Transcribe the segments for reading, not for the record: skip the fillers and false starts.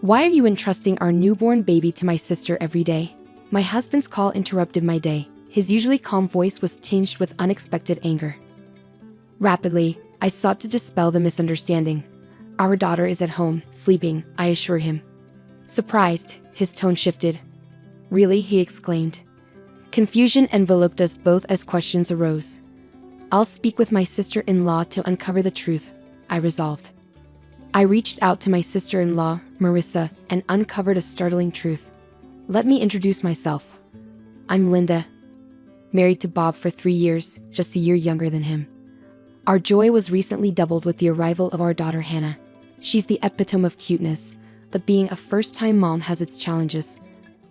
Why are you entrusting our newborn baby to my sister every day? My husband's call interrupted my day. His usually calm voice was tinged with unexpected anger. Rapidly, I sought to dispel the misunderstanding. Our daughter is at home, sleeping, I assure him. Surprised, his tone shifted. Really? He exclaimed. Confusion enveloped us both as questions arose. I'll speak with my sister-in-law to uncover the truth, I resolved. I reached out to my sister-in-law, Marissa, and uncovered a startling truth. Let me introduce myself. I'm Linda, married to Bob for 3 years, just a year younger than him. Our joy was recently doubled with the arrival of our daughter Hannah. She's the epitome of cuteness, but being a first-time mom has its challenges.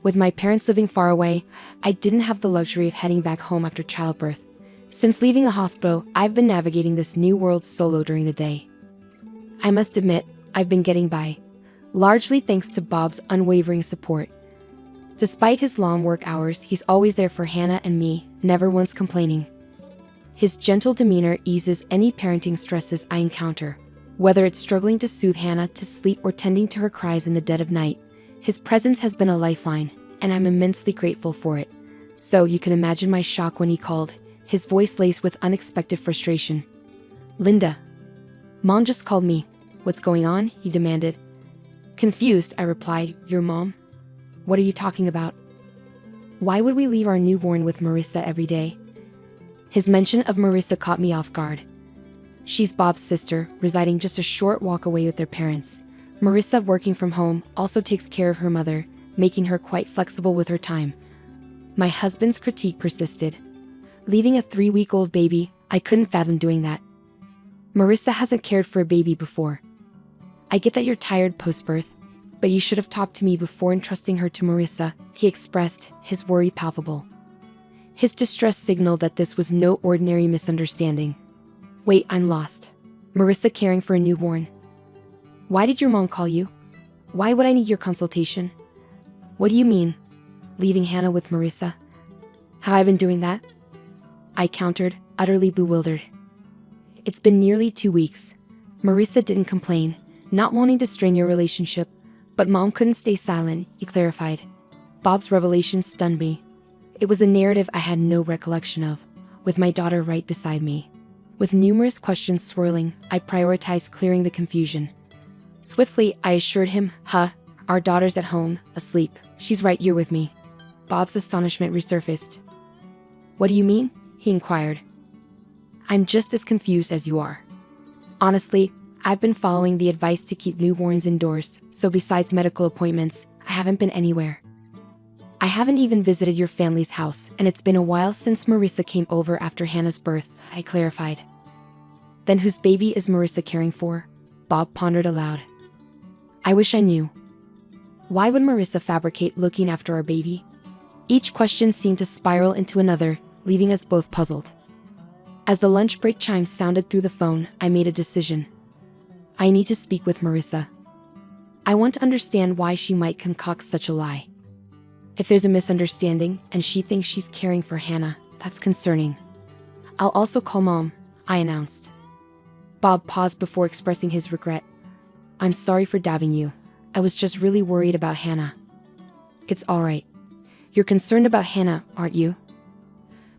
With my parents living far away, I didn't have the luxury of heading back home after childbirth. Since leaving the hospital, I've been navigating this new world solo during the day. I must admit, I've been getting by, largely thanks to Bob's unwavering support. Despite his long work hours, he's always there for Hannah and me, never once complaining. His gentle demeanor eases any parenting stresses I encounter. Whether it's struggling to soothe Hannah to sleep or tending to her cries in the dead of night, his presence has been a lifeline, and I'm immensely grateful for it. So you can imagine my shock when he called, his voice laced with unexpected frustration. Linda. Mom just called me. What's going on? He demanded. Confused, I replied, Your mom? What are you talking about? Why would we leave our newborn with Marissa every day? His mention of Marissa caught me off guard. She's Bob's sister, residing just a short walk away with their parents. Marissa, working from home, also takes care of her mother, making her quite flexible with her time. My husband's critique persisted. Leaving a 3-week-old baby, I couldn't fathom doing that. Marissa hasn't cared for a baby before. I get that you're tired post-birth, but you should have talked to me before entrusting her to Marissa, he expressed, his worry palpable. His distress signaled that this was no ordinary misunderstanding. Wait, I'm lost. Marissa caring for a newborn. Why did your mom call you? Why would I need your consultation? What do you mean? Leaving Hannah with Marissa? Have I been doing that? I countered, utterly bewildered. It's been nearly 2 weeks. Marissa didn't complain, not wanting to strain your relationship, but Mom couldn't stay silent, he clarified. Bob's revelation stunned me. It was a narrative I had no recollection of, with my daughter right beside me. With numerous questions swirling, I prioritized clearing the confusion. Swiftly, I assured him, our daughter's at home, asleep. She's right here with me. Bob's astonishment resurfaced. What do you mean? He inquired. I'm just as confused as you are. Honestly, I've been following the advice to keep newborns indoors, so besides medical appointments, I haven't been anywhere. I haven't even visited your family's house, and it's been a while since Marissa came over after Hannah's birth, I clarified. Then whose baby is Marissa caring for? Bob pondered aloud. I wish I knew. Why would Marissa fabricate looking after our baby? Each question seemed to spiral into another, leaving us both puzzled. As the lunch break chimes sounded through the phone, I made a decision. I need to speak with Marissa. I want to understand why she might concoct such a lie. If there's a misunderstanding and she thinks she's caring for Hannah, that's concerning. I'll also call Mom, I announced. Bob paused before expressing his regret. I'm sorry for doubting you. I was just really worried about Hannah. It's all right. You're concerned about Hannah, aren't you?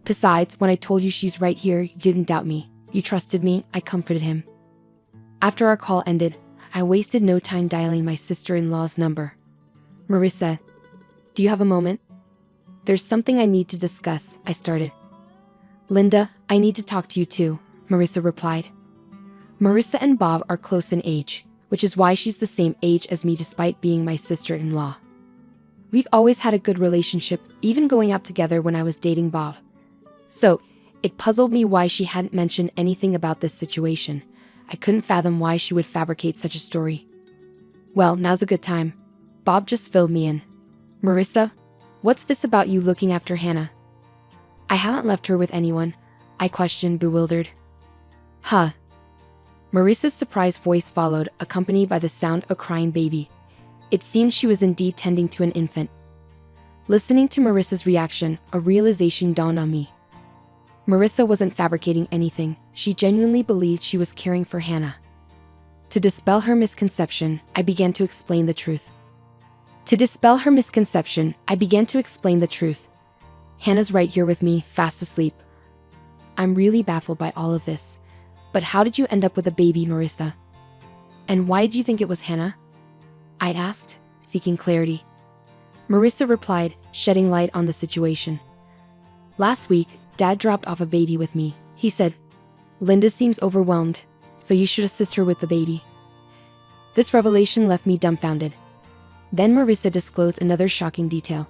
Besides, when I told you she's right here, you didn't doubt me. You trusted me, I comforted him. After our call ended, I wasted no time dialing my sister-in-law's number. Marissa, do you have a moment? There's something I need to discuss, I started. Linda, I need to talk to you too, Marissa replied. Marissa and Bob are close in age, which is why she's the same age as me despite being my sister-in-law. We've always had a good relationship, even going out together when I was dating Bob. So, it puzzled me why she hadn't mentioned anything about this situation. I couldn't fathom why she would fabricate such a story. Well, now's a good time. Bob just filled me in. Marissa, what's this about you looking after Hannah? I haven't left her with anyone, I questioned, bewildered. Marissa's surprised voice followed, accompanied by the sound of a crying baby. It seemed she was indeed tending to an infant. Listening to Marissa's reaction, a realization dawned on me. Marissa wasn't fabricating anything, she genuinely believed she was caring for Hannah. To dispel her misconception, I began to explain the truth. To dispel her misconception, I began to explain the truth. Hannah's right here with me, fast asleep. I'm really baffled by all of this. But how did you end up with a baby, Marissa? And why did you think it was Hannah? I asked, seeking clarity. Marissa replied, shedding light on the situation. Last week, Dad dropped off a baby with me. He said, Linda seems overwhelmed, so you should assist her with the baby. This revelation left me dumbfounded. Then Marissa disclosed another shocking detail.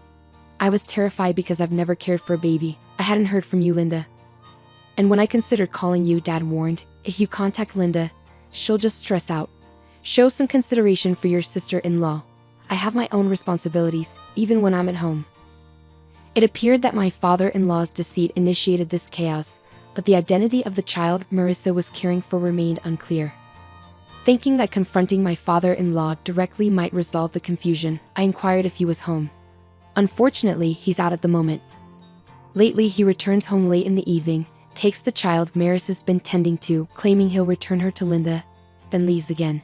I was terrified because I've never cared for a baby. I hadn't heard from you, Linda. And when I considered calling you, Dad warned, if you contact Linda, she'll just stress out. Show some consideration for your sister-in-law. I have my own responsibilities, even when I'm at home. It appeared that my father-in-law's deceit initiated this chaos, but the identity of the child Marissa was caring for remained unclear. Thinking that confronting my father-in-law directly might resolve the confusion, I inquired if he was home. Unfortunately, he's out at the moment. Lately, he returns home late in the evening, takes the child Marissa's been tending to, claiming he'll return her to Linda, then leaves again.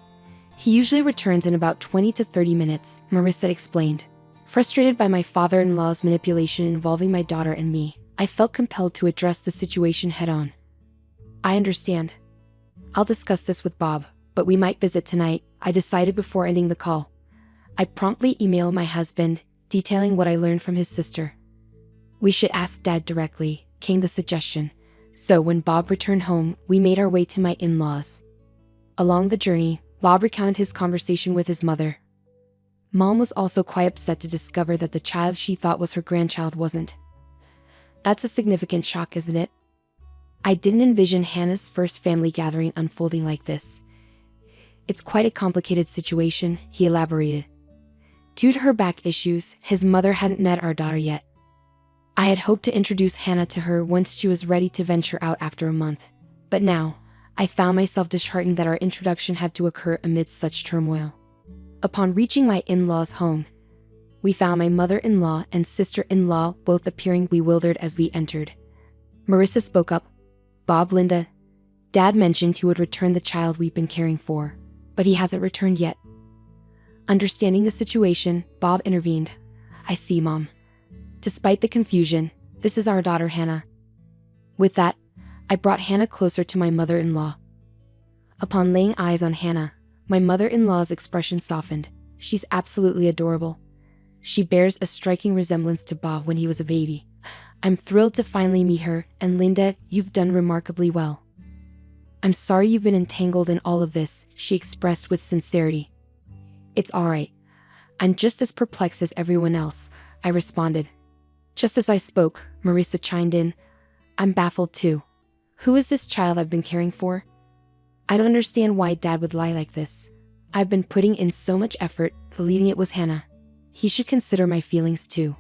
He usually returns in about 20 to 30 minutes, Marissa explained. Frustrated by my father-in-law's manipulation involving my daughter and me, I felt compelled to address the situation head-on. I understand. I'll discuss this with Bob, but we might visit tonight, I decided before ending the call. I promptly emailed my husband, detailing what I learned from his sister. We should ask Dad directly, came the suggestion. So when Bob returned home, we made our way to my in-laws. Along the journey, Bob recounted his conversation with his mother. Mom was also quite upset to discover that the child she thought was her grandchild wasn't. That's a significant shock, isn't it? I didn't envision Hannah's first family gathering unfolding like this. It's quite a complicated situation, he elaborated. Due to her back issues, his mother hadn't met our daughter yet. I had hoped to introduce Hannah to her once she was ready to venture out after a month. But now, I found myself disheartened that our introduction had to occur amidst such turmoil. Upon reaching my in-laws' home, we found my mother-in-law and sister-in-law both appearing bewildered as we entered. Marissa spoke up. Bob, Linda, Dad mentioned he would return the child we've been caring for, but he hasn't returned yet. Understanding the situation, Bob intervened. I see, Mom. Despite the confusion, this is our daughter, Hannah. With that, I brought Hannah closer to my mother-in-law. Upon laying eyes on Hannah, my mother-in-law's expression softened. She's absolutely adorable. She bears a striking resemblance to Bob when he was a baby. I'm thrilled to finally meet her, and Linda, you've done remarkably well. I'm sorry you've been entangled in all of this, she expressed with sincerity. It's alright. I'm just as perplexed as everyone else, I responded. Just as I spoke, Marissa chimed in. I'm baffled too. Who is this child I've been caring for? I don't understand why Dad would lie like this. I've been putting in so much effort, believing it was Hannah. He should consider my feelings too.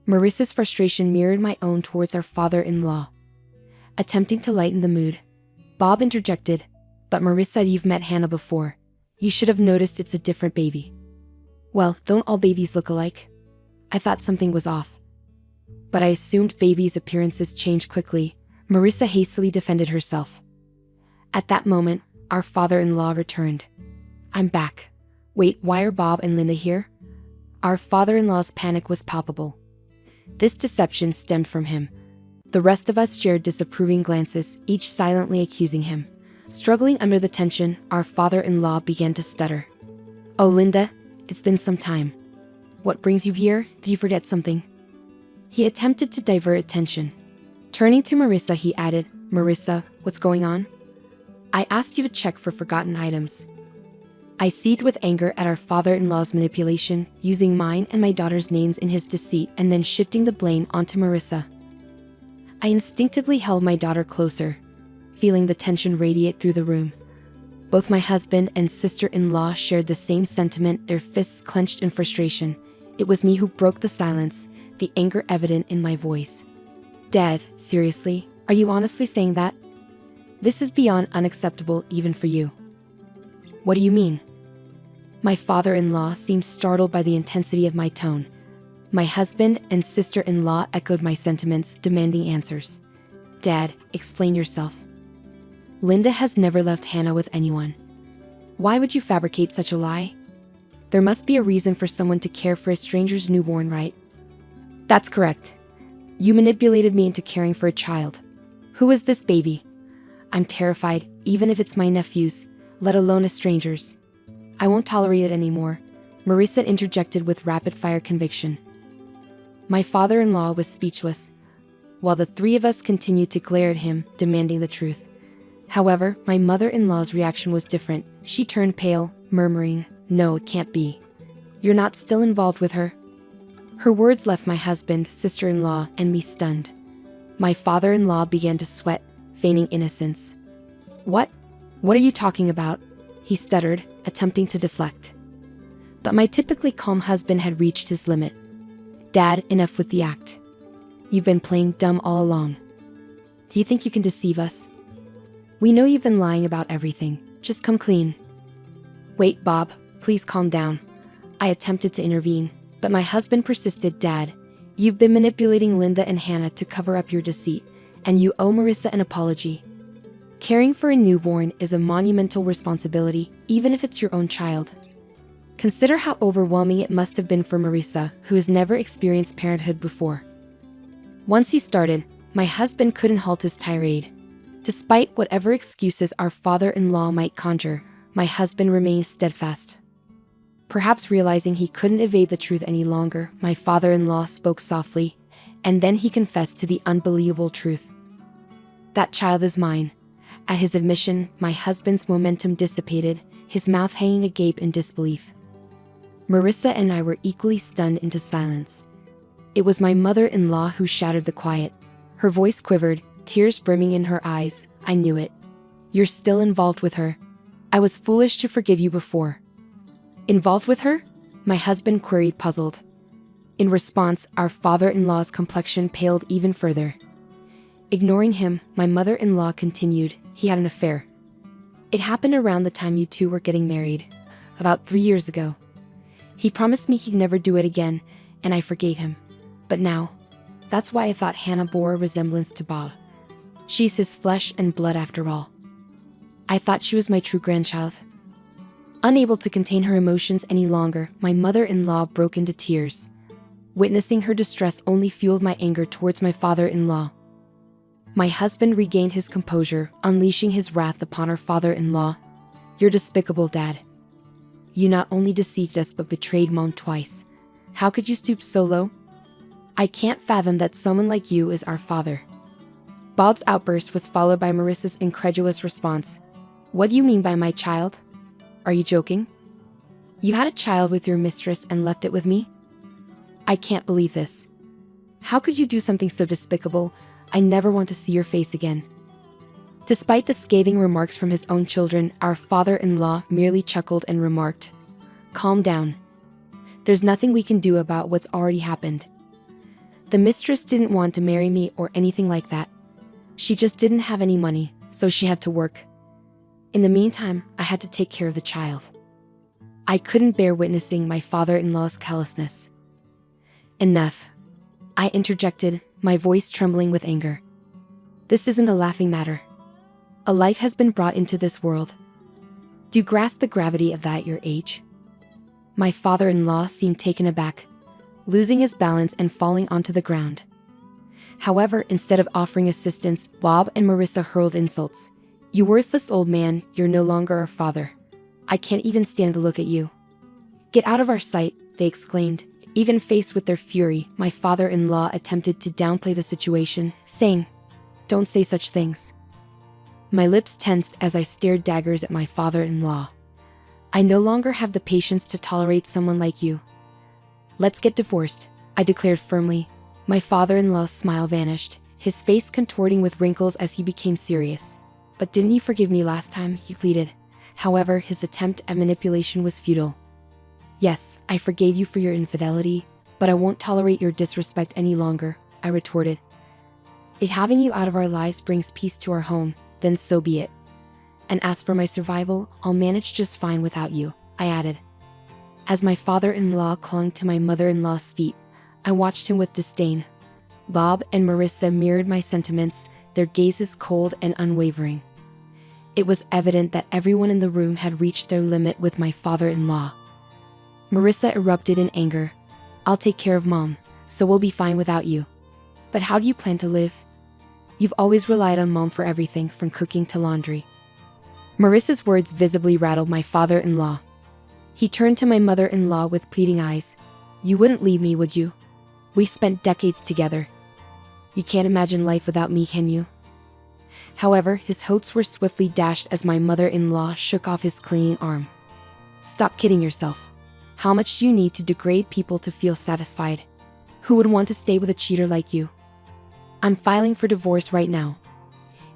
Marissa's frustration mirrored my own towards our father-in-law. Attempting to lighten the mood, Bob interjected, but Marissa, you've met Hannah before. You should have noticed it's a different baby. Well, don't all babies look alike? I thought something was off. But I assumed babies' appearances change quickly. Marissa hastily defended herself. At that moment, our father-in-law returned. I'm back. Wait, why are Bob and Linda here? Our father-in-law's panic was palpable. This deception stemmed from him. The rest of us shared disapproving glances, each silently accusing him. Struggling under the tension, our father-in-law began to stutter. Oh, Linda, it's been some time. What brings you here? Did you forget something? He attempted to divert attention. Turning to Marissa, he added, Marissa, what's going on? I asked you to check for forgotten items. I seethed with anger at our father-in-law's manipulation, using mine and my daughter's names in his deceit and then shifting the blame onto Marissa. I instinctively held my daughter closer, feeling the tension radiate through the room. Both my husband and sister-in-law shared the same sentiment, their fists clenched in frustration. It was me who broke the silence, the anger evident in my voice. Dad, seriously, are you honestly saying that? This is beyond unacceptable even for you. What do you mean? My father-in-law seemed startled by the intensity of my tone. My husband and sister-in-law echoed my sentiments, demanding answers. Dad, explain yourself. Linda has never left Hannah with anyone. Why would you fabricate such a lie? There must be a reason for someone to care for a stranger's newborn, right? That's correct. You manipulated me into caring for a child. Who is this baby? I'm terrified, even if it's my nephew's, let alone a stranger's. I won't tolerate it anymore, Marissa interjected with rapid-fire conviction. My father-in-law was speechless, while the three of us continued to glare at him, demanding the truth. However, my mother-in-law's reaction was different. She turned pale, murmuring, "No, it can't be. You're not still involved with her?" Her words left my husband, sister-in-law, and me stunned. My father-in-law began to sweat, feigning innocence. What? What are you talking about?" he stuttered, attempting to deflect. But my typically calm husband had reached his limit. "Dad, enough with the act. You've been playing dumb all along. Do you think you can deceive us? We know you've been lying about everything. Just come clean." "Wait, Bob, please calm down." I attempted to intervene, but my husband persisted. "Dad, you've been manipulating Linda and Hannah to cover up your deceit, and you owe Marissa an apology. Caring for a newborn is a monumental responsibility, even if it's your own child. Consider how overwhelming it must have been for Marissa, who has never experienced parenthood before." Once he started, my husband couldn't halt his tirade. Despite whatever excuses our father-in-law might conjure, my husband remained steadfast. Perhaps realizing he couldn't evade the truth any longer, my father-in-law spoke softly, and then he confessed to the unbelievable truth. "That child is mine." At his admission, my husband's momentum dissipated, his mouth hanging agape in disbelief. Marissa and I were equally stunned into silence. It was my mother-in-law who shattered the quiet. Her voice quivered, tears brimming in her eyes. "I knew it. You're still involved with her. I was foolish to forgive you before." "Involved with her?" my husband queried, puzzled. In response, our father-in-law's complexion paled even further. Ignoring him, my mother-in-law continued, "He had an affair. It happened around the time you two were getting married, about 3 years ago. He promised me he'd never do it again, and I forgave him. But now, that's why I thought Hannah bore a resemblance to Bob. She's his flesh and blood after all. I thought she was my true grandchild." Unable to contain her emotions any longer, my mother-in-law broke into tears. Witnessing her distress only fueled my anger towards my father-in-law. My husband regained his composure, unleashing his wrath upon our father-in-law. "You're despicable, Dad. You not only deceived us but betrayed Mom twice. How could you stoop so low? I can't fathom that someone like you is our father." Bob's outburst was followed by Marissa's incredulous response. "What do you mean by my child? Are you joking? You had a child with your mistress and left it with me? I can't believe this. How could you do something so despicable? I never want to see your face again." Despite the scathing remarks from his own children, our father-in-law merely chuckled and remarked, "Calm down. There's nothing we can do about what's already happened. The mistress didn't want to marry me or anything like that. She just didn't have any money, so she had to work. In the meantime, I had to take care of the child." I couldn't bear witnessing my father-in-law's callousness. "Enough," I interjected, my voice trembling with anger. "This isn't a laughing matter. A life has been brought into this world. Do you grasp the gravity of that at your age?" My father-in-law seemed taken aback, losing his balance and falling onto the ground. However, instead of offering assistance, Bob and Marissa hurled insults. "You worthless old man, you're no longer our father. I can't even stand to look at you. Get out of our sight," they exclaimed. Even faced with their fury, my father-in-law attempted to downplay the situation, saying, "Don't say such things." My lips tensed as I stared daggers at my father-in-law. "I no longer have the patience to tolerate someone like you. Let's get divorced," I declared firmly. My father-in-law's smile vanished, his face contorting with wrinkles as he became serious. "But didn't you forgive me last time?" he pleaded. However, his attempt at manipulation was futile. "Yes, I forgave you for your infidelity, but I won't tolerate your disrespect any longer," I retorted. "If having you out of our lives brings peace to our home, then so be it. And as for my survival, I'll manage just fine without you," I added. As my father-in-law clung to my mother-in-law's feet, I watched him with disdain. Bob and Marissa mirrored my sentiments, their gazes cold and unwavering. It was evident that everyone in the room had reached their limit with my father-in-law. Marissa erupted in anger. I'll take care of Mom, so we'll be fine without you. But how do you plan to live? You've always relied on Mom for everything from cooking to laundry. Marissa's words visibly rattled my father-in-law. He turned to my mother-in-law with pleading eyes. You wouldn't leave me, would you? We spent decades together. You can't imagine life without me, can you? However, his hopes were swiftly dashed as my mother-in-law shook off his clinging arm. Stop kidding yourself. How much do you need to degrade people to feel satisfied? Who would want to stay with a cheater like you? I'm filing for divorce right now.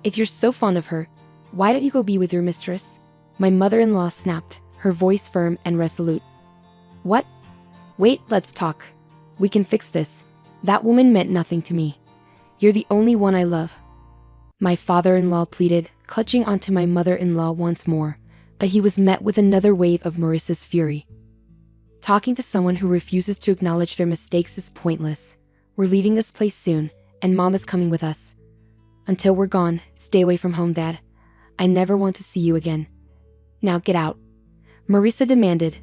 If you're so fond of her, why don't you go be with your mistress? My mother-in-law snapped, her voice firm and resolute. What? Wait, let's talk. We can fix this. That woman meant nothing to me. You're the only one I love. My father-in-law pleaded, clutching onto my mother-in-law once more, but he was met with another wave of Marissa's fury. Talking to someone who refuses to acknowledge their mistakes is pointless. We're leaving this place soon, and Mom is coming with us. Until we're gone, stay away from home, Dad. I never want to see you again. Now get out. Marissa demanded,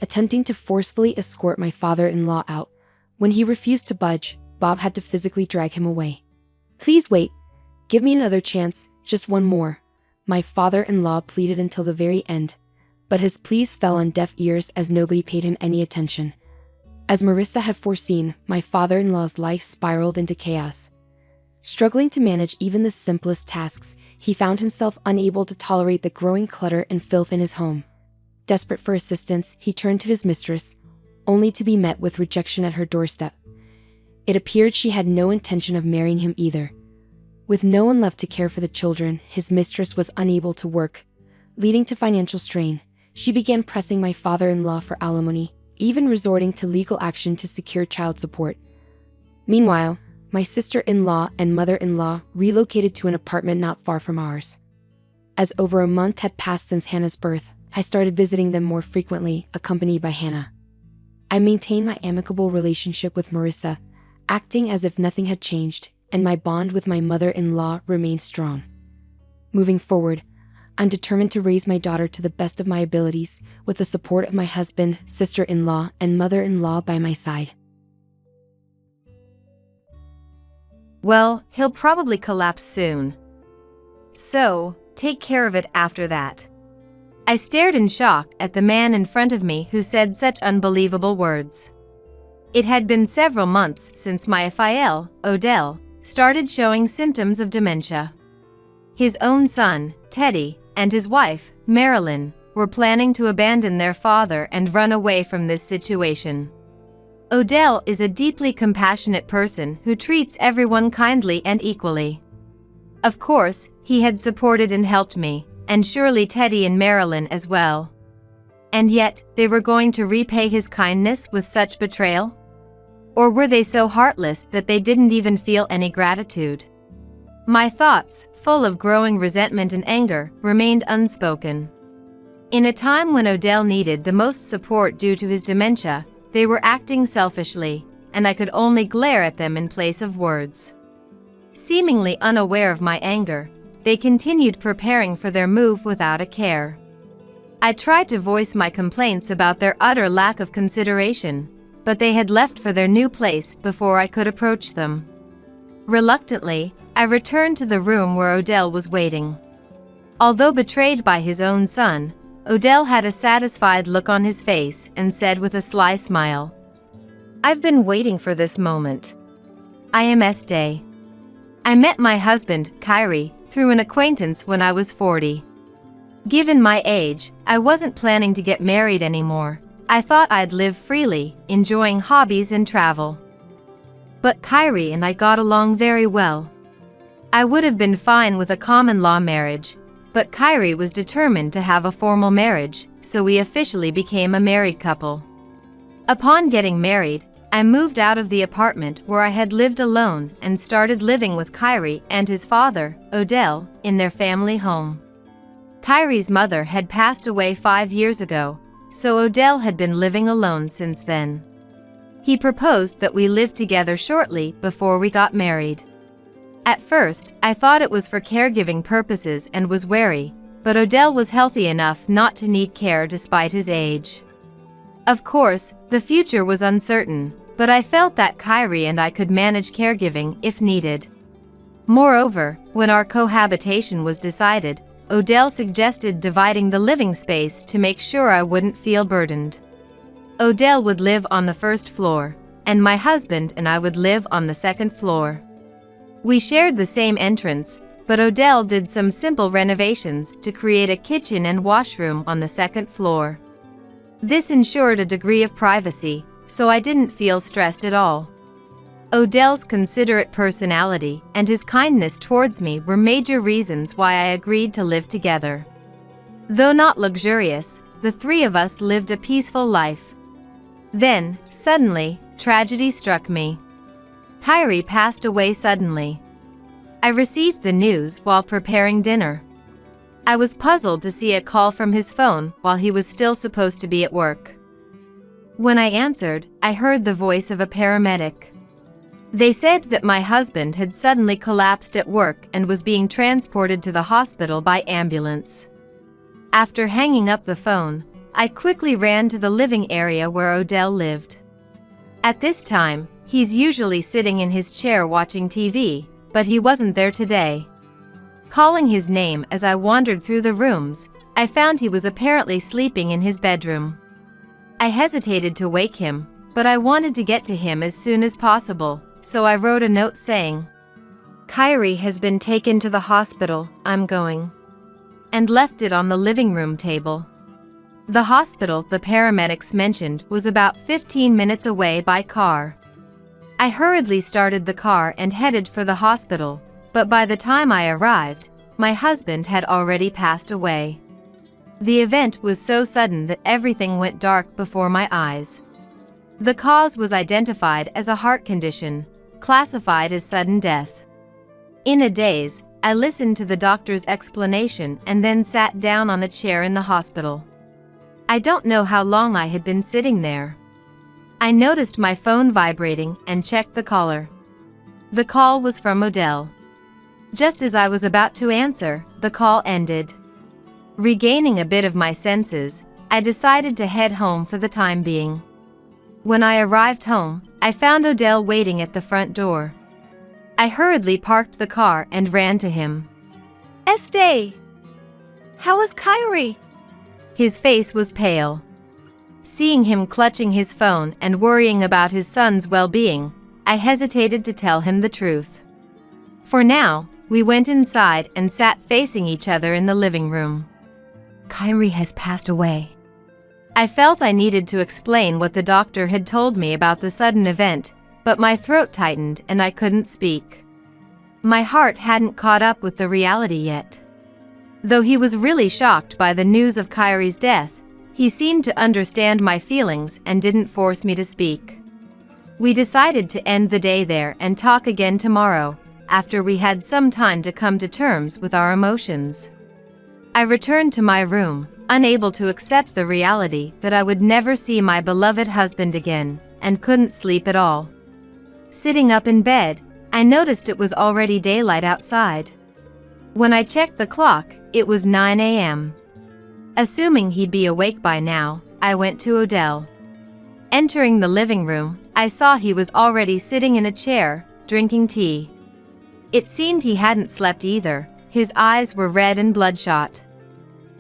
attempting to forcefully escort my father-in-law out. When he refused to budge, Bob had to physically drag him away. Please wait. Give me another chance, just one more. My father-in-law pleaded until the very end, but his pleas fell on deaf ears as nobody paid him any attention. As Marissa had foreseen, my father-in-law's life spiraled into chaos. Struggling to manage even the simplest tasks, he found himself unable to tolerate the growing clutter and filth in his home. Desperate for assistance, he turned to his mistress, only to be met with rejection at her doorstep. It appeared she had no intention of marrying him either. With no one left to care for the children, his mistress was unable to work, leading to financial strain. She began pressing my father-in-law for alimony, even resorting to legal action to secure child support. Meanwhile, my sister-in-law and mother-in-law relocated to an apartment not far from ours. As over a month had passed since Hannah's birth, I started visiting them more frequently, accompanied by Hannah. I maintained my amicable relationship with Marissa, acting as if nothing had changed, and my bond with my mother-in-law remained strong. Moving forward, I'm determined to raise my daughter to the best of my abilities, with the support of my husband, sister-in-law, and mother-in-law by my side. Well, he'll probably collapse soon. So, take care of it after that. I stared in shock at the man in front of me who said such unbelievable words. It had been several months since my Raphael, Odell, started showing symptoms of dementia. His own son, Teddy, and his wife, Marilyn, were planning to abandon their father and run away from this situation. Odell is a deeply compassionate person who treats everyone kindly and equally. Of course, he had supported and helped me, and surely Teddy and Marilyn as well. And yet, they were going to repay his kindness with such betrayal? Or were they so heartless that they didn't even feel any gratitude? My thoughts, full of growing resentment and anger, remained unspoken. In a time when Odell needed the most support due to his dementia, they were acting selfishly, and I could only glare at them in place of words. Seemingly unaware of my anger, they continued preparing for their move without a care. I tried to voice my complaints about their utter lack of consideration, but they had left for their new place before I could approach them. Reluctantly, I returned to the room where Odell was waiting. Although betrayed by his own son, Odell had a satisfied look on his face and said with a sly smile, "I've been waiting for this moment. IMS Day. I met my husband, Kyrie, through an acquaintance when I was 40. Given my age, I wasn't planning to get married anymore. I thought I'd live freely, enjoying hobbies and travel. But Kyrie and I got along very well. I would have been fine with a common-law marriage, but Kyrie was determined to have a formal marriage, so we officially became a married couple. Upon getting married, I moved out of the apartment where I had lived alone and started living with Kyrie and his father, Odell, in their family home. Kyrie's mother had passed away 5 years ago, so Odell had been living alone since then. He proposed that we live together shortly before we got married. At first, I thought it was for caregiving purposes and was wary, but Odell was healthy enough not to need care despite his age. Of course, the future was uncertain, but I felt that Kyrie and I could manage caregiving if needed. Moreover, when our cohabitation was decided, Odell suggested dividing the living space to make sure I wouldn't feel burdened. Odell would live on the first floor, and my husband and I would live on the second floor. We shared the same entrance, but Odell did some simple renovations to create a kitchen and washroom on the second floor. This ensured a degree of privacy, so I didn't feel stressed at all. Odell's considerate personality and his kindness towards me were major reasons why I agreed to live together. Though not luxurious, the three of us lived a peaceful life. Then, suddenly, tragedy struck me. Kyrie passed away suddenly. I received the news while preparing dinner. I was puzzled to see a call from his phone while he was still supposed to be at work. When I answered, I heard the voice of a paramedic. They said that my husband had suddenly collapsed at work and was being transported to the hospital by ambulance. After hanging up the phone, I quickly ran to the living area where Odell lived. At this time, he's usually sitting in his chair watching TV, but he wasn't there today. Calling his name as I wandered through the rooms, I found he was apparently sleeping in his bedroom. I hesitated to wake him, but I wanted to get to him as soon as possible, so I wrote a note saying, "Kyrie has been taken to the hospital, I'm going," and left it on the living room table. The hospital the paramedics mentioned was about 15 minutes away by car. I hurriedly started the car and headed for the hospital, but by the time I arrived, my husband had already passed away. The event was so sudden that everything went dark before my eyes. The cause was identified as a heart condition, classified as sudden death. In a daze, I listened to the doctor's explanation and then sat down on a chair in the hospital. I don't know how long I had been sitting there. I noticed my phone vibrating and checked the caller. The call was from Odell. Just as I was about to answer, the call ended. Regaining a bit of my senses, I decided to head home for the time being. When I arrived home, I found Odell waiting at the front door. I hurriedly parked the car and ran to him. Estee! How is Kyrie? His face was pale. Seeing him clutching his phone and worrying about his son's well-being, I hesitated to tell him the truth. For now, we went inside and sat facing each other in the living room. Kyrie has passed away. I felt I needed to explain what the doctor had told me about the sudden event, but my throat tightened and I couldn't speak. My heart hadn't caught up with the reality yet. Though he was really shocked by the news of Kyrie's death, he seemed to understand my feelings and didn't force me to speak. We decided to end the day there and talk again tomorrow, after we had some time to come to terms with our emotions. I returned to my room, unable to accept the reality that I would never see my beloved husband again, and couldn't sleep at all. Sitting up in bed, I noticed it was already daylight outside. When I checked the clock, it was 9 a.m. Assuming he'd be awake by now, I went to Odell. Entering the living room, I saw he was already sitting in a chair, drinking tea. It seemed he hadn't slept either. His eyes were red and bloodshot.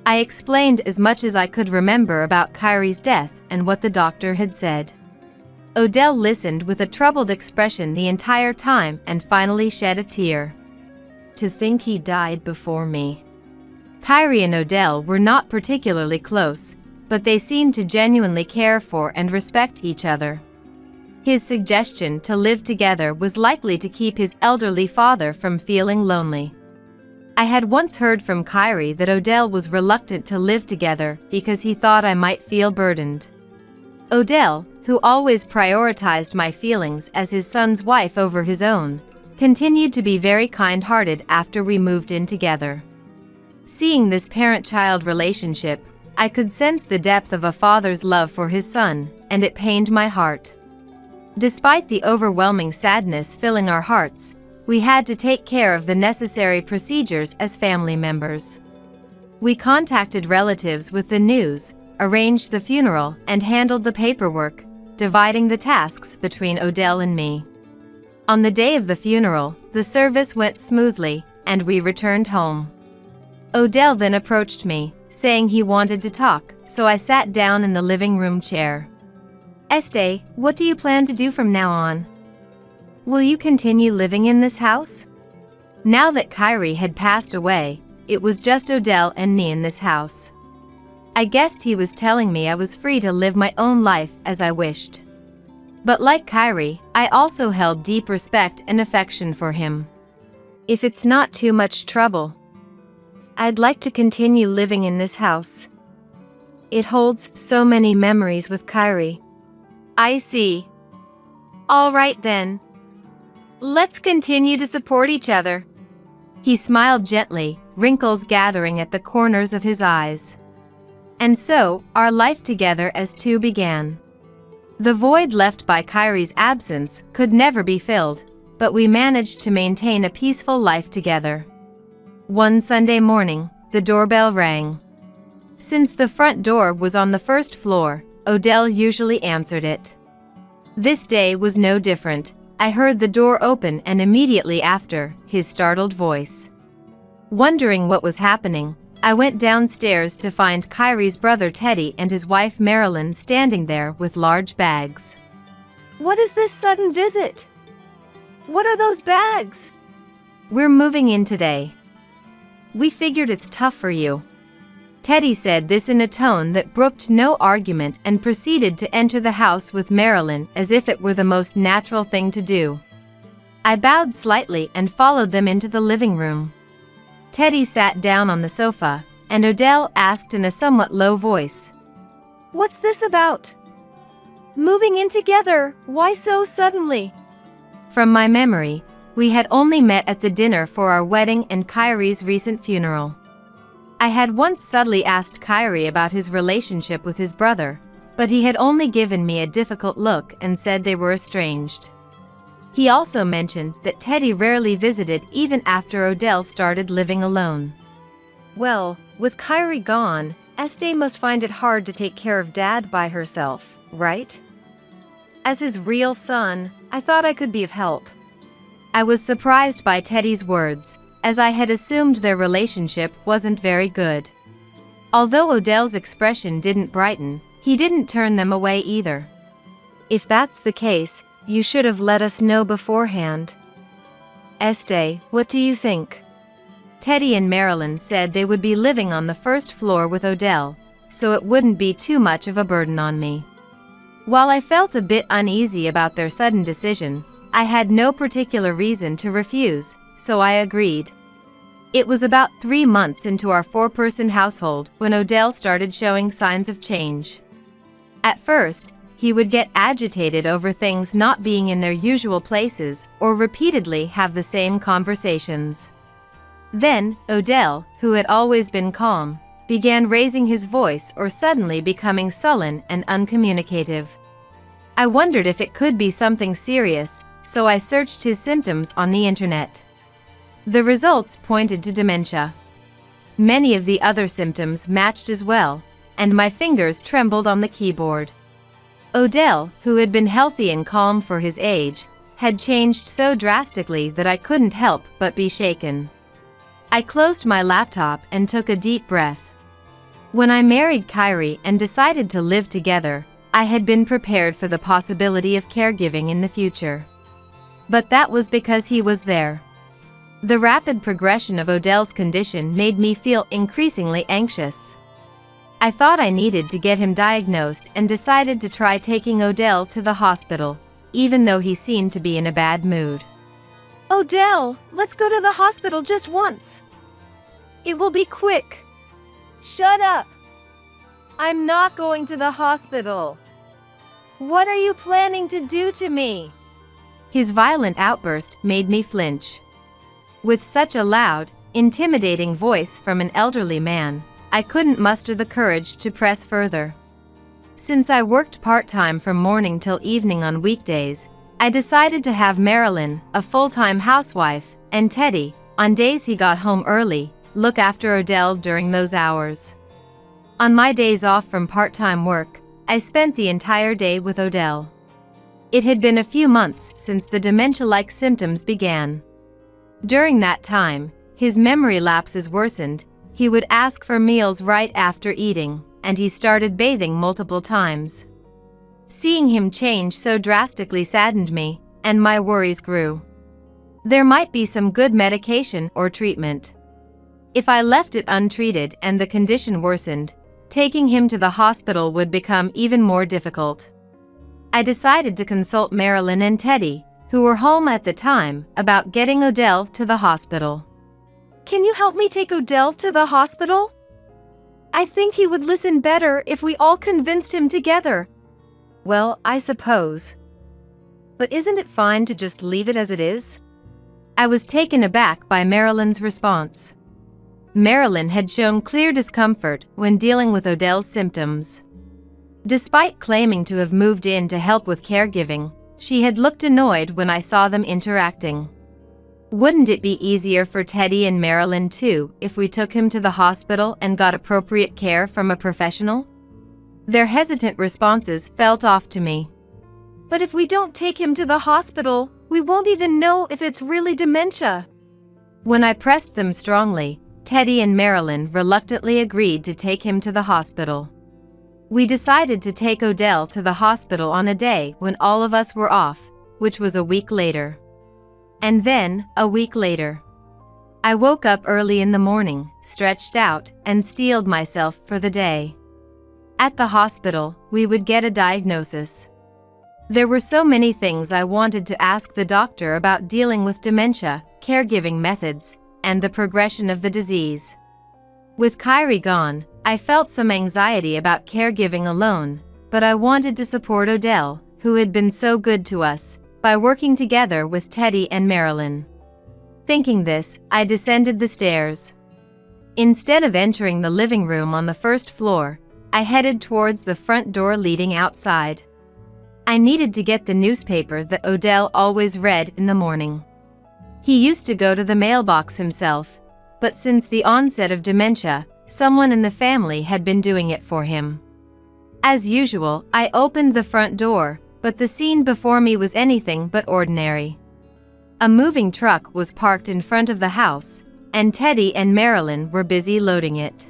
I explained as much as I could remember about Kyrie's death and what the doctor had said. Odell listened with a troubled expression the entire time and finally shed a tear. To think he died before me. Kyrie and Odell were not particularly close, but they seemed to genuinely care for and respect each other. His suggestion to live together was likely to keep his elderly father from feeling lonely. I had once heard from Kyrie that Odell was reluctant to live together because he thought I might feel burdened. Odell, who always prioritized my feelings as his son's wife over his own, continued to be very kind-hearted after we moved in together. Seeing this parent-child relationship, I could sense the depth of a father's love for his son, and it pained my heart. Despite the overwhelming sadness filling our hearts, we had to take care of the necessary procedures as family members. We contacted relatives with the news, arranged the funeral, and handled the paperwork, dividing the tasks between Odell and me. On the day of the funeral, the service went smoothly, and we returned home. Odell then approached me, saying he wanted to talk, so I sat down in the living room chair. Este, what do you plan to do from now on? Will you continue living in this house? Now that Kyrie had passed away, it was just Odell and me in this house. I guessed he was telling me I was free to live my own life as I wished. But like Kyrie, I also held deep respect and affection for him. If it's not too much trouble, I'd like to continue living in this house. It holds so many memories with Kyrie. I see. All right then. Let's continue to support each other. He smiled gently, wrinkles gathering at the corners of his eyes. And so, our life together as two began. The void left by Kyrie's absence could never be filled, but we managed to maintain a peaceful life together. One Sunday morning, the doorbell rang. Since the front door was on the first floor, Odell usually answered it. This day was no different. I heard the door open and immediately after, his startled voice. Wondering what was happening, I went downstairs to find Kyrie's brother Teddy and his wife Marilyn standing there with large bags. What is this sudden visit? What are those bags? We're moving in today. We figured it's tough for you. Teddy said this in a tone that brooked no argument and proceeded to enter the house with Marilyn as if it were the most natural thing to do. I bowed slightly and followed them into the living room. Teddy sat down on the sofa, and Odell asked in a somewhat low voice, What's this about? Moving in together, why so suddenly? From my memory, we had only met at the dinner for our wedding and Kyrie's recent funeral. I had once subtly asked Kyrie about his relationship with his brother, but he had only given me a difficult look and said they were estranged. He also mentioned that Teddy rarely visited even after Odell started living alone. Well, with Kyrie gone, Este must find it hard to take care of Dad by herself, right? As his real son, I thought I could be of help. I was surprised by Teddy's words, as I had assumed their relationship wasn't very good. Although Odell's expression didn't brighten, he didn't turn them away either. If that's the case, you should have let us know beforehand. Este, what do you think? Teddy and Marilyn said they would be living on the first floor with Odell, so it wouldn't be too much of a burden on me. While I felt a bit uneasy about their sudden decision, I had no particular reason to refuse, so I agreed. It was about 3 months into our 4-person household when Odell started showing signs of change. At first, he would get agitated over things not being in their usual places or repeatedly have the same conversations. Then, Odell, who had always been calm, began raising his voice or suddenly becoming sullen and uncommunicative. I wondered if it could be something serious, so I searched his symptoms on the internet. The results pointed to dementia. Many of the other symptoms matched as well, and my fingers trembled on the keyboard. Odell, who had been healthy and calm for his age, had changed so drastically that I couldn't help but be shaken. I closed my laptop and took a deep breath. When I married Kyrie and decided to live together, I had been prepared for the possibility of caregiving in the future. But that was because he was there. The rapid progression of Odell's condition made me feel increasingly anxious. I thought I needed to get him diagnosed and decided to try taking Odell to the hospital, even though he seemed to be in a bad mood. Odell, let's go to the hospital just once. It will be quick. Shut up. I'm not going to the hospital. What are you planning to do to me? His violent outburst made me flinch. With such a loud, intimidating voice from an elderly man, I couldn't muster the courage to press further. Since I worked part-time from morning till evening on weekdays, I decided to have Marilyn, a full-time housewife, and Teddy, on days he got home early, look after Odell during those hours. On my days off from part-time work, I spent the entire day with Odell. It had been a few months since the dementia-like symptoms began. During that time, his memory lapses worsened, he would ask for meals right after eating, and he started bathing multiple times. Seeing him change so drastically saddened me, and my worries grew. There might be some good medication or treatment. If I left it untreated and the condition worsened, taking him to the hospital would become even more difficult. I decided to consult Marilyn and Teddy, who were home at the time, about getting Odell to the hospital. Can you help me take Odell to the hospital? I think he would listen better if we all convinced him together. Well, I suppose. But isn't it fine to just leave it as it is? I was taken aback by Marilyn's response. Marilyn had shown clear discomfort when dealing with Odell's symptoms. Despite claiming to have moved in to help with caregiving, she had looked annoyed when I saw them interacting. Wouldn't it be easier for Teddy and Marilyn too if we took him to the hospital and got appropriate care from a professional? Their hesitant responses felt off to me. But if we don't take him to the hospital, we won't even know if it's really dementia. When I pressed them strongly, Teddy and Marilyn reluctantly agreed to take him to the hospital. We decided to take Odell to the hospital on a day when all of us were off, which was a week later. And then, a week later. I woke up early in the morning, stretched out, and steeled myself for the day. At the hospital, we would get a diagnosis. There were so many things I wanted to ask the doctor about dealing with dementia, caregiving methods, and the progression of the disease. With Kyrie gone, I felt some anxiety about caregiving alone, but I wanted to support Odell, who had been so good to us, by working together with Teddy and Marilyn. Thinking this, I descended the stairs. Instead of entering the living room on the first floor, I headed towards the front door leading outside. I needed to get the newspaper that Odell always read in the morning. He used to go to the mailbox himself, but since the onset of dementia, someone in the family had been doing it for him. As usual, I opened the front door, but the scene before me was anything but ordinary. A moving truck was parked in front of the house, and Teddy and Marilyn were busy loading it.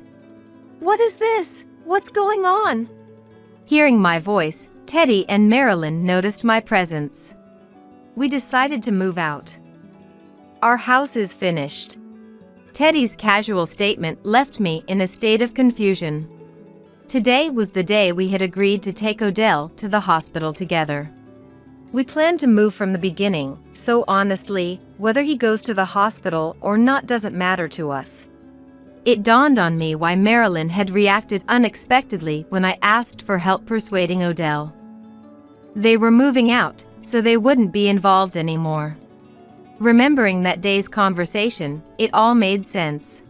What is this? What's going on? Hearing my voice, Teddy and Marilyn noticed my presence. We decided to move out. Our house is finished. Teddy's casual statement left me in a state of confusion. Today was the day we had agreed to take Odell to the hospital together. We planned to move from the beginning, so honestly, whether he goes to the hospital or not doesn't matter to us. It dawned on me why Marilyn had reacted unexpectedly when I asked for help persuading Odell. They were moving out, so they wouldn't be involved anymore. Remembering that day's conversation, it all made sense.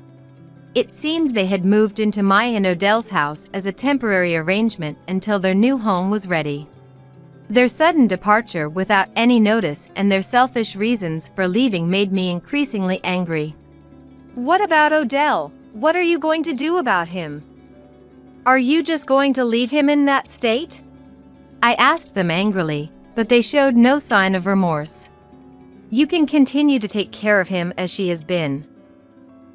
It seemed they had moved into my and Odell's house as a temporary arrangement until their new home was ready. Their sudden departure without any notice and their selfish reasons for leaving made me increasingly angry. What about Odell? What are you going to do about him? Are you just going to leave him in that state? I asked them angrily, but they showed no sign of remorse. You can continue to take care of him as she has been.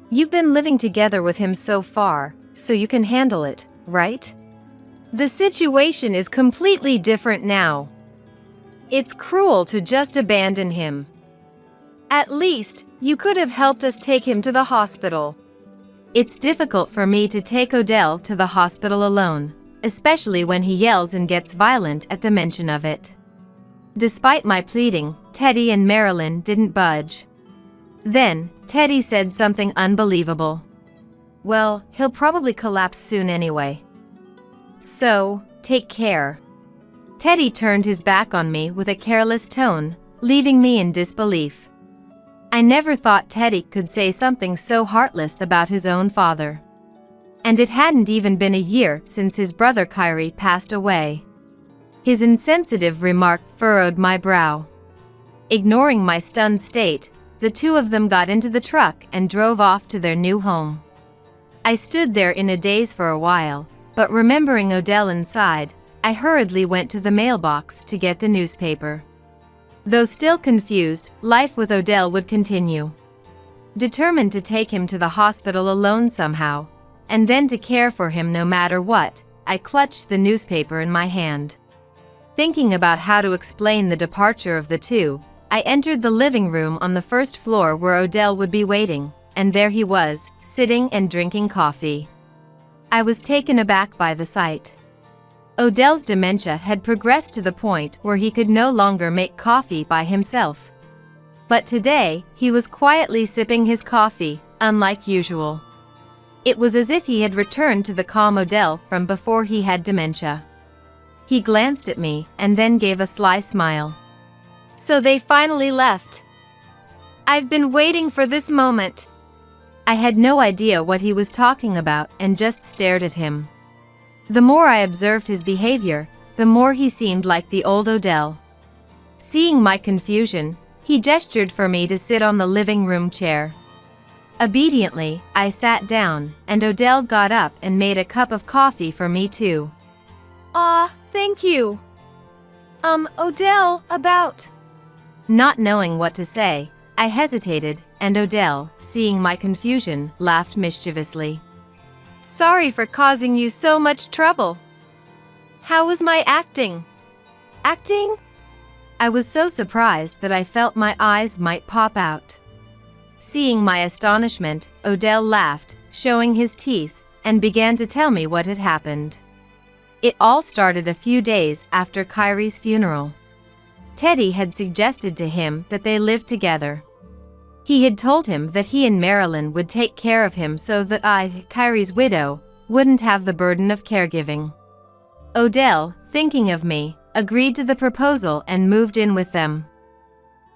You've been living together with him so far, so you can handle it, right? The situation is completely different now. It's cruel to just abandon him. At least, you could have helped us take him to the hospital. It's difficult for me to take Odell to the hospital alone, especially when he yells and gets violent at the mention of it. Despite my pleading, Teddy and Marilyn didn't budge. Then, Teddy said something unbelievable. Well, he'll probably collapse soon anyway. So, take care. Teddy turned his back on me with a careless tone, leaving me in disbelief. I never thought Teddy could say something so heartless about his own father. And it hadn't even been a year since his brother Kyrie passed away. His insensitive remark furrowed my brow. Ignoring my stunned state, the two of them got into the truck and drove off to their new home. I stood there in a daze for a while, but remembering Odell inside, I hurriedly went to the mailbox to get the newspaper. Though still confused, life with Odell would continue. Determined to take him to the hospital alone somehow, and then to care for him no matter what, I clutched the newspaper in my hand. Thinking about how to explain the departure of the two, I entered the living room on the first floor where Odell would be waiting, and there he was, sitting and drinking coffee. I was taken aback by the sight. Odell's dementia had progressed to the point where he could no longer make coffee by himself. But today, he was quietly sipping his coffee, unlike usual. It was as if he had returned to the calm Odell from before he had dementia. He glanced at me and then gave a sly smile. So they finally left. I've been waiting for this moment. I had no idea what he was talking about and just stared at him. The more I observed his behavior, the more he seemed like the old Odell. Seeing my confusion, he gestured for me to sit on the living room chair. Obediently, I sat down, and Odell got up and made a cup of coffee for me too. Thank you. Odell, about... Not knowing what to say, I hesitated, and Odell, seeing my confusion, laughed mischievously. Sorry for causing you so much trouble. How was my acting? Acting? I was so surprised that I felt my eyes might pop out. Seeing my astonishment, Odell laughed, showing his teeth, and began to tell me what had happened. It all started a few days after Kyrie's funeral. Teddy had suggested to him that they live together. He had told him that he and Marilyn would take care of him so that I, Kyrie's widow, wouldn't have the burden of caregiving. Odell, thinking of me, agreed to the proposal and moved in with them.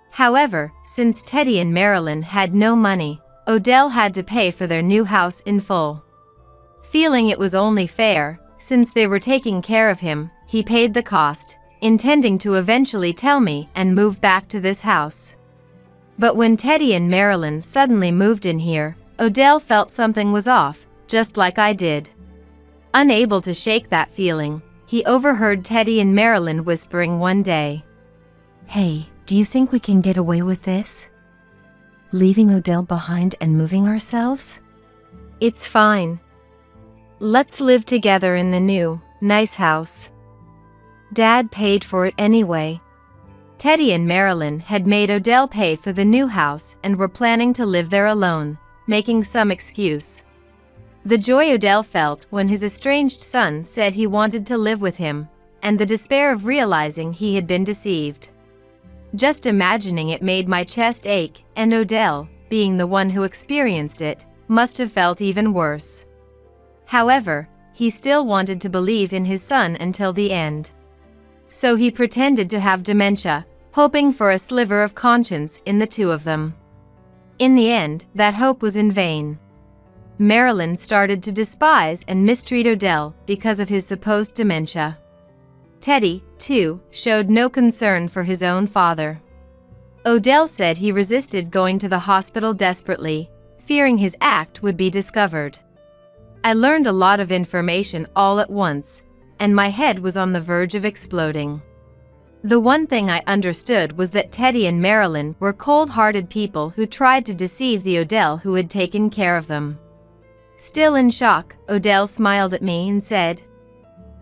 However, since Teddy and Marilyn had no money, Odell had to pay for their new house in full. Feeling it was only fair, since they were taking care of him, he paid the cost, intending to eventually tell me and move back to this house. But when Teddy and Marilyn suddenly moved in here, Odell felt something was off, just like I did. Unable to shake that feeling, he overheard Teddy and Marilyn whispering one day, "Hey, do you think we can get away with this? Leaving Odell behind and moving ourselves? It's fine. Let's live together in the new, nice house. Dad paid for it anyway." Teddy and Marilyn had made Odell pay for the new house and were planning to live there alone, making some excuse. The joy Odell felt when his estranged son said he wanted to live with him, and the despair of realizing he had been deceived. Just imagining it made my chest ache, and Odell, being the one who experienced it, must have felt even worse. However, he still wanted to believe in his son until the end. So he pretended to have dementia, hoping for a sliver of conscience in the two of them. In the end, that hope was in vain. Marilyn started to despise and mistreat Odell because of his supposed dementia. Teddy, too, showed no concern for his own father. Odell said he resisted going to the hospital desperately, fearing his act would be discovered. I learned a lot of information all at once, and my head was on the verge of exploding. The one thing I understood was that Teddy and Marilyn were cold-hearted people who tried to deceive the Odell who had taken care of them. Still in shock, Odell smiled at me and said,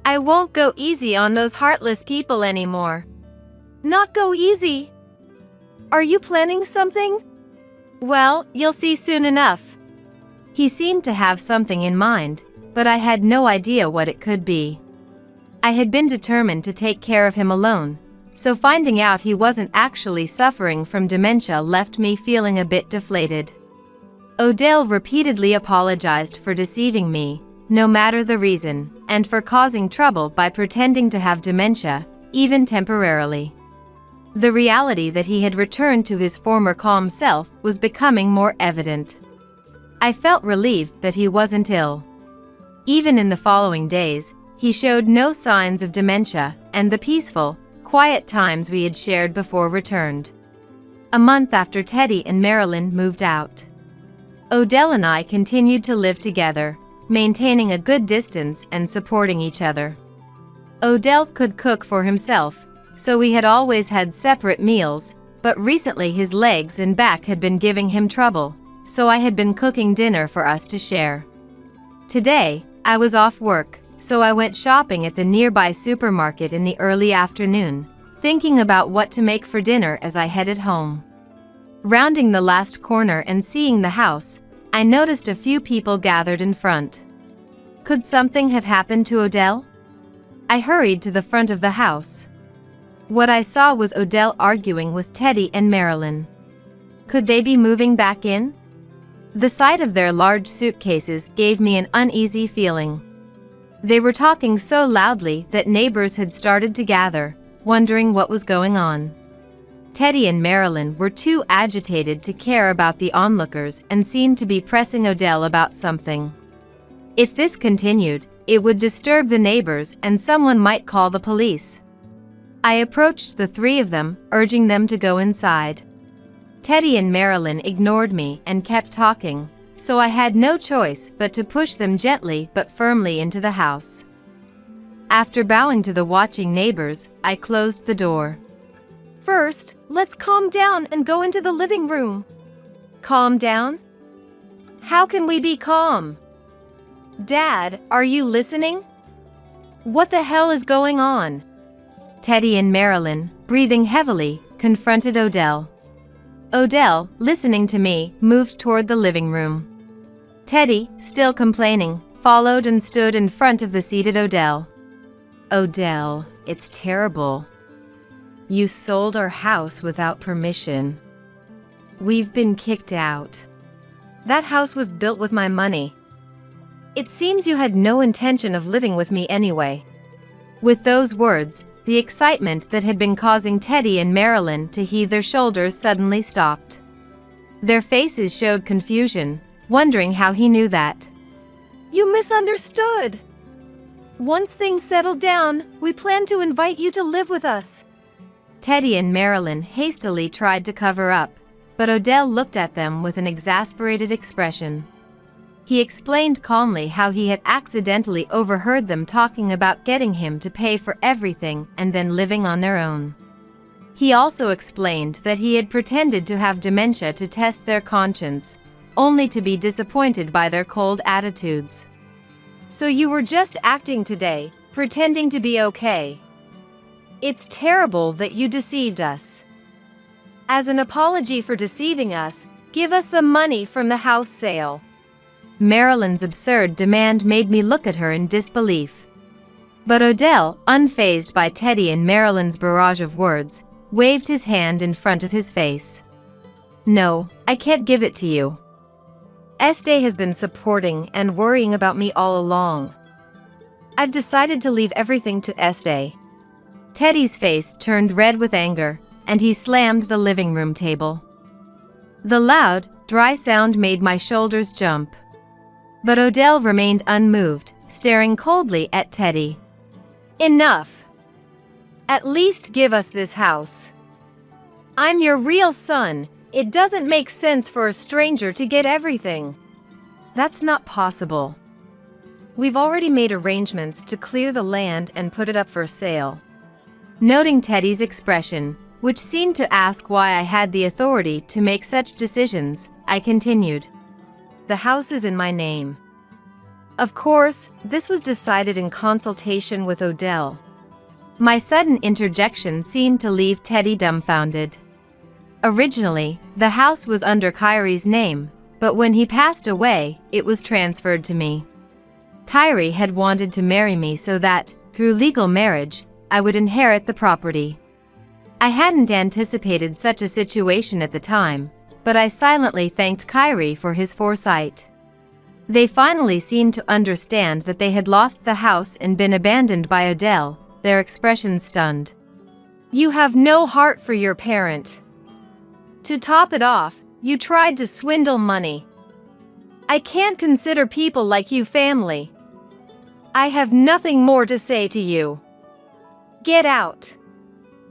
"I won't go easy on those heartless people anymore." "Not go easy? Are you planning something?" "Well, you'll see soon enough." He seemed to have something in mind, but I had no idea what it could be. I had been determined to take care of him alone, so finding out he wasn't actually suffering from dementia left me feeling a bit deflated. Odell repeatedly apologized for deceiving me, no matter the reason, and for causing trouble by pretending to have dementia, even temporarily. The reality that he had returned to his former calm self was becoming more evident. I felt relieved that he wasn't ill. Even in the following days, he showed no signs of dementia, and the peaceful, quiet times we had shared before returned. A month after Teddy and Marilyn moved out, Odell and I continued to live together, maintaining a good distance and supporting each other. Odell could cook for himself, so we had always had separate meals, but recently his legs and back had been giving him trouble, so I had been cooking dinner for us to share. Today, I was off work, so I went shopping at the nearby supermarket in the early afternoon, thinking about what to make for dinner as I headed home. Rounding the last corner and seeing the house, I noticed a few people gathered in front. Could something have happened to Odell? I hurried to the front of the house. What I saw was Odell arguing with Teddy and Marilyn. Could they be moving back in? The sight of their large suitcases gave me an uneasy feeling. They were talking so loudly that neighbors had started to gather, wondering what was going on. Teddy and Marilyn were too agitated to care about the onlookers and seemed to be pressing Odell about something. If this continued, it would disturb the neighbors and someone might call the police. I approached the three of them, urging them to go inside. Teddy and Marilyn ignored me and kept talking, so I had no choice but to push them gently but firmly into the house. After bowing to the watching neighbors, I closed the door. First, let's calm down and go into the living room. Calm down? How can we be calm? Dad, are you listening? What the hell is going on? Teddy and Marilyn, breathing heavily, confronted Odell. Odell, listening to me, moved toward the living room. Teddy, still complaining, followed and stood in front of the seated Odell. Odell, it's terrible. You sold our house without permission. We've been kicked out. That house was built with my money. It seems you had no intention of living with me anyway. With those words, the excitement that had been causing Teddy and Marilyn to heave their shoulders suddenly stopped. Their faces showed confusion, wondering how he knew that. You misunderstood. Once things settle down, we plan to invite you to live with us. Teddy and Marilyn hastily tried to cover up, but Odell looked at them with an exasperated expression. He explained calmly how he had accidentally overheard them talking about getting him to pay for everything and then living on their own. He also explained that he had pretended to have dementia to test their conscience, only to be disappointed by their cold attitudes. So you were just acting today, pretending to be okay. It's terrible that you deceived us. As an apology for deceiving us, give us the money from the house sale. Marilyn's absurd demand made me look at her in disbelief. But Odell, unfazed by Teddy and Marilyn's barrage of words, waved his hand in front of his face. No, I can't give it to you. Este has been supporting and worrying about me all along. I've decided to leave everything to Este. Teddy's face turned red with anger, and he slammed the living room table. The loud, dry sound made my shoulders jump. But Odell remained unmoved, staring coldly at Teddy. Enough. At least give us this house. I'm your real son. It doesn't make sense for a stranger to get everything. That's not possible. We've already made arrangements to clear the land and put it up for sale. Noting Teddy's expression, which seemed to ask why I had the authority to make such decisions, I continued. The house is in my name. Of course, this was decided in consultation with Odell. My sudden interjection seemed to leave Teddy dumbfounded. Originally, the house was under Kyrie's name, but when he passed away, it was transferred to me. Kyrie had wanted to marry me so that, through legal marriage, I would inherit the property. I hadn't anticipated such a situation at the time, but I silently thanked Kyrie for his foresight. They finally seemed to understand that they had lost the house and been abandoned by Odell, their expressions stunned. You have no heart for your parent. To top it off, you tried to swindle money. I can't consider people like you family. I have nothing more to say to you. Get out.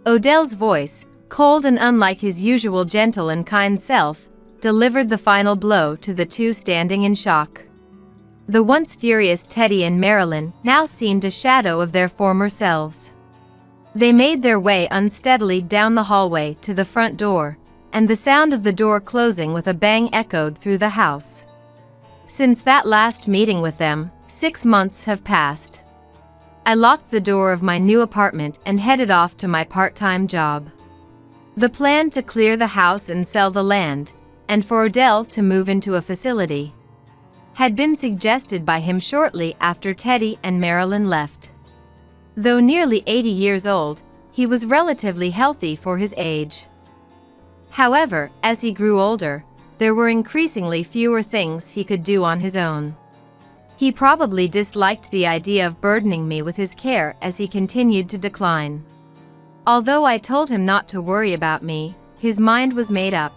Odell's voice, cold and unlike his usual gentle and kind self, delivered the final blow to the two standing in shock. The once furious Teddy and Marilyn now seemed a shadow of their former selves. They made their way unsteadily down the hallway to the front door, and the sound of the door closing with a bang echoed through the house. Since that last meeting with them, 6 months have passed. I locked the door of my new apartment and headed off to my part-time job. The plan to clear the house and sell the land, and for Odell to move into a facility, had been suggested by him shortly after Teddy and Marilyn left. Though nearly 80 years old, he was relatively healthy for his age. However, as he grew older, there were increasingly fewer things he could do on his own. He probably disliked the idea of burdening me with his care as he continued to decline. Although I told him not to worry about me, his mind was made up.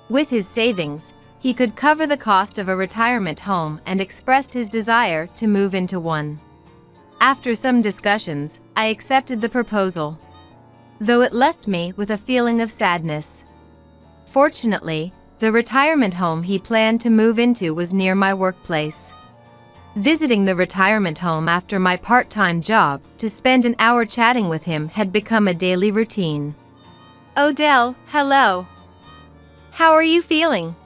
With his savings, he could cover the cost of a retirement home and expressed his desire to move into one. After some discussions, I accepted the proposal, though it left me with a feeling of sadness. Fortunately, the retirement home he planned to move into was near my workplace. Visiting the retirement home after my part-time job to spend an hour chatting with him had become a daily routine. Odell, hello. How are you feeling?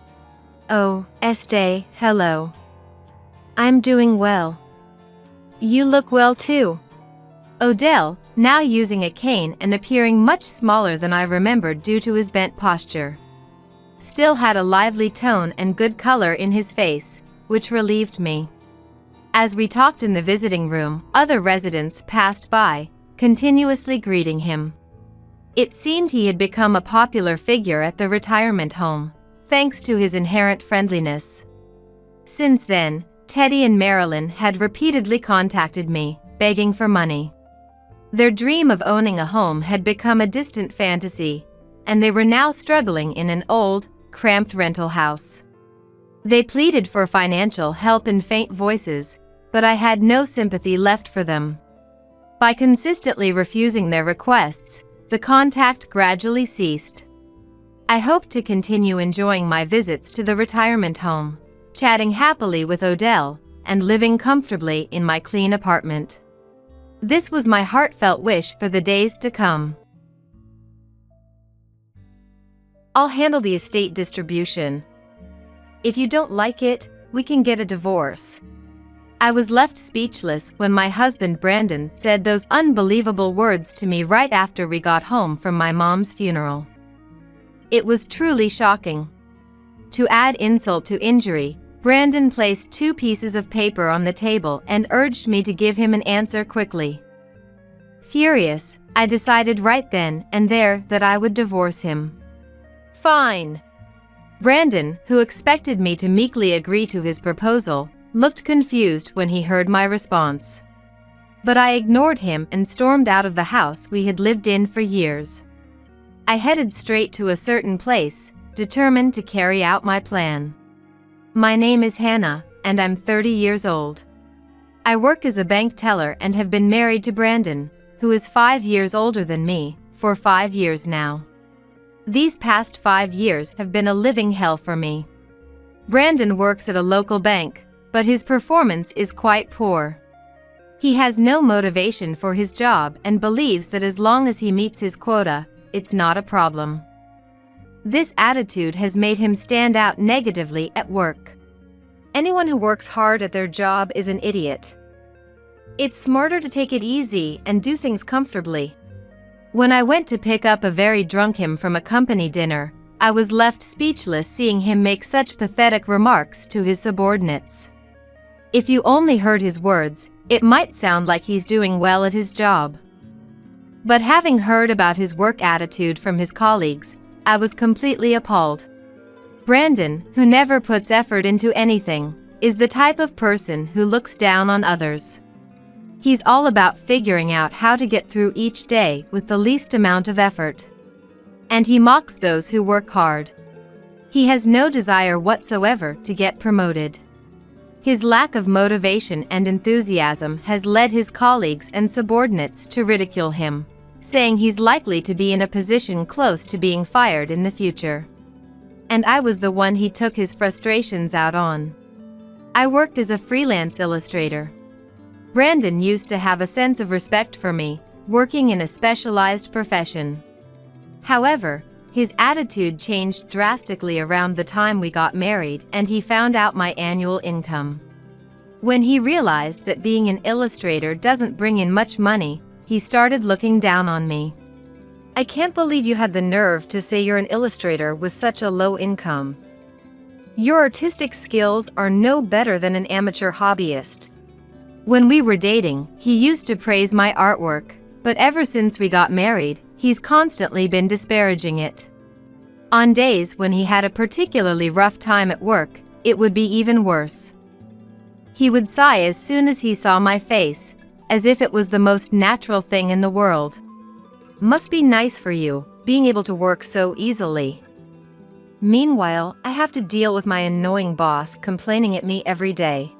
Oh, Estee, hello. I'm doing well. You look well too. Odell, now using a cane and appearing much smaller than I remembered due to his bent posture, still had a lively tone and good color in his face, which relieved me. As we talked in the visiting room, other residents passed by, continuously greeting him. It seemed he had become a popular figure at the retirement home, thanks to his inherent friendliness. Since then, Teddy and Marilyn had repeatedly contacted me, begging for money. Their dream of owning a home had become a distant fantasy, and they were now struggling in an old, cramped rental house. They pleaded for financial help in faint voices, but I had no sympathy left for them. By consistently refusing their requests, the contact gradually ceased. I hoped to continue enjoying my visits to the retirement home, chatting happily with Odell, and living comfortably in my clean apartment. This was my heartfelt wish for the days to come. I'll handle the estate distribution. If you don't like it, we can get a divorce. I was left speechless when my husband Brandon said those unbelievable words to me right after we got home from my mom's funeral. It was truly shocking. To add insult to injury, Brandon placed 2 pieces of paper on the table and urged me to give him an answer quickly. Furious, I decided right then and there that I would divorce him. Fine. Brandon, who expected me to meekly agree to his proposal, looked confused when he heard my response. But I ignored him and stormed out of the house we had lived in for years. I headed straight to a certain place, determined to carry out my plan. My name is Hannah, and I'm 30 years old. I work as a bank teller and have been married to Brandon, who is 5 years older than me, for 5 years now. These past 5 years have been a living hell for me. Brandon works at a local bank, but his performance is quite poor. He has no motivation for his job and believes that as long as he meets his quota, it's not a problem. This attitude has made him stand out negatively at work. Anyone who works hard at their job is an idiot. It's smarter to take it easy and do things comfortably. When I went to pick up a very drunk him from a company dinner, I was left speechless seeing him make such pathetic remarks to his subordinates. If you only heard his words, it might sound like he's doing well at his job. But having heard about his work attitude from his colleagues, I was completely appalled. Brandon, who never puts effort into anything, is the type of person who looks down on others. He's all about figuring out how to get through each day with the least amount of effort. And he mocks those who work hard. He has no desire whatsoever to get promoted. His lack of motivation and enthusiasm has led his colleagues and subordinates to ridicule him, saying he's likely to be in a position close to being fired in the future. and I was the one he took his frustrations out on. I worked as a freelance illustrator. Brandon used to have a sense of respect for me, working in a specialized profession. However, his attitude changed drastically around the time we got married and he found out my annual income. When he realized that being an illustrator doesn't bring in much money, he started looking down on me. I can't believe you had the nerve to say you're an illustrator with such a low income. Your artistic skills are no better than an amateur hobbyist. When we were dating, he used to praise my artwork, but ever since we got married, he's constantly been disparaging it. On days when he had a particularly rough time at work, it would be even worse. He would sigh as soon as he saw my face, as if it was the most natural thing in the world. Must be nice for you, being able to work so easily. Meanwhile, I have to deal with my annoying boss complaining at me every day.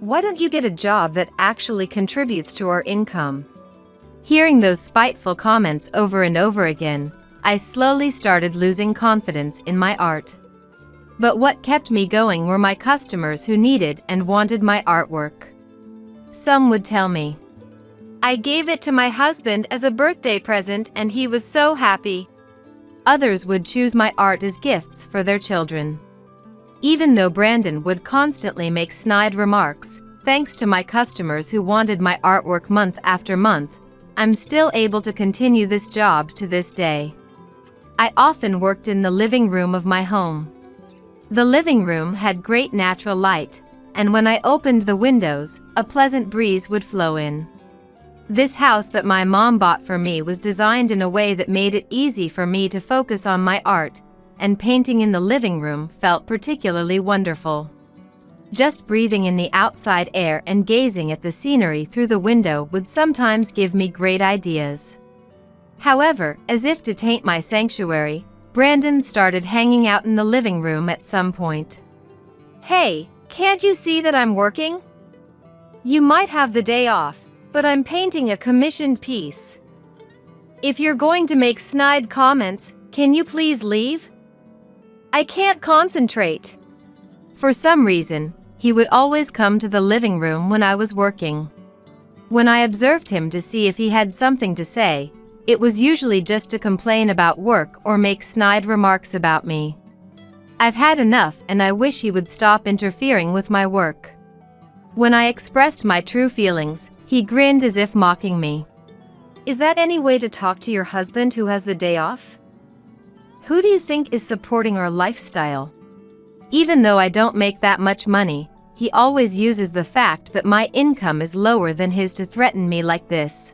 Why don't you get a job that actually contributes to our income? Hearing those spiteful comments over and over again, I slowly started losing confidence in my art. But what kept me going were my customers who needed and wanted my artwork. Some would tell me, I gave it to my husband as a birthday present and he was so happy. Others would choose my art as gifts for their children. Even though Brandon would constantly make snide remarks, thanks to my customers who wanted my artwork month after month, I'm still able to continue this job to this day. I often worked in the living room of my home. The living room had great natural light, and when I opened the windows, a pleasant breeze would flow in. This house that my mom bought for me was designed in a way that made it easy for me to focus on my art, and painting in the living room felt particularly wonderful. Just breathing in the outside air and gazing at the scenery through the window would sometimes give me great ideas. However, as if to taint my sanctuary, Brandon started hanging out in the living room at some point. Hey, can't you see that I'm working? You might have the day off, but I'm painting a commissioned piece. If you're going to make snide comments, can you please leave? I can't concentrate. For some reason, he would always come to the living room when I was working. When I observed him to see if he had something to say, it was usually just to complain about work or make snide remarks about me. I've had enough and I wish he would stop interfering with my work. When I expressed my true feelings, he grinned as if mocking me. Is that any way to talk to your husband who has the day off? Who do you think is supporting our lifestyle? Even though I don't make that much money, he always uses the fact that my income is lower than his to threaten me like this.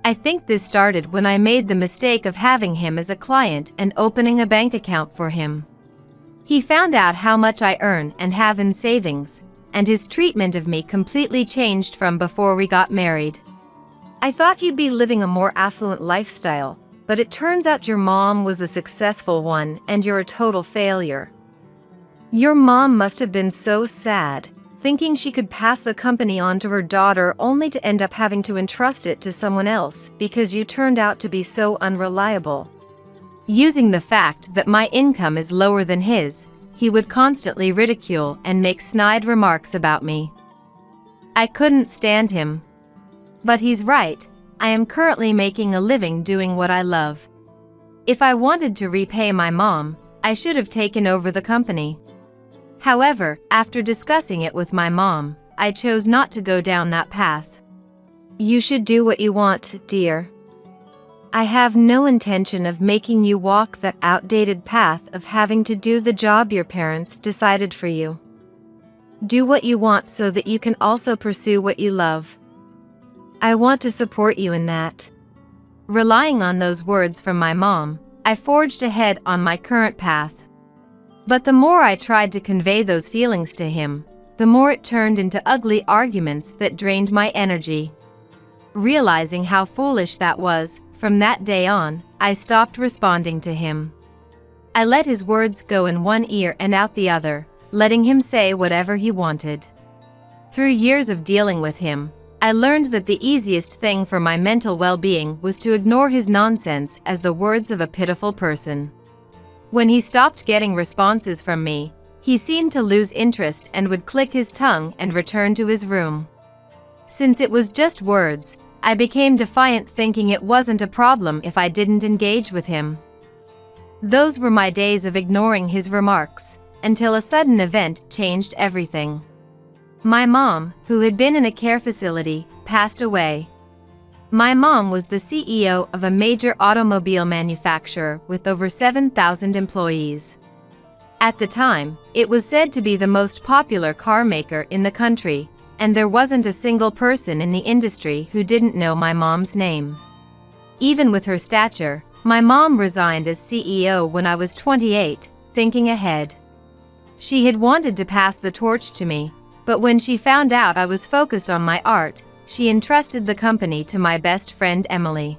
I think this started when I made the mistake of having him as a client and opening a bank account for him. He found out how much I earn and have in savings, and his treatment of me completely changed from before we got married. I thought you'd be living a more affluent lifestyle, but it turns out your mom was the successful one and you're a total failure. Your mom must have been so sad, thinking she could pass the company on to her daughter only to end up having to entrust it to someone else because you turned out to be so unreliable. Using the fact that my income is lower than his, he would constantly ridicule and make snide remarks about me. I couldn't stand him. But he's right, I am currently making a living doing what I love. If I wanted to repay my mom, I should have taken over the company. However, after discussing it with my mom, I chose not to go down that path. You should do what you want, dear. I have no intention of making you walk that outdated path of having to do the job your parents decided for you. Do what you want so that you can also pursue what you love. I want to support you in that. Relying on those words from my mom, I forged ahead on my current path. But the more I tried to convey those feelings to him, the more it turned into ugly arguments that drained my energy. Realizing how foolish that was, from that day on, I stopped responding to him. I let his words go in one ear and out the other, letting him say whatever he wanted. Through years of dealing with him, I learned that the easiest thing for my mental well-being was to ignore his nonsense as the words of a pitiful person. When he stopped getting responses from me, he seemed to lose interest and would click his tongue and return to his room. Since it was just words, I became defiant, thinking it wasn't a problem if I didn't engage with him. Those were my days of ignoring his remarks, until a sudden event changed everything. My mom, who had been in a care facility, passed away. My mom was the CEO of a major automobile manufacturer with over 7,000 employees. At the time, it was said to be the most popular car maker in the country, and there wasn't a single person in the industry who didn't know my mom's name. Even with her stature, my mom resigned as CEO when I was 28, thinking ahead. She had wanted to pass the torch to me, but when she found out I was focused on my art, she entrusted the company to my best friend Emily.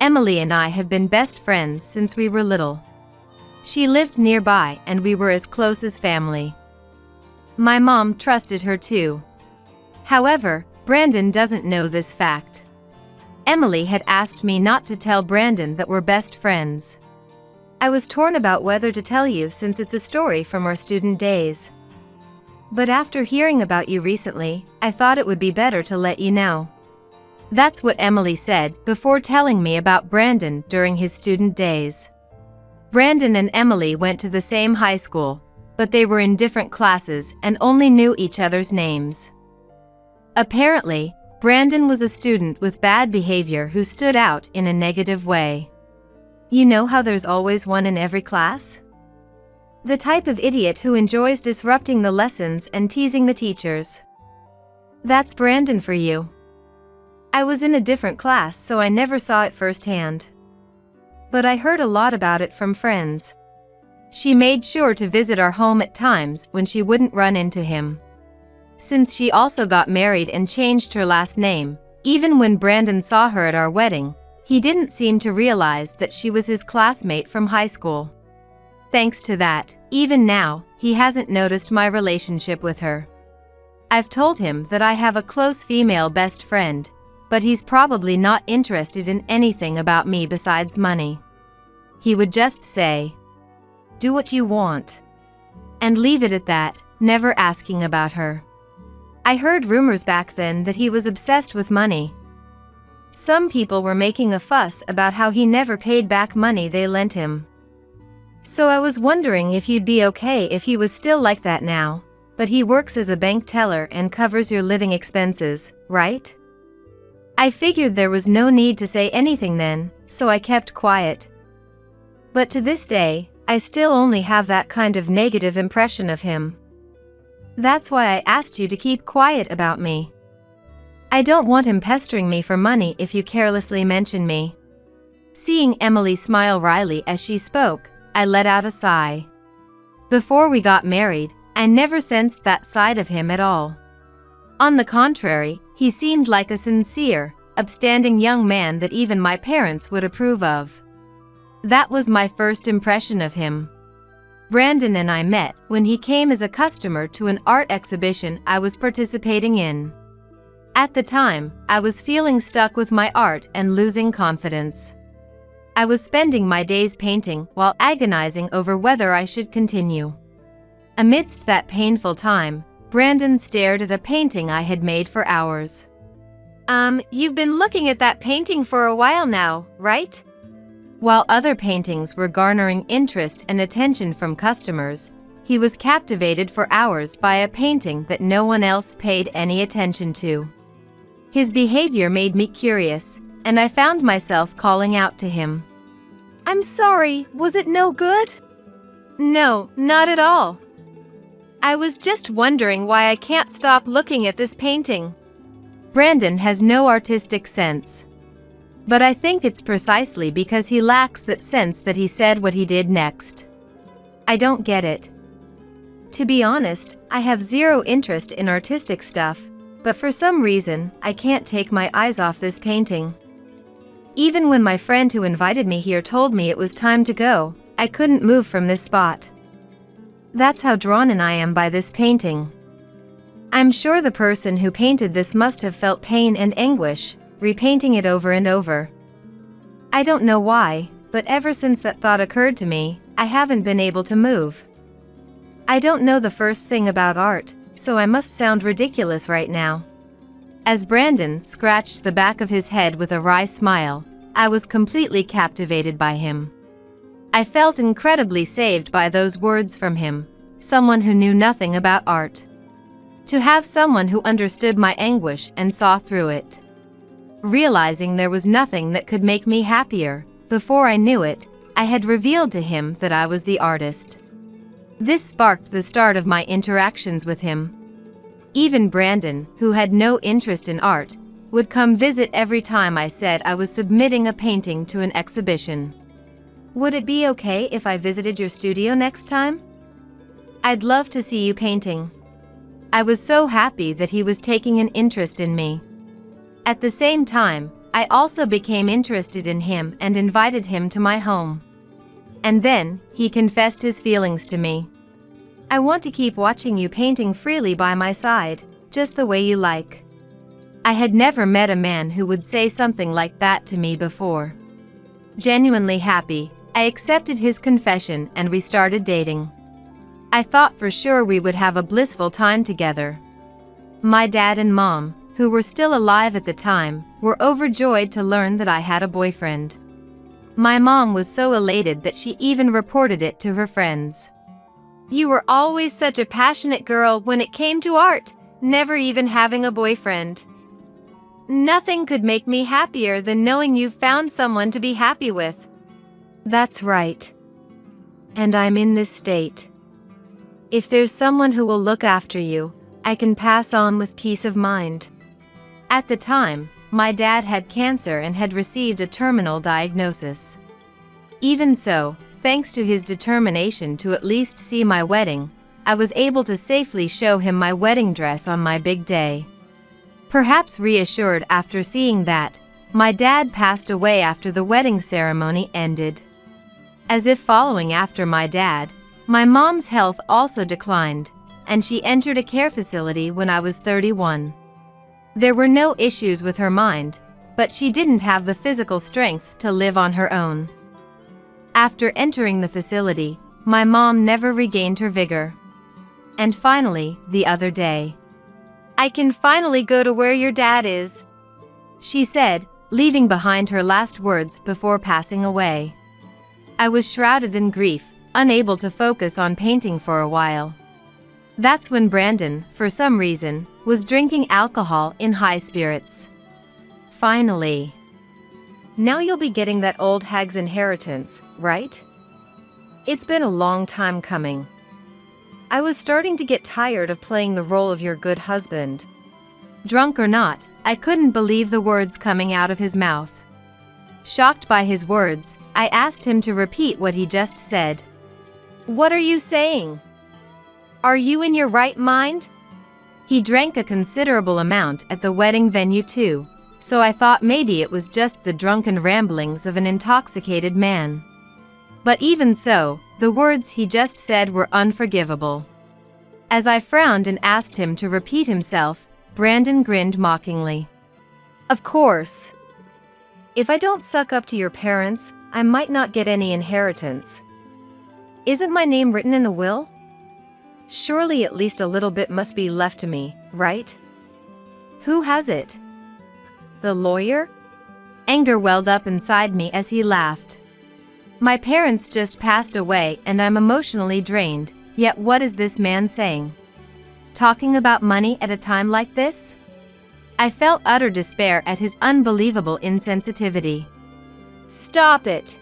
Emily and I have been best friends since we were little. She lived nearby and we were as close as family. My mom trusted her too. However, Brandon doesn't know this fact. Emily had asked me not to tell Brandon that we're best friends. I was torn about whether to tell you since it's a story from our student days. But after hearing about you recently, I thought it would be better to let you know. That's what Emily said before telling me about Brandon during his student days. Brandon and Emily went to the same high school, but they were in different classes and only knew each other's names. Apparently, Brandon was a student with bad behavior who stood out in a negative way. You know how there's always one in every class? The type of idiot who enjoys disrupting the lessons and teasing the teachers. That's Brandon for you. I was in a different class, so I never saw it firsthand. But I heard a lot about it from friends. She made sure to visit our home at times when she wouldn't run into him. Since she also got married and changed her last name, even when Brandon saw her at our wedding, he didn't seem to realize that she was his classmate from high school. Thanks to that, even now, he hasn't noticed my relationship with her. I've told him that I have a close female best friend, but he's probably not interested in anything about me besides money. He would just say, "Do what you want," and leave it at that, never asking about her. I heard rumors back then that he was obsessed with money. Some people were making a fuss about how he never paid back money they lent him. So I was wondering if you'd be okay if he was still like that now, but he works as a bank teller and covers your living expenses, right? I figured there was no need to say anything then, so I kept quiet. But to this day, I still only have that kind of negative impression of him. That's why I asked you to keep quiet about me. I don't want him pestering me for money if you carelessly mention me. Seeing Emily smile wryly as she spoke, I let out a sigh. Before we got married, I never sensed that side of him at all. On the contrary, he seemed like a sincere, upstanding young man that even my parents would approve of. That was my first impression of him. Brandon and I met when he came as a customer to an art exhibition I was participating in. At the time, I was feeling stuck with my art and losing confidence. I was spending my days painting while agonizing over whether I should continue. Amidst that painful time, Brandon stared at a painting I had made for hours. You've been looking at that painting for a while now, right? While other paintings were garnering interest and attention from customers, he was captivated for hours by a painting that no one else paid any attention to. His behavior made me curious, and I found myself calling out to him. I'm sorry, was it no good? No, not at all. I was just wondering why I can't stop looking at this painting. Brandon has no artistic sense. But I think it's precisely because he lacks that sense that he said what he did next. I don't get it. To be honest, I have zero interest in artistic stuff, but for some reason, I can't take my eyes off this painting. Even when my friend who invited me here told me it was time to go, I couldn't move from this spot. That's how drawn in I am by this painting. I'm sure the person who painted this must have felt pain and anguish, repainting it over and over. I don't know why, but ever since that thought occurred to me, I haven't been able to move. I don't know the first thing about art, so I must sound ridiculous right now. As Brandon scratched the back of his head with a wry smile, I was completely captivated by him. I felt incredibly saved by those words from him, someone who knew nothing about art. To have someone who understood my anguish and saw through it. Realizing there was nothing that could make me happier, before I knew it, I had revealed to him that I was the artist. This sparked the start of my interactions with him. Even Brandon, who had no interest in art, would come visit every time I said I was submitting a painting to an exhibition. Would it be okay if I visited your studio next time? I'd love to see you painting. I was so happy that he was taking an interest in me. At the same time, I also became interested in him and invited him to my home. And then, he confessed his feelings to me. I want to keep watching you painting freely by my side, just the way you like. I had never met a man who would say something like that to me before. Genuinely happy, I accepted his confession and we started dating. I thought for sure we would have a blissful time together. My dad and mom, who were still alive at the time, were overjoyed to learn that I had a boyfriend. My mom was so elated that she even reported it to her friends. You were always such a passionate girl when it came to art, never even having a boyfriend. Nothing could make me happier than knowing you've found someone to be happy with. That's right. And I'm in this state. If there's someone who will look after you, I can pass on with peace of mind. At the time, my dad had cancer and had received a terminal diagnosis. Even so, thanks to his determination to at least see my wedding, I was able to safely show him my wedding dress on my big day. Perhaps reassured after seeing that, my dad passed away after the wedding ceremony ended. As if following after my dad, my mom's health also declined, and she entered a care facility when I was 31. There were no issues with her mind, but she didn't have the physical strength to live on her own. After entering the facility, my mom never regained her vigor. And finally, the other day, I can finally go to where your dad is, she said, leaving behind her last words before passing away. I was shrouded in grief, unable to focus on painting for a while. That's when Brandon, for some reason, was drinking alcohol in high spirits. Finally. Now you'll be getting that old hag's inheritance, right? It's been a long time coming. I was starting to get tired of playing the role of your good husband. Drunk or not, I couldn't believe the words coming out of his mouth. Shocked by his words, I asked him to repeat what he just said. What are you saying? Are you in your right mind? He drank a considerable amount at the wedding venue too, so I thought maybe it was just the drunken ramblings of an intoxicated man. But even so, the words he just said were unforgivable. As I frowned and asked him to repeat himself, Brandon grinned mockingly. Of course. If I don't suck up to your parents, I might not get any inheritance. Isn't my name written in the will? Surely at least a little bit must be left to me, right? Who has it? The lawyer? Anger welled up inside me as he laughed. My parents just passed away and I'm emotionally drained, yet what is this man saying? Talking about money at a time like this? I felt utter despair at his unbelievable insensitivity. Stop it!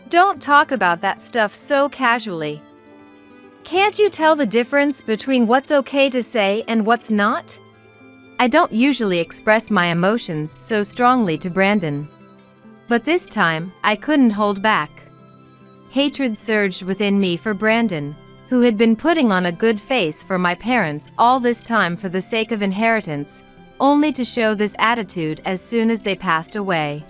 Don't talk about that stuff so casually. Can't you tell the difference between what's okay to say and what's not? I don't usually express my emotions so strongly to Brandon. But this time, I couldn't hold back. Hatred surged within me for Brandon, who had been putting on a good face for my parents all this time for the sake of inheritance, only to show this attitude as soon as they passed away.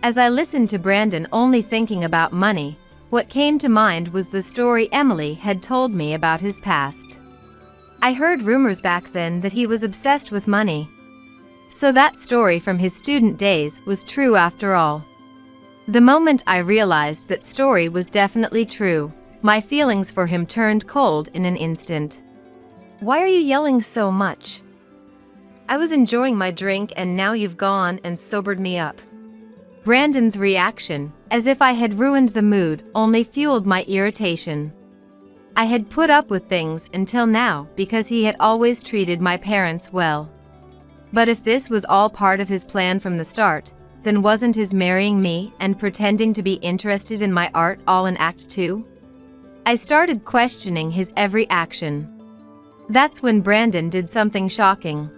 As I listened to Brandon only thinking about money, what came to mind was the story Emily had told me about his past. I heard rumors back then that he was obsessed with money. So that story from his student days was true after all. The moment I realized that story was definitely true, my feelings for him turned cold in an instant. Why are you yelling so much? I was enjoying my drink and now you've gone and sobered me up. Brandon's reaction, as if I had ruined the mood, only fueled my irritation. I had put up with things until now because he had always treated my parents well. But if this was all part of his plan from the start, then wasn't his marrying me and pretending to be interested in my art all in Act 2? I started questioning his every action. That's when Brandon did something shocking.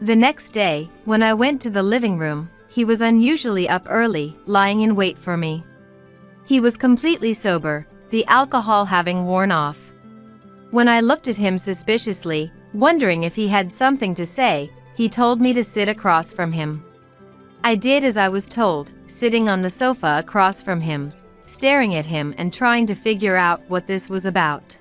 The next day, when I went to the living room, he was unusually up early, lying in wait for me. He was completely sober, the alcohol having worn off. When I looked at him suspiciously, wondering if he had something to say, he told me to sit across from him. I did as I was told, sitting on the sofa across from him, staring at him and trying to figure out what this was about.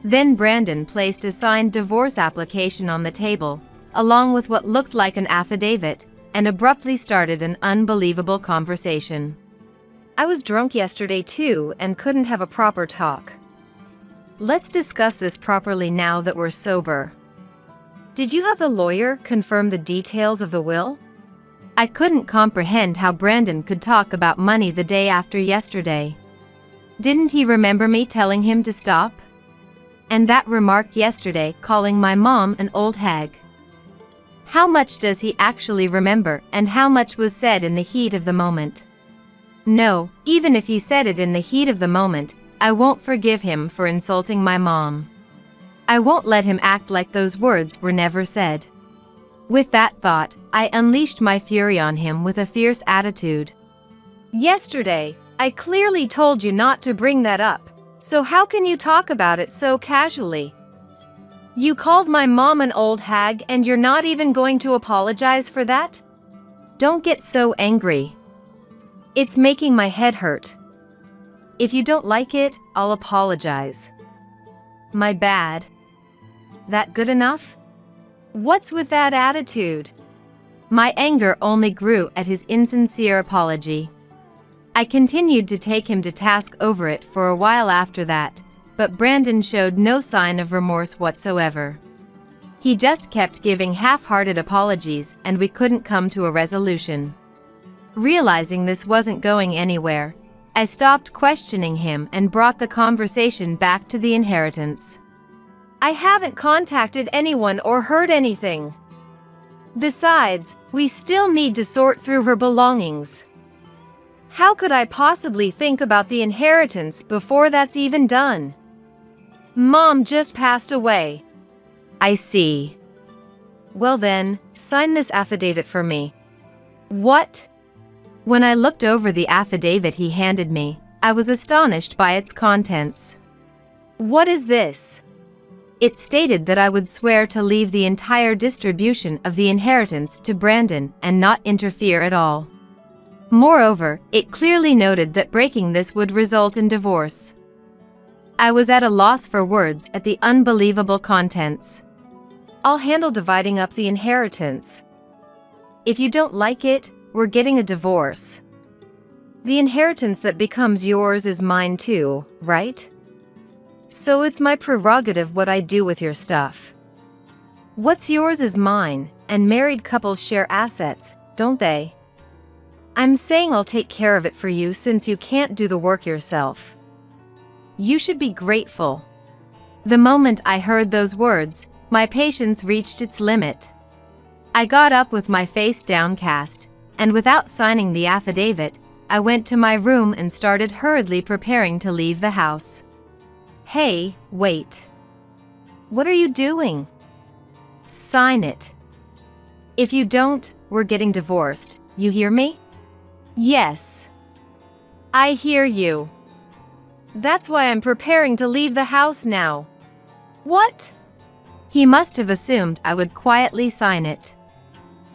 Then Brandon placed a signed divorce application on the table, along with what looked like an affidavit, and abruptly started an unbelievable conversation. I was drunk yesterday too and couldn't have a proper talk. Let's discuss this properly now that we're sober. Did you have the lawyer confirm the details of the will? I couldn't comprehend how Brandon could talk about money the day after yesterday. Didn't he remember me telling him to stop? And that remark yesterday calling my mom an old hag. How much does he actually remember and how much was said in the heat of the moment? No, even if he said it in the heat of the moment, I won't forgive him for insulting my mom. I won't let him act like those words were never said. With that thought, I unleashed my fury on him with a fierce attitude. Yesterday, I clearly told you not to bring that up, so how can you talk about it so casually? You called my mom an old hag and you're not even going to apologize for that? Don't get so angry. It's making my head hurt. If you don't like it, I'll apologize. My bad. That good enough? What's with that attitude? My anger only grew at his insincere apology. I continued to take him to task over it for a while after that, but Brandon showed no sign of remorse whatsoever. He just kept giving half-hearted apologies and we couldn't come to a resolution. Realizing this wasn't going anywhere, I stopped questioning him and brought the conversation back to the inheritance. I haven't contacted anyone or heard anything. Besides, we still need to sort through her belongings. How could I possibly think about the inheritance before that's even done? Mom just passed away. I see. Well then, sign this affidavit for me. What? When I looked over the affidavit he handed me, I was astonished by its contents. What is this? It stated that I would swear to leave the entire distribution of the inheritance to Brandon and not interfere at all. Moreover, it clearly noted that breaking this would result in divorce. I was at a loss for words at the unbelievable contents. I'll handle dividing up the inheritance. If you don't like it, we're getting a divorce. The inheritance that becomes yours is mine too, right? So it's my prerogative what I do with your stuff. What's yours is mine, and married couples share assets, don't they? I'm saying I'll take care of it for you since you can't do the work yourself. You should be grateful. The moment I heard those words, my patience reached its limit. I got up with my face downcast, and without signing the affidavit, I went to my room and started hurriedly preparing to leave the house. Hey, wait. What are you doing? Sign it. If you don't, we're getting divorced, you hear me? Yes. I hear you. That's why I'm preparing to leave the house now. What? He must have assumed I would quietly sign it.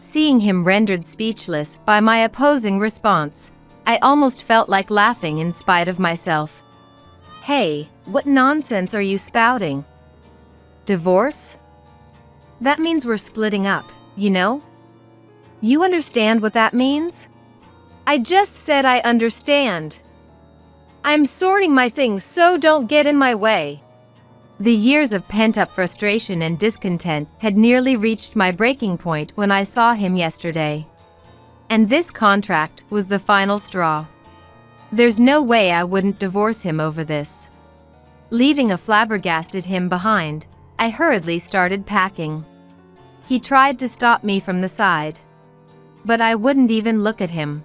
Seeing him rendered speechless by my opposing response, I almost felt like laughing in spite of myself. Hey, what nonsense are you spouting? Divorce? That means we're splitting up, you know? You understand what that means? I just said I understand. I'm sorting my things, so don't get in my way. The years of pent-up frustration and discontent had nearly reached my breaking point when I saw him yesterday. And this contract was the final straw. There's no way I wouldn't divorce him over this. Leaving a flabbergasted him behind, I hurriedly started packing. He tried to stop me from the side, but I wouldn't even look at him.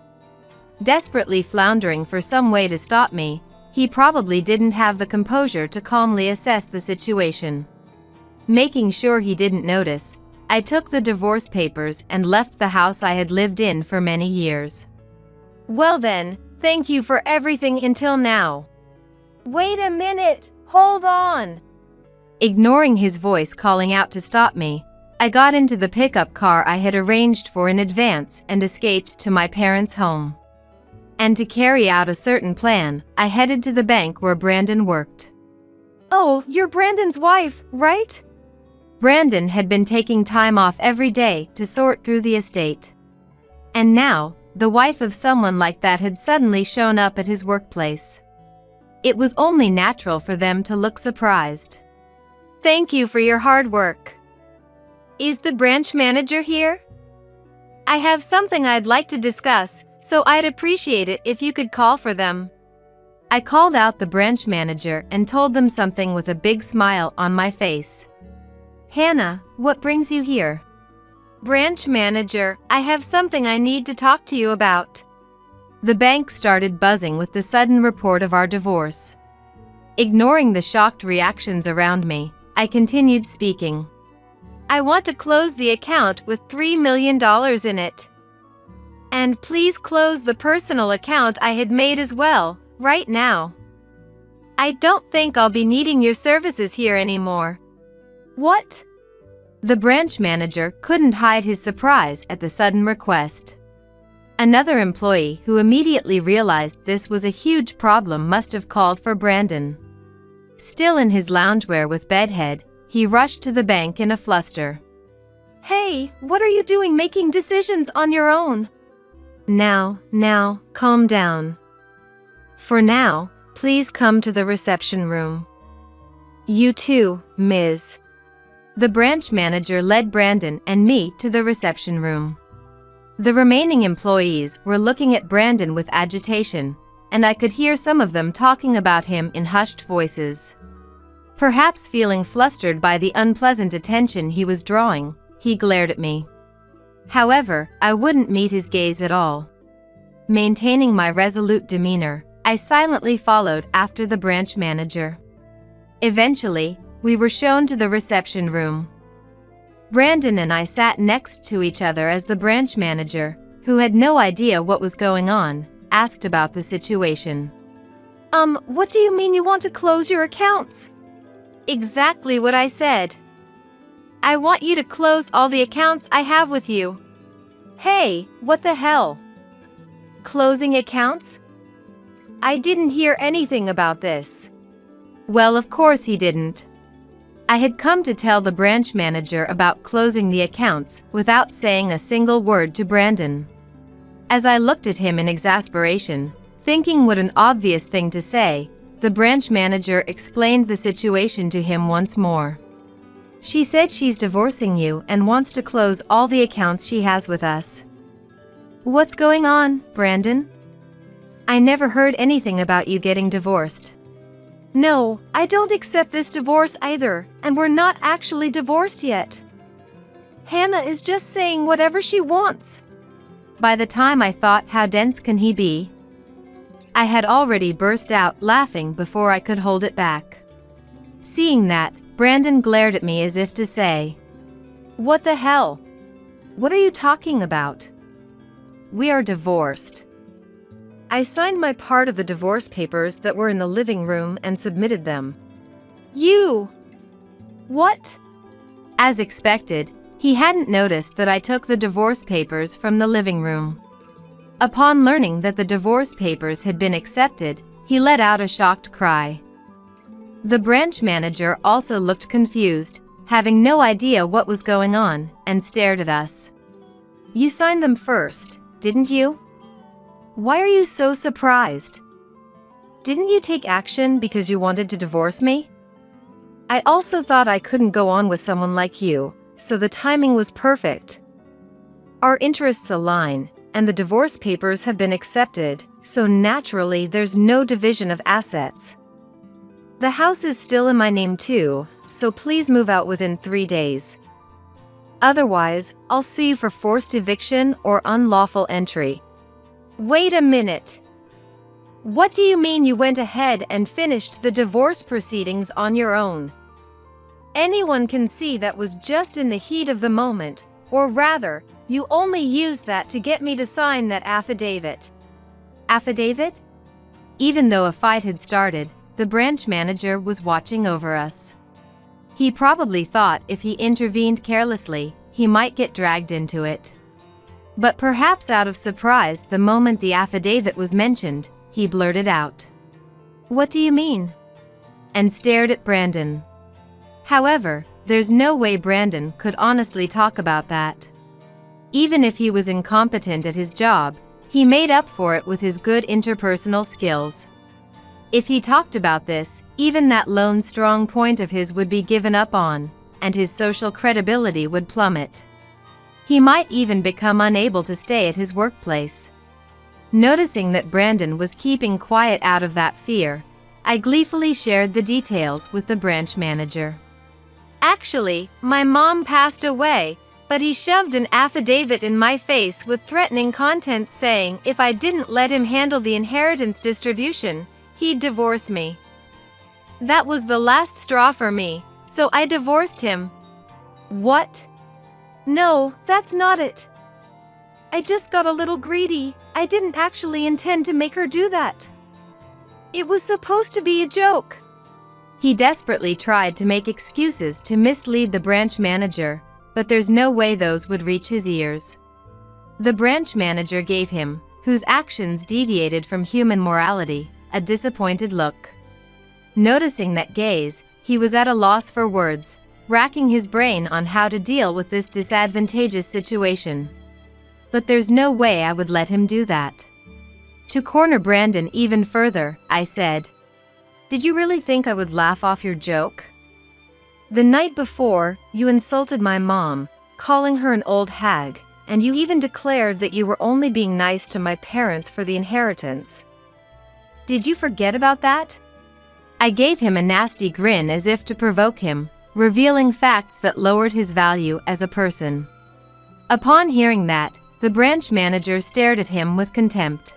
Desperately floundering for some way to stop me, he probably didn't have the composure to calmly assess the situation. Making sure he didn't notice, I took the divorce papers and left the house I had lived in for many years. Well then, thank you for everything until now. Wait a minute, hold on. Ignoring his voice calling out to stop me, I got into the pickup car I had arranged for in advance and escaped to my parents' home. And to carry out a certain plan, I headed to the bank where Brandon worked. Oh, you're Brandon's wife, right? Brandon had been taking time off every day to sort through the estate. And now, the wife of someone like that had suddenly shown up at his workplace. It was only natural for them to look surprised. Thank you for your hard work. Is the branch manager here? I have something I'd like to discuss, so I'd appreciate it if you could call for them. I called out the branch manager and told them something with a big smile on my face. Hannah, what brings you here? Branch manager, I have something I need to talk to you about. The bank started buzzing with the sudden report of our divorce. Ignoring the shocked reactions around me, I continued speaking. I want to close the account with $3 million in it. And please close the personal account I had made as well, right now. I don't think I'll be needing your services here anymore. What? The branch manager couldn't hide his surprise at the sudden request. Another employee who immediately realized this was a huge problem must have called for Brandon. Still in his loungewear with bedhead, he rushed to the bank in a fluster. Hey, what are you doing making decisions on your own? Now, calm down. For now, please come to the reception room. You too, Ms. The branch manager led Brandon and me to the reception room. The remaining employees were looking at Brandon with agitation, and I could hear some of them talking about him in hushed voices. Perhaps feeling flustered by the unpleasant attention he was drawing, he glared at me. However, I wouldn't meet his gaze at all. Maintaining my resolute demeanor, I silently followed after the branch manager. Eventually, we were shown to the reception room. Brandon and I sat next to each other as the branch manager, who had no idea what was going on, asked about the situation. What do you mean you want to close your accounts? Exactly what I said. I want you to close all the accounts I have with you. Hey, what the hell? Closing accounts? I didn't hear anything about this. Well, of course he didn't. I had come to tell the branch manager about closing the accounts without saying a single word to Brandon. As I looked at him in exasperation, thinking what an obvious thing to say, the branch manager explained the situation to him once more. She said she's divorcing you and wants to close all the accounts she has with us. What's going on, Brandon? I never heard anything about you getting divorced. No, I don't accept this divorce either, and we're not actually divorced yet. Hannah is just saying whatever she wants. By the time I thought, how dense can he be? I had already burst out laughing before I could hold it back. Seeing that, Brandon glared at me as if to say, What the hell? What are you talking about? We are divorced. I signed my part of the divorce papers that were in the living room and submitted them. You? What? As expected, he hadn't noticed that I took the divorce papers from the living room. Upon learning that the divorce papers had been accepted, he let out a shocked cry. The branch manager also looked confused, having no idea what was going on, and stared at us. You signed them first, didn't you? Why are you so surprised? Didn't you take action because you wanted to divorce me? I also thought I couldn't go on with someone like you, so the timing was perfect. Our interests align, and the divorce papers have been accepted, so naturally there's no division of assets. The house is still in my name too, so please move out within 3 days. Otherwise, I'll sue you for forced eviction or unlawful entry. Wait a minute. What do you mean you went ahead and finished the divorce proceedings on your own? Anyone can see that was just in the heat of the moment, or rather, you only used that to get me to sign that affidavit. Affidavit? Even though a fight had started, the branch manager was watching over us. He probably thought if he intervened carelessly, he might get dragged into it. But perhaps out of surprise, the moment the affidavit was mentioned, he blurted out, "What do you mean?" and stared at Brandon. However, there's no way Brandon could honestly talk about that. Even if he was incompetent at his job, he made up for it with his good interpersonal skills. If he talked about this, even that lone strong point of his would be given up on, and his social credibility would plummet. He might even become unable to stay at his workplace. Noticing that Brandon was keeping quiet out of that fear, I gleefully shared the details with the branch manager. Actually, my mom passed away, but he shoved an affidavit in my face with threatening content saying if I didn't let him handle the inheritance distribution, he'd divorce me. That was the last straw for me, so I divorced him. What? No, that's not it. I just got a little greedy. I didn't actually intend to make her do that. It was supposed to be a joke. He desperately tried to make excuses to mislead the branch manager, but there's no way those would reach his ears. The branch manager gave him, whose actions deviated from human morality, a disappointed look. Noticing that gaze, he was at a loss for words, racking his brain on how to deal with this disadvantageous situation. But there's no way I would let him do that. To corner Brandon even further, I said, "Did you really think I would laugh off your joke? The night before, you insulted my mom, calling her an old hag, and you even declared that you were only being nice to my parents for the inheritance. Did you forget about that?" I gave him a nasty grin as if to provoke him, revealing facts that lowered his value as a person. Upon hearing that, the branch manager stared at him with contempt.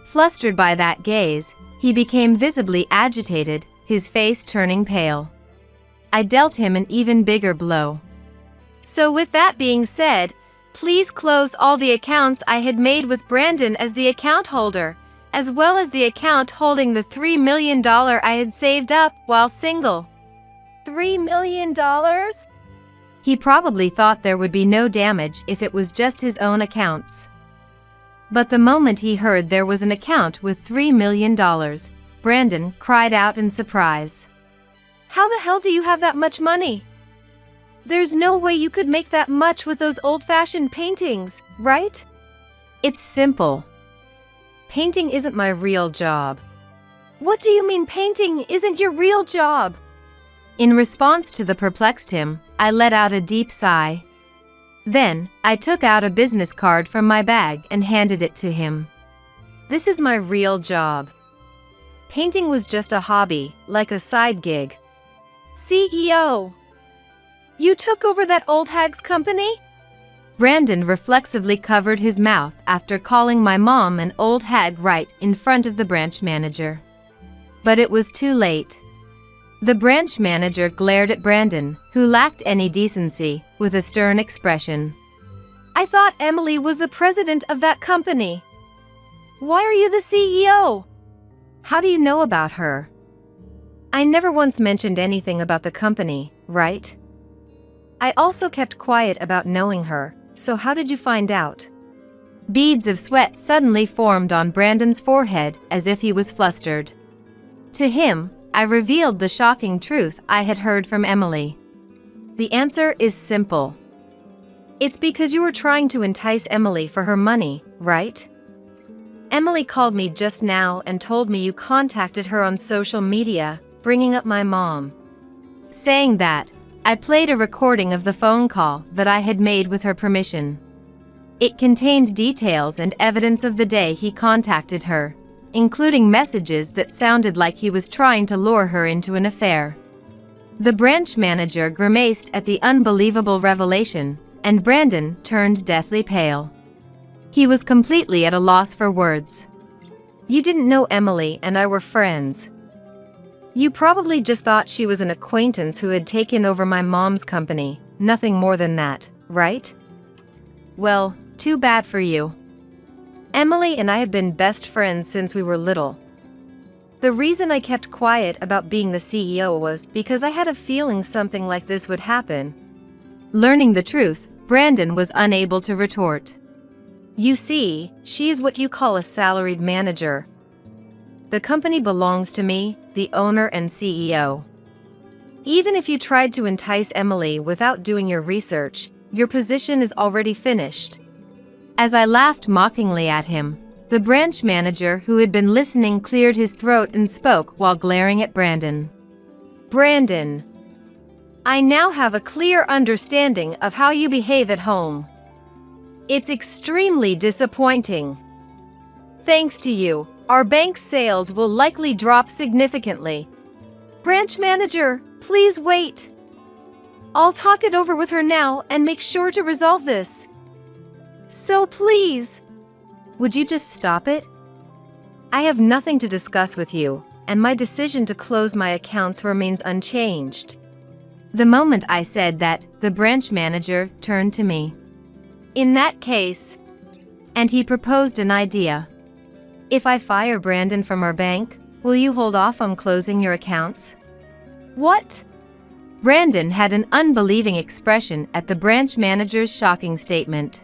Flustered by that gaze, he became visibly agitated, his face turning pale. I dealt him an even bigger blow. So with that being said, please close all the accounts I had made with Brandon as the account holder, as well as the account holding the $3 million I had saved up while single. $3 million? He probably thought there would be no damage if it was just his own accounts. But the moment he heard there was an account with $3 million, Brandon cried out in surprise. How the hell do you have that much money? There's no way you could make that much with those old-fashioned paintings, right? It's simple. Painting isn't my real job. What do you mean painting isn't your real job? In response to the perplexed him, I let out a deep sigh. Then, I took out a business card from my bag and handed it to him. This is my real job. Painting was just a hobby, like a side gig. CEO, you took over that old hag's company? Brandon reflexively covered his mouth after calling my mom an old hag right in front of the branch manager. But it was too late. The branch manager glared at Brandon, who lacked any decency, with a stern expression. I thought Emily was the president of that company. Why are you the CEO? How do you know about her? I never once mentioned anything about the company, right? I also kept quiet about knowing her, so how did you find out? Beads of sweat suddenly formed on Brandon's forehead as if he was flustered. To him, I revealed the shocking truth I had heard from Emily. The answer is simple. It's because you were trying to entice Emily for her money, right? Emily called me just now and told me you contacted her on social media, bringing up my mom. Saying that, I played a recording of the phone call that I had made with her permission. It contained details and evidence of the day he contacted her, including messages that sounded like he was trying to lure her into an affair. The branch manager grimaced at the unbelievable revelation, and Brandon turned deathly pale. He was completely at a loss for words. You didn't know Emily and I were friends. You probably just thought she was an acquaintance who had taken over my mom's company, nothing more than that, right? Well, too bad for you. Emily and I have been best friends since we were little. The reason I kept quiet about being the CEO was because I had a feeling something like this would happen. Learning the truth, Brandon was unable to retort. You see, she's what you call a salaried manager. The company belongs to me, the owner and CEO. Even if you tried to entice Emily without doing your research, your position is already finished. As I laughed mockingly at him, the branch manager who had been listening cleared his throat and spoke while glaring at Brandon. Brandon, I now have a clear understanding of how you behave at home. It's extremely disappointing. Thanks to you, our bank sales will likely drop significantly. Branch manager, please wait. I'll talk it over with her now and make sure to resolve this. So please, would you just stop it? I have nothing to discuss with you, and my decision to close my accounts remains unchanged. The moment I said that, the branch manager turned to me. In that case, and he proposed an idea. If I fire Brandon from our bank, will you hold off on closing your accounts? What? Brandon had an unbelieving expression at the branch manager's shocking statement.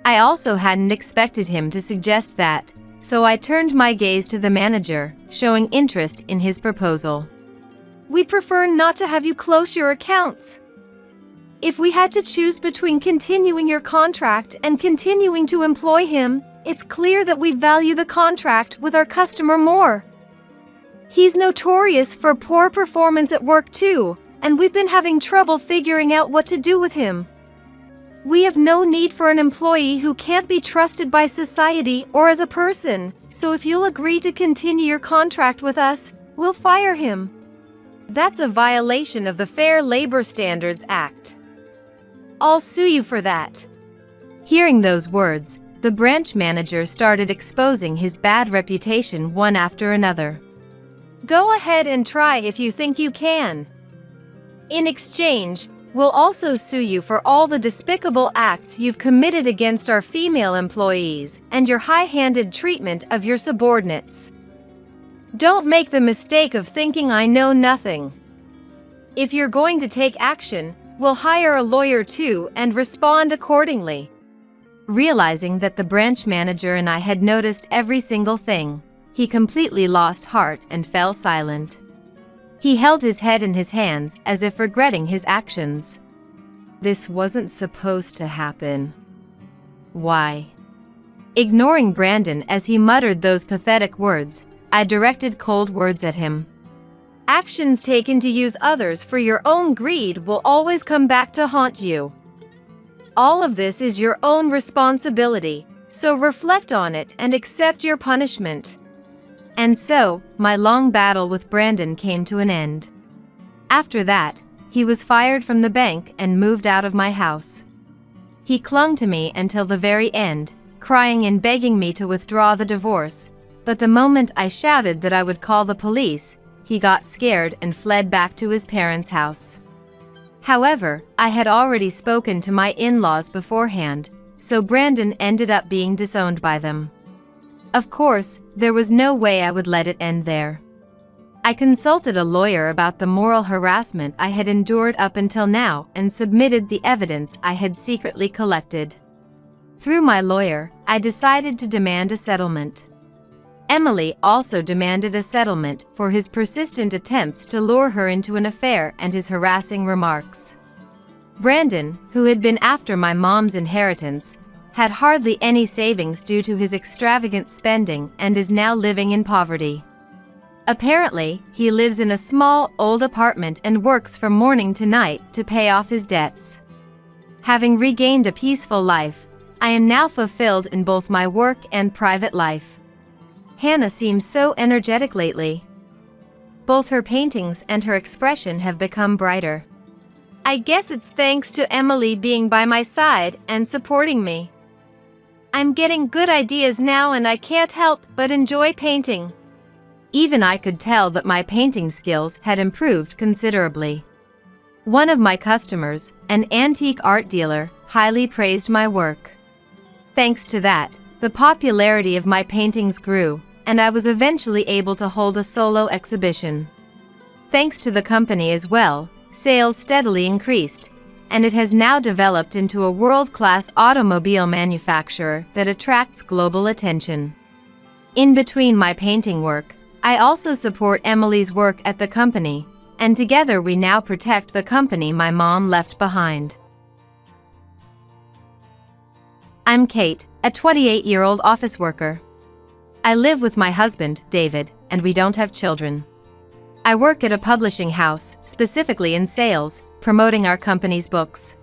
I also hadn't expected him to suggest that, so I turned my gaze to the manager, showing interest in his proposal. We'd prefer not to have you close your accounts. If we had to choose between continuing your contract and continuing to employ him, it's clear that we value the contract with our customer more. He's notorious for poor performance at work too, and we've been having trouble figuring out what to do with him. We have no need for an employee who can't be trusted by society or as a person, so if you'll agree to continue your contract with us, we'll fire him. That's a violation of the Fair Labor Standards Act. I'll sue you for that. Hearing those words, the branch manager started exposing his bad reputation one after another. Go ahead and try if you think you can. In exchange, we'll also sue you for all the despicable acts you've committed against our female employees and your high-handed treatment of your subordinates. Don't make the mistake of thinking I know nothing. If you're going to take action, we'll hire a lawyer too and respond accordingly. Realizing that the branch manager and I had noticed every single thing, he completely lost heart and fell silent. He held his head in his hands as if regretting his actions. This wasn't supposed to happen. Why? Ignoring Brandon as he muttered those pathetic words, I directed cold words at him. Actions taken to use others for your own greed will always come back to haunt you. All of this is your own responsibility, so reflect on it and accept your punishment. And so, my long battle with Brandon came to an end. After that, he was fired from the bank and moved out of my house. He clung to me until the very end, crying and begging me to withdraw the divorce, but the moment I shouted that I would call the police, he got scared and fled back to his parents' house. However, I had already spoken to my in-laws beforehand, so Brandon ended up being disowned by them. Of course, there was no way I would let it end there. I consulted a lawyer about the moral harassment I had endured up until now and submitted the evidence I had secretly collected. Through my lawyer, I decided to demand a settlement. Emily also demanded a settlement for his persistent attempts to lure her into an affair and his harassing remarks. Brandon, who had been after my mom's inheritance, had hardly any savings due to his extravagant spending and is now living in poverty. Apparently, he lives in a small, old apartment and works from morning to night to pay off his debts. Having regained a peaceful life, I am now fulfilled in both my work and private life. Hannah seems so energetic lately. Both her paintings and her expression have become brighter. I guess it's thanks to Emily being by my side and supporting me. I'm getting good ideas now and I can't help but enjoy painting. Even I could tell that my painting skills had improved considerably. One of my customers, an antique art dealer, highly praised my work. Thanks to that, the popularity of my paintings grew, and I was eventually able to hold a solo exhibition. Thanks to the company as well, sales steadily increased, and it has now developed into a world-class automobile manufacturer that attracts global attention. In between my painting work, I also support Emily's work at the company, and together we now protect the company my mom left behind. I'm Kate, a 28-year-old office worker. I live with my husband, David, and we don't have children. I work at a publishing house, specifically in sales, promoting our company's books.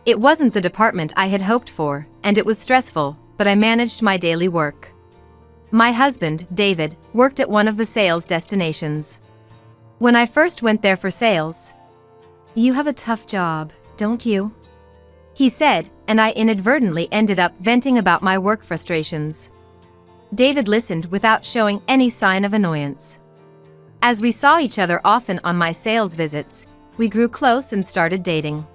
It wasn't the department I had hoped for, and it was stressful, but I managed my daily work. My husband, David, worked at one of the sales destinations. When I first went there for sales, "You have a tough job, don't you?" he said, and I inadvertently ended up venting about my work frustrations. David listened without showing any sign of annoyance. As we saw each other often on my sales visits, we grew close and started dating.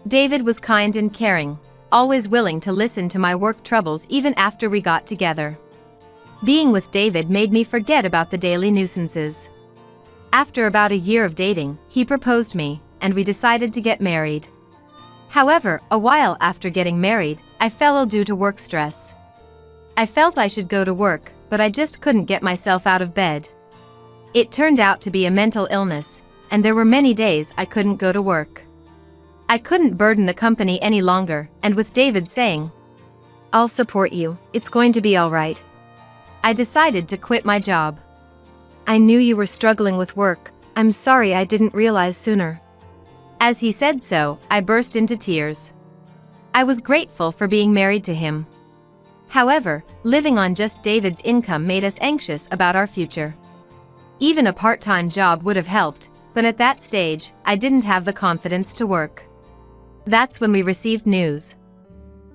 David was kind and caring, always willing to listen to my work troubles even after we got together. Being with David made me forget about the daily nuisances. After about a year of dating, he proposed me, and we decided to get married. However, a while after getting married, I fell ill due to work stress. I felt I should go to work, but I just couldn't get myself out of bed. It turned out to be a mental illness, and there were many days I couldn't go to work. I couldn't burden the company any longer, and with David saying, "I'll support you, it's going to be all right," I decided to quit my job. "I knew you were struggling with work. I'm sorry I didn't realize sooner." As he said so, I burst into tears. I was grateful for being married to him. However, living on just David's income made us anxious about our future. Even a part-time job would have helped, but at that stage, I didn't have the confidence to work. That's when we received news.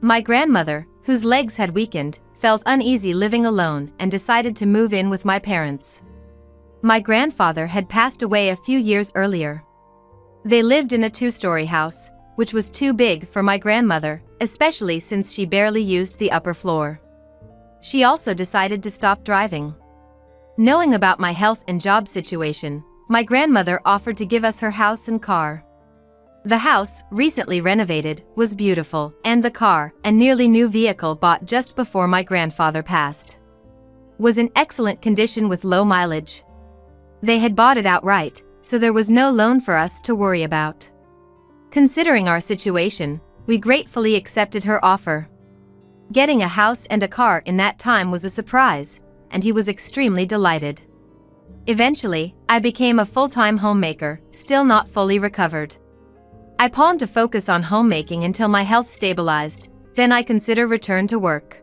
My grandmother, whose legs had weakened, felt uneasy living alone and decided to move in with my parents. My grandfather had passed away a few years earlier. They lived in a 2-story house, which was too big for my grandmother, especially since she barely used the upper floor. She also decided to stop driving. Knowing about my health and job situation, my grandmother offered to give us her house and car. The house, recently renovated, was beautiful, and the car, a nearly new vehicle bought just before my grandfather passed, was in excellent condition with low mileage. They had bought it outright, so there was no loan for us to worry about. Considering our situation, we gratefully accepted her offer. Getting a house and a car in that time was a surprise, and he was extremely delighted. Eventually, I became a full-time homemaker, still not fully recovered. I planned to focus on homemaking until my health stabilized, then I consider return to work.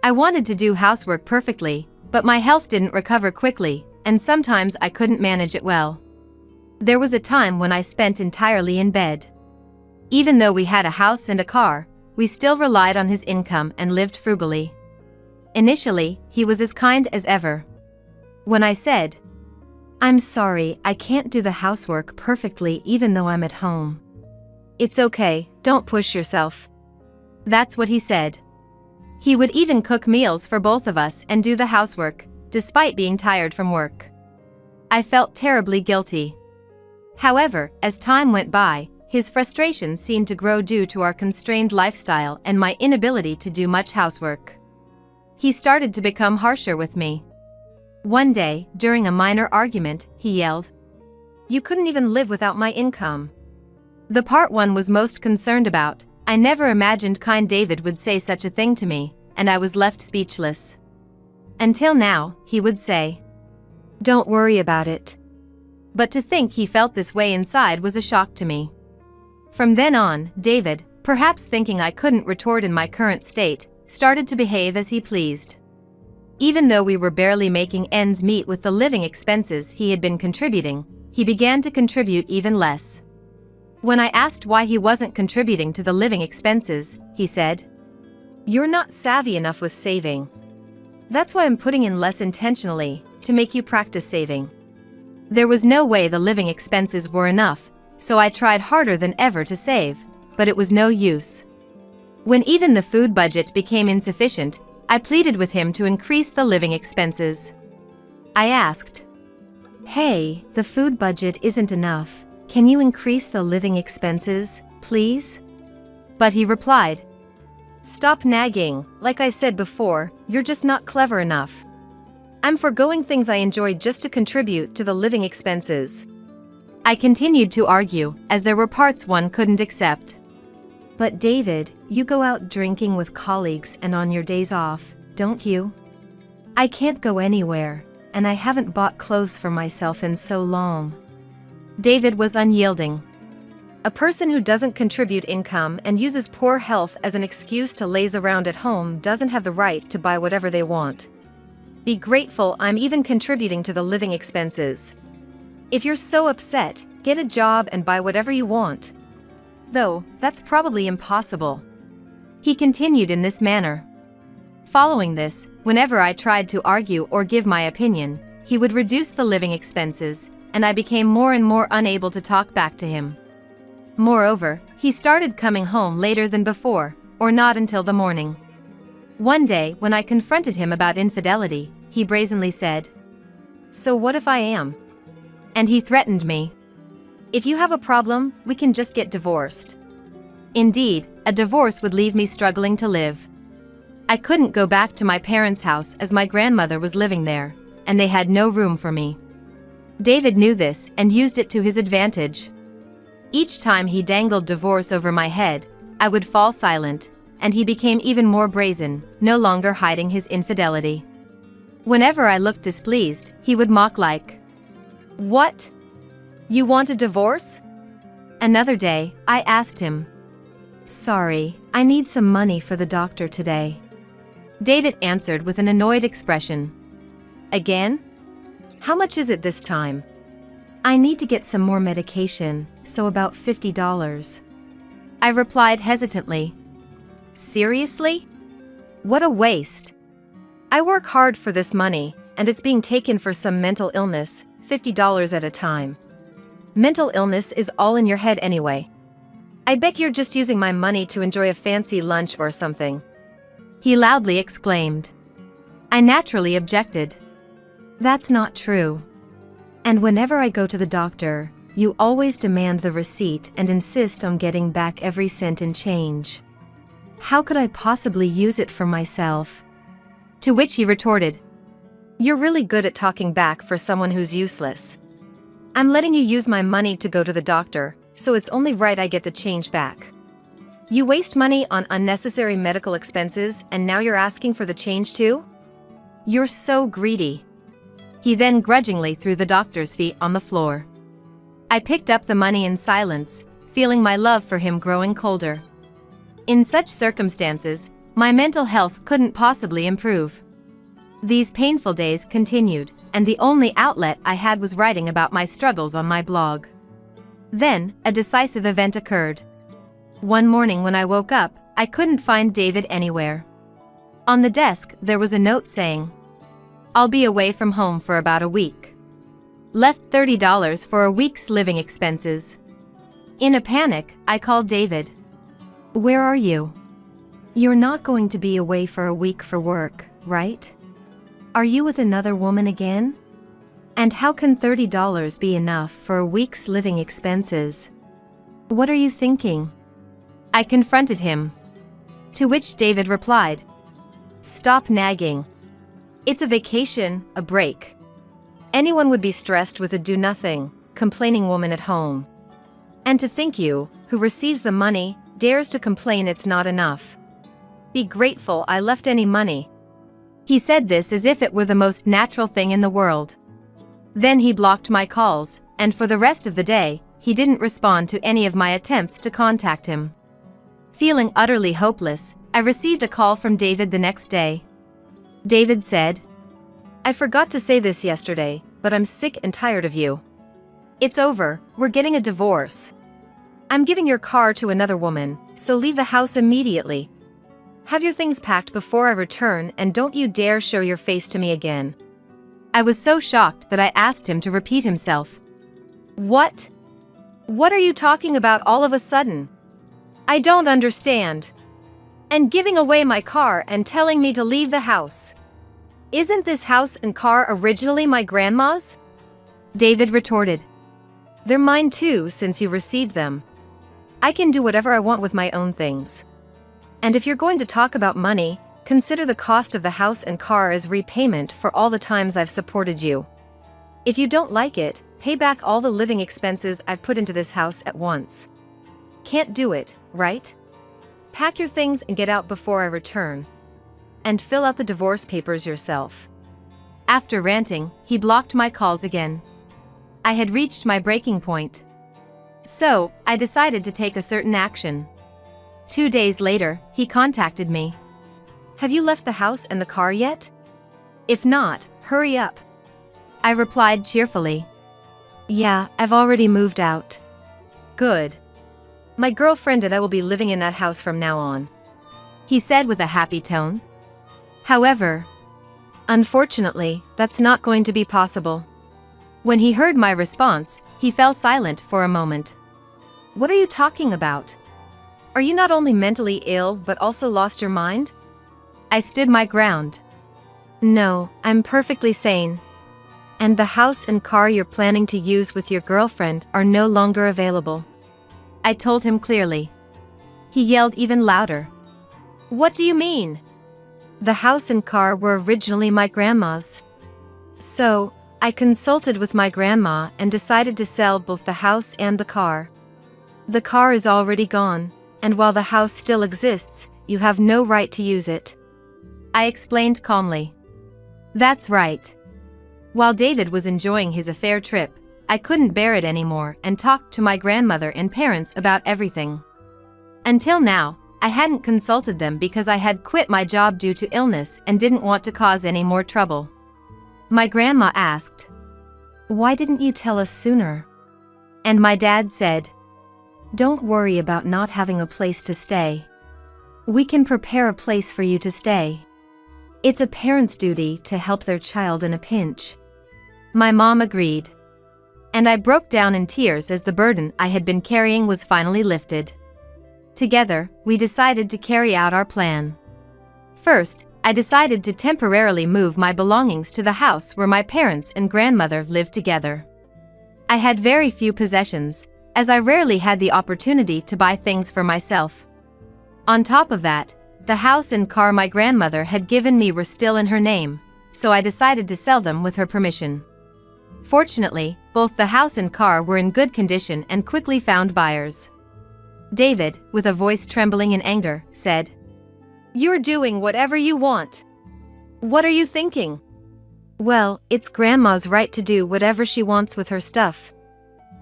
I wanted to do housework perfectly, but my health didn't recover quickly, and sometimes I couldn't manage it well. There was a time when I spent entirely in bed. Even though we had a house and a car, we still relied on his income and lived frugally. Initially, he was as kind as ever. When I said, "I'm sorry, I can't do the housework perfectly even though I'm at home." "It's okay, don't push yourself." That's what he said. He would even cook meals for both of us and do the housework, despite being tired from work. I felt terribly guilty. However, as time went by, his frustration seemed to grow due to our constrained lifestyle and my inability to do much housework. He started to become harsher with me. One day, during a minor argument, he yelled, "You couldn't even live without my income." The part one was most concerned about, I never imagined kind David would say such a thing to me, and I was left speechless. Until now, he would say, "Don't worry about it." But to think he felt this way inside was a shock to me. From then on, David, perhaps thinking I couldn't retort in my current state, started to behave as he pleased. Even though we were barely making ends meet with the living expenses he had been contributing, he began to contribute even less. When I asked why he wasn't contributing to the living expenses, he said, "You're not savvy enough with saving. That's why I'm putting in less intentionally, to make you practice saving." There was no way the living expenses were enough, so I tried harder than ever to save, but it was no use. When even the food budget became insufficient, I pleaded with him to increase the living expenses. I asked, "Hey, the food budget isn't enough. Can you increase the living expenses, please?" But he replied, "Stop nagging. Like I said before, you're just not clever enough. I'm foregoing things I enjoy just to contribute to the living expenses." I continued to argue, as there were parts one couldn't accept. "But David, you go out drinking with colleagues and on your days off, don't you? I can't go anywhere, and I haven't bought clothes for myself in so long." David was unyielding. A person who doesn't contribute income and uses poor health as an excuse to laze around at home doesn't have the right to buy whatever they want. Be grateful I'm even contributing to the living expenses. If you're so upset, get a job and buy whatever you want. Though, that's probably impossible. He continued in this manner. Following this, whenever I tried to argue or give my opinion, he would reduce the living expenses, and I became more and more unable to talk back to him. Moreover, he started coming home later than before, or not until the morning. One day, when I confronted him about infidelity, he brazenly said, "So what if I am?" And he threatened me. "If you have a problem, we can just get divorced." Indeed, a divorce would leave me struggling to live. I couldn't go back to my parents' house as my grandmother was living there, and they had no room for me. David knew this and used it to his advantage. Each time he dangled divorce over my head, I would fall silent, and he became even more brazen, no longer hiding his infidelity. Whenever I looked displeased, he would mock like, "What? You want a divorce?" Another day, I asked him, "Sorry, I need some money for the doctor today." David answered with an annoyed expression, "Again? How much is it this time?" "I need to get some more medication, so about $50. I replied hesitantly, "Seriously? What a waste. I work hard for this money, and it's being taken for some mental illness, $50 at a time. Mental illness is all in your head anyway. I bet you're just using my money to enjoy a fancy lunch or something." He loudly exclaimed. I naturally objected. "That's not true. And whenever I go to the doctor, you always demand the receipt and insist on getting back every cent in change. How could I possibly use it for myself?" To which he retorted, "You're really good at talking back for someone who's useless. I'm letting you use my money to go to the doctor, so it's only right I get the change back. You waste money on unnecessary medical expenses and now you're asking for the change too? You're so greedy." He then grudgingly threw the doctor's fee on the floor. I picked up the money in silence, feeling my love for him growing colder. In such circumstances, my mental health couldn't possibly improve. These painful days continued, and the only outlet I had was writing about my struggles on my blog. Then, a decisive event occurred. One morning when I woke up, I couldn't find David anywhere. On the desk, there was a note saying, "I'll be away from home for about a week. Left $30 for a week's living expenses." In a panic, I called David. "Where are you? You're not going to be away for a week for work, right? Are you with another woman again? And how can $30 be enough for a week's living expenses? What are you thinking?" I confronted him. To which David replied, "Stop nagging. It's a vacation, a break. Anyone would be stressed with a do-nothing, complaining woman at home. And to think you, who receives the money, dares to complain it's not enough. Be grateful I left any money. He said this as if it were the most natural thing in the world. Then he blocked my calls, and for the rest of the day, he didn't respond to any of my attempts to contact him. Feeling utterly hopeless, I received a call from David the next day. David said, "I forgot to say this yesterday, but I'm sick and tired of you. It's over, we're getting a divorce. I'm giving your car to another woman, so leave the house immediately. Have your things packed before I return and don't you dare show your face to me again." I was so shocked that I asked him to repeat himself. "What? What are you talking about all of a sudden? I don't understand. And giving away my car and telling me to leave the house. Isn't this house and car originally my grandma's?" David retorted. "They're mine too since you received them. I can do whatever I want with my own things. And if you're going to talk about money, consider the cost of the house and car as repayment for all the times I've supported you. If you don't like it, pay back all the living expenses I've put into this house at once. Can't do it, right? Pack your things and get out before I return. And fill out the divorce papers yourself." After ranting, he blocked my calls again. I had reached my breaking point. So, I decided to take a certain action. 2 days later, he contacted me. "Have you left the house and the car yet? If not, hurry up." I replied cheerfully. "Yeah, I've already moved out." "Good. My girlfriend and I will be living in that house from now on," he said with a happy tone. However, unfortunately, that's not going to be possible. When he heard my response, he fell silent for a moment. "What are you talking about? Are you not only mentally ill but also lost your mind?" I stood my ground. "No, I'm perfectly sane. And the house and car you're planning to use with your girlfriend are no longer available," I told him clearly. He yelled even louder. "What do you mean?" "The house and car were originally my grandma's. So, I consulted with my grandma and decided to sell both the house and the car. The car is already gone, and while the house still exists, you have no right to use it," I explained calmly. That's right. While David was enjoying his affair trip, I couldn't bear it anymore and talked to my grandmother and parents about everything. Until now, I hadn't consulted them because I had quit my job due to illness and didn't want to cause any more trouble. My grandma asked, "Why didn't you tell us sooner?" And my dad said, "Don't worry about not having a place to stay. We can prepare a place for you to stay. It's a parent's duty to help their child in a pinch." My mom agreed. And I broke down in tears as the burden I had been carrying was finally lifted. Together, we decided to carry out our plan. First, I decided to temporarily move my belongings to the house where my parents and grandmother lived together. I had very few possessions, as I rarely had the opportunity to buy things for myself. On top of that, the house and car my grandmother had given me were still in her name, so I decided to sell them with her permission. Fortunately, both the house and car were in good condition and quickly found buyers. David, with a voice trembling in anger, said, "You're doing whatever you want. What are you thinking?" "Well, it's Grandma's right to do whatever she wants with her stuff.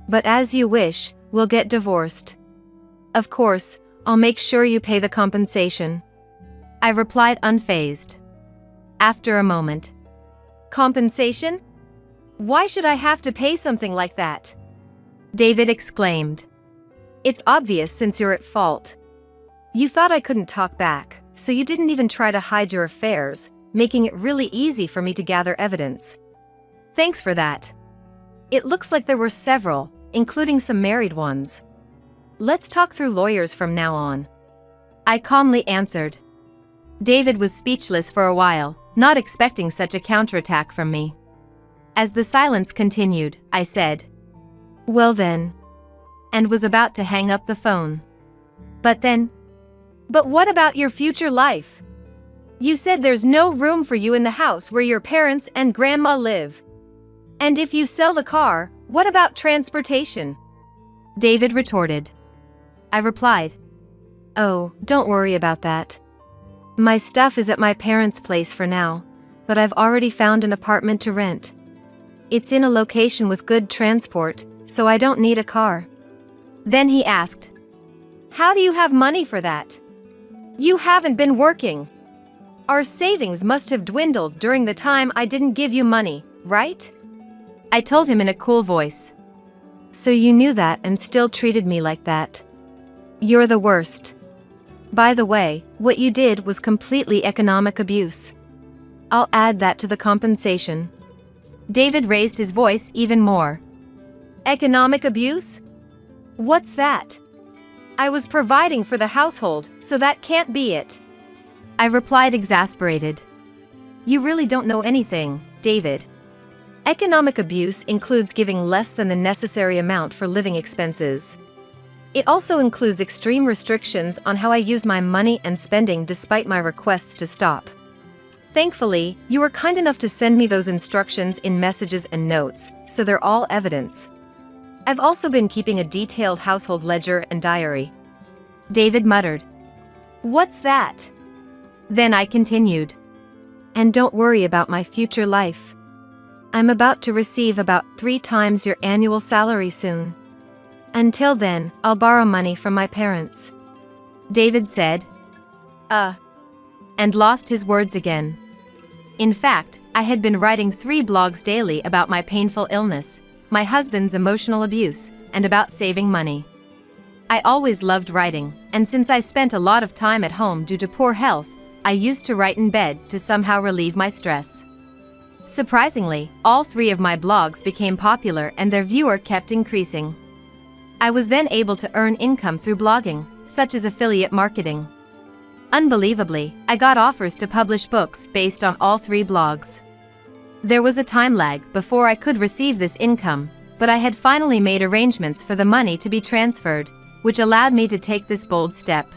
But as you wish, we'll get divorced. Of course, I'll make sure you pay the compensation," I replied unfazed. After a moment, "Compensation? Why should I have to pay something like that?" David exclaimed. "It's obvious since you're at fault. You thought I couldn't talk back, so you didn't even try to hide your affairs, making it really easy for me to gather evidence. Thanks for that. It looks like there were several, including some married ones. Let's talk through lawyers from now on," I calmly answered. David was speechless for a while, not expecting such a counterattack from me. As the silence continued, I said, "Well then," and was about to hang up the phone. But what about your future life? You said there's no room for you in the house where your parents and grandma live. And if you sell the car, what about transportation?" David retorted. I replied, Oh, don't worry about that. My stuff is at my parents' place for now, but I've already found an apartment to rent. It's in a location with good transport, so I don't need a car. Then he asked, How do you have money for that? You haven't been working. Our savings must have dwindled during the time I didn't give you money, right? I told him in a cool voice. So you knew that and still treated me like that. You're the worst. By the way, what you did was completely economic abuse. I'll add that to the compensation. David raised his voice even more. Economic abuse? What's that? I was providing for the household, so that can't be it. I replied, exasperated. You really don't know anything, David. Economic abuse includes giving less than the necessary amount for living expenses. It also includes extreme restrictions on how I use my money and spending despite my requests to stop. Thankfully, you were kind enough to send me those instructions in messages and notes, so they're all evidence. I've also been keeping a detailed household ledger and diary. David muttered. What's that? Then I continued. And don't worry about my future life. I'm about to receive about 3 times your annual salary soon. Until then, I'll borrow money from my parents. David said, and lost his words again. In fact, I had been writing 3 blogs daily about my painful illness, my husband's emotional abuse, and about saving money. I always loved writing, and since I spent a lot of time at home due to poor health, I used to write in bed to somehow relieve my stress. Surprisingly, all 3 of my blogs became popular and their viewer kept increasing. I was then able to earn income through blogging, such as affiliate marketing. Unbelievably, I got offers to publish books based on all 3 blogs. There was a time lag before I could receive this income, but I had finally made arrangements for the money to be transferred, which allowed me to take this bold step.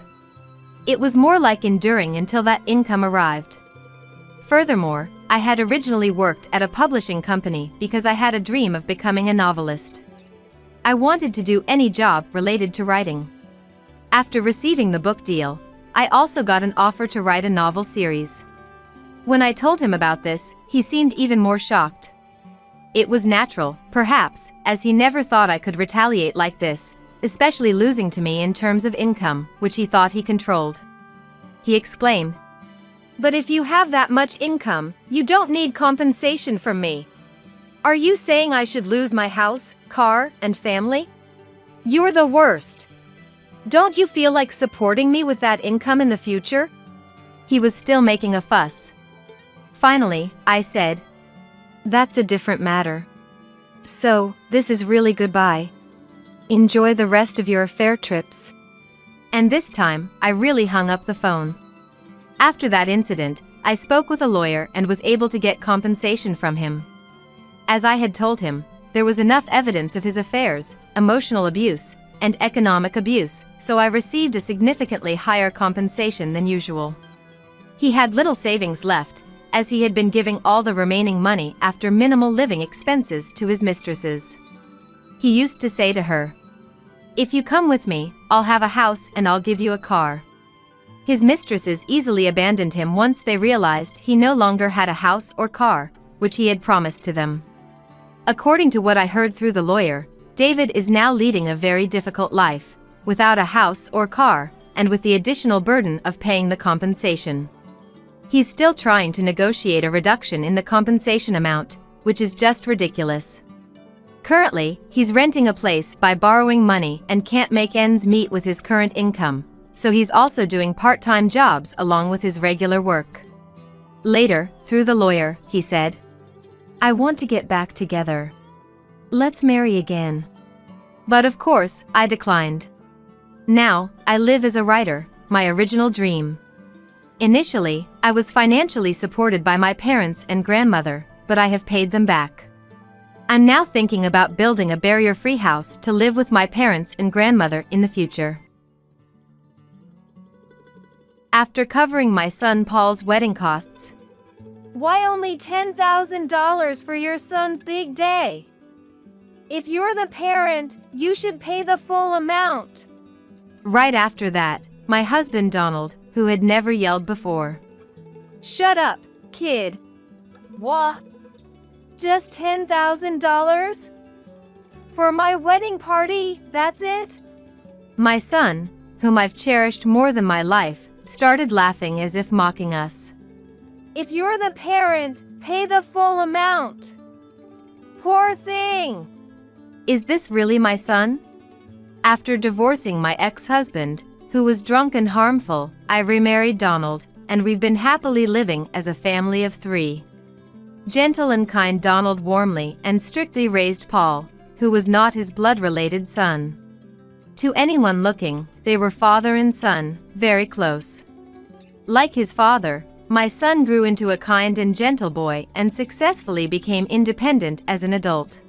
It was more like enduring until that income arrived. Furthermore, I had originally worked at a publishing company because I had a dream of becoming a novelist. I wanted to do any job related to writing. After receiving the book deal, I also got an offer to write a novel series. When I told him about this, he seemed even more shocked. It was natural, perhaps, as he never thought I could retaliate like this, especially losing to me in terms of income, which he thought he controlled. He exclaimed, But if you have that much income, you don't need compensation from me. Are you saying I should lose my house, car, and family? You're the worst. Don't you feel like supporting me with that income in the future? He was still making a fuss. Finally, I said, That's a different matter. So, this is really goodbye. Enjoy the rest of your affair trips. And this time, I really hung up the phone. After that incident, I spoke with a lawyer and was able to get compensation from him. As I had told him, there was enough evidence of his affairs, emotional abuse, and economic abuse, so I received a significantly higher compensation than usual. He had little savings left, as he had been giving all the remaining money after minimal living expenses to his mistresses. He used to say to her, If you come with me, I'll have a house and I'll give you a car. His mistresses easily abandoned him once they realized he no longer had a house or car, which he had promised to them. According to what I heard through the lawyer, David is now leading a very difficult life, without a house or car, and with the additional burden of paying the compensation. He's still trying to negotiate a reduction in the compensation amount, which is just ridiculous. Currently, he's renting a place by borrowing money and can't make ends meet with his current income, so he's also doing part-time jobs along with his regular work. Later, through the lawyer, he said, I want to get back together. Let's marry again. But of course, I declined. Now, I live as a writer, my original dream. Initially, I was financially supported by my parents and grandmother, but I have paid them back. I'm now thinking about building a barrier-free house to live with my parents and grandmother in the future. After covering my son Paul's wedding costs. Why only $10,000 for your son's big day? If you're the parent, you should pay the full amount. Right after that, my husband Donald, who had never yelled before. Shut up, kid. What? Just $10,000? For my wedding party, that's it? My son, whom I've cherished more than my life, started laughing as if mocking us. If you're the parent, pay the full amount. Poor thing. Is this really my son? After divorcing my ex-husband, who was drunk and harmful, I remarried Donald, and we've been happily living as a family of 3. Gentle and kind Donald warmly and strictly raised Paul, who was not his blood-related son. To anyone looking, they were father and son, very close. Like his father, my son grew into a kind and gentle boy and successfully became independent as an adult.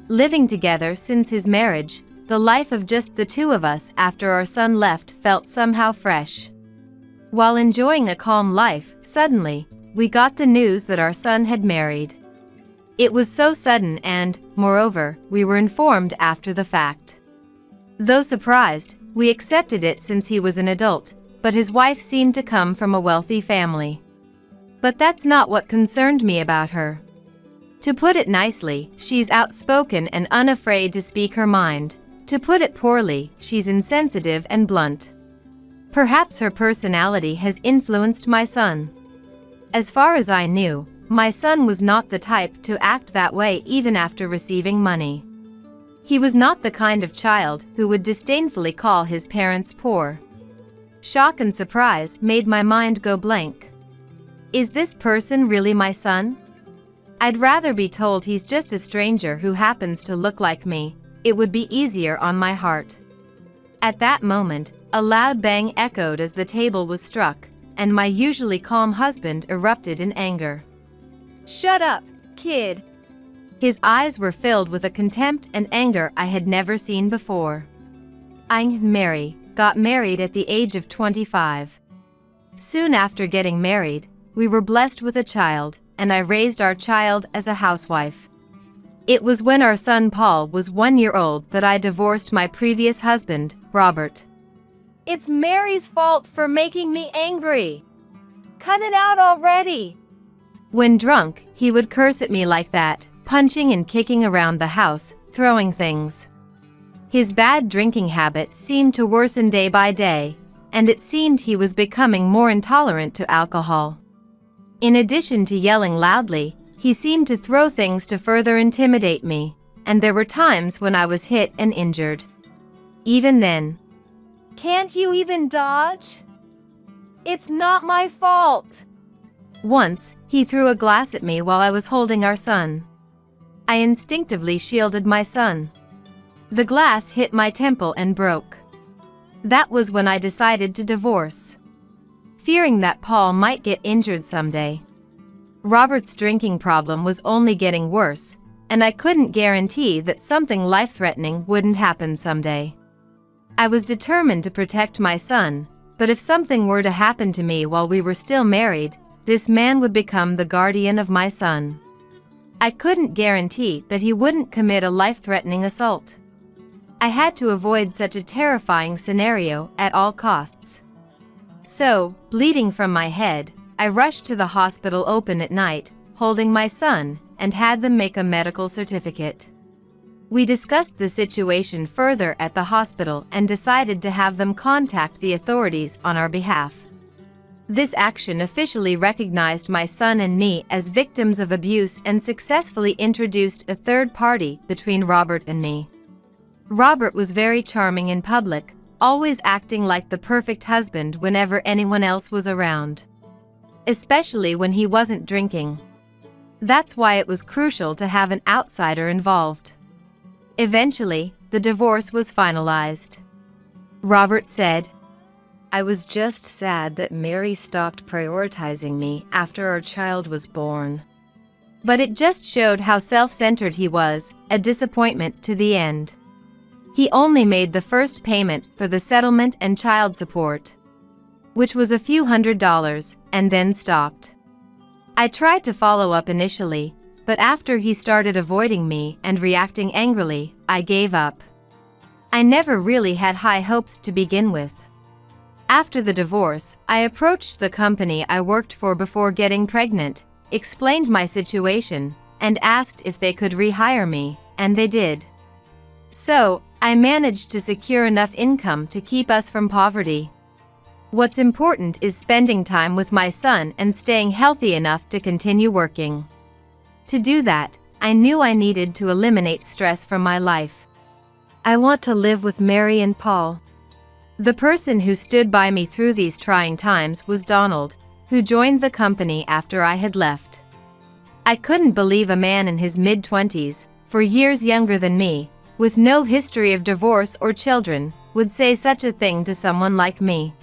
Living together since his marriage, the life of just the 2 of us after our son left felt somehow fresh. While enjoying a calm life, suddenly, we got the news that our son had married. It was so sudden and, moreover, we were informed after the fact. Though surprised, we accepted it since he was an adult, but his wife seemed to come from a wealthy family. But that's not what concerned me about her. To put it nicely, she's outspoken and unafraid to speak her mind. To put it poorly, she's insensitive and blunt. Perhaps her personality has influenced my son. As far as I knew, my son was not the type to act that way even after receiving money. He was not the kind of child who would disdainfully call his parents poor. Shock and surprise made my mind go blank. Is this person really my son? I'd rather be told he's just a stranger who happens to look like me. It would be easier on my heart. At that moment, a loud bang echoed as the table was struck, and my usually calm husband erupted in anger. Shut up, kid. His eyes were filled with a contempt and anger I had never seen before. Mary got married at the age of 25. Soon after getting married, we were blessed with a child, and I raised our child as a housewife. It was when our son Paul was 1 year old that I divorced my previous husband, Robert. It's Mary's fault for making me angry. Cut it out already. When drunk, he would curse at me like that, punching and kicking around the house, throwing things. His bad drinking habit seemed to worsen day by day, and it seemed he was becoming more intolerant to alcohol. In addition to yelling loudly, he seemed to throw things to further intimidate me, and there were times when I was hit and injured. Even then. Can't you even dodge? It's not my fault. Once, he threw a glass at me while I was holding our son. I instinctively shielded my son. The glass hit my temple and broke. That was when I decided to divorce, fearing that Paul might get injured someday. Robert's drinking problem was only getting worse, and I couldn't guarantee that something life-threatening wouldn't happen someday. I was determined to protect my son, but if something were to happen to me while we were still married, this man would become the guardian of my son. I couldn't guarantee that he wouldn't commit a life-threatening assault. I had to avoid such a terrifying scenario at all costs. So, bleeding from my head, I rushed to the hospital open at night, holding my son, and had them make a medical certificate. We discussed the situation further at the hospital and decided to have them contact the authorities on our behalf. This action officially recognized my son and me as victims of abuse and successfully introduced a third party between Robert and me. Robert was very charming in public, always acting like the perfect husband whenever anyone else was around, especially when he wasn't drinking. That's why it was crucial to have an outsider involved. Eventually, the divorce was finalized. Robert said, "I was just sad that Mary stopped prioritizing me after our child was born. But it just showed how self-centered he was, a disappointment to the end. He only made the first payment for the settlement and child support, which was a few $100s, and then stopped. I tried to follow up initially, but after he started avoiding me and reacting angrily, I gave up. I never really had high hopes to begin with. After the divorce, I approached the company I worked for before getting pregnant, explained my situation, and asked if they could rehire me, and they did. So, I managed to secure enough income to keep us from poverty. What's important is spending time with my son and staying healthy enough to continue working. To do that, I knew I needed to eliminate stress from my life. I want to live with Mary and Paul. The person who stood by me through these trying times was Donald, who joined the company after I had left. I couldn't believe a man in his mid-20s, for years younger than me, with no history of divorce or children, would say such a thing to someone like me.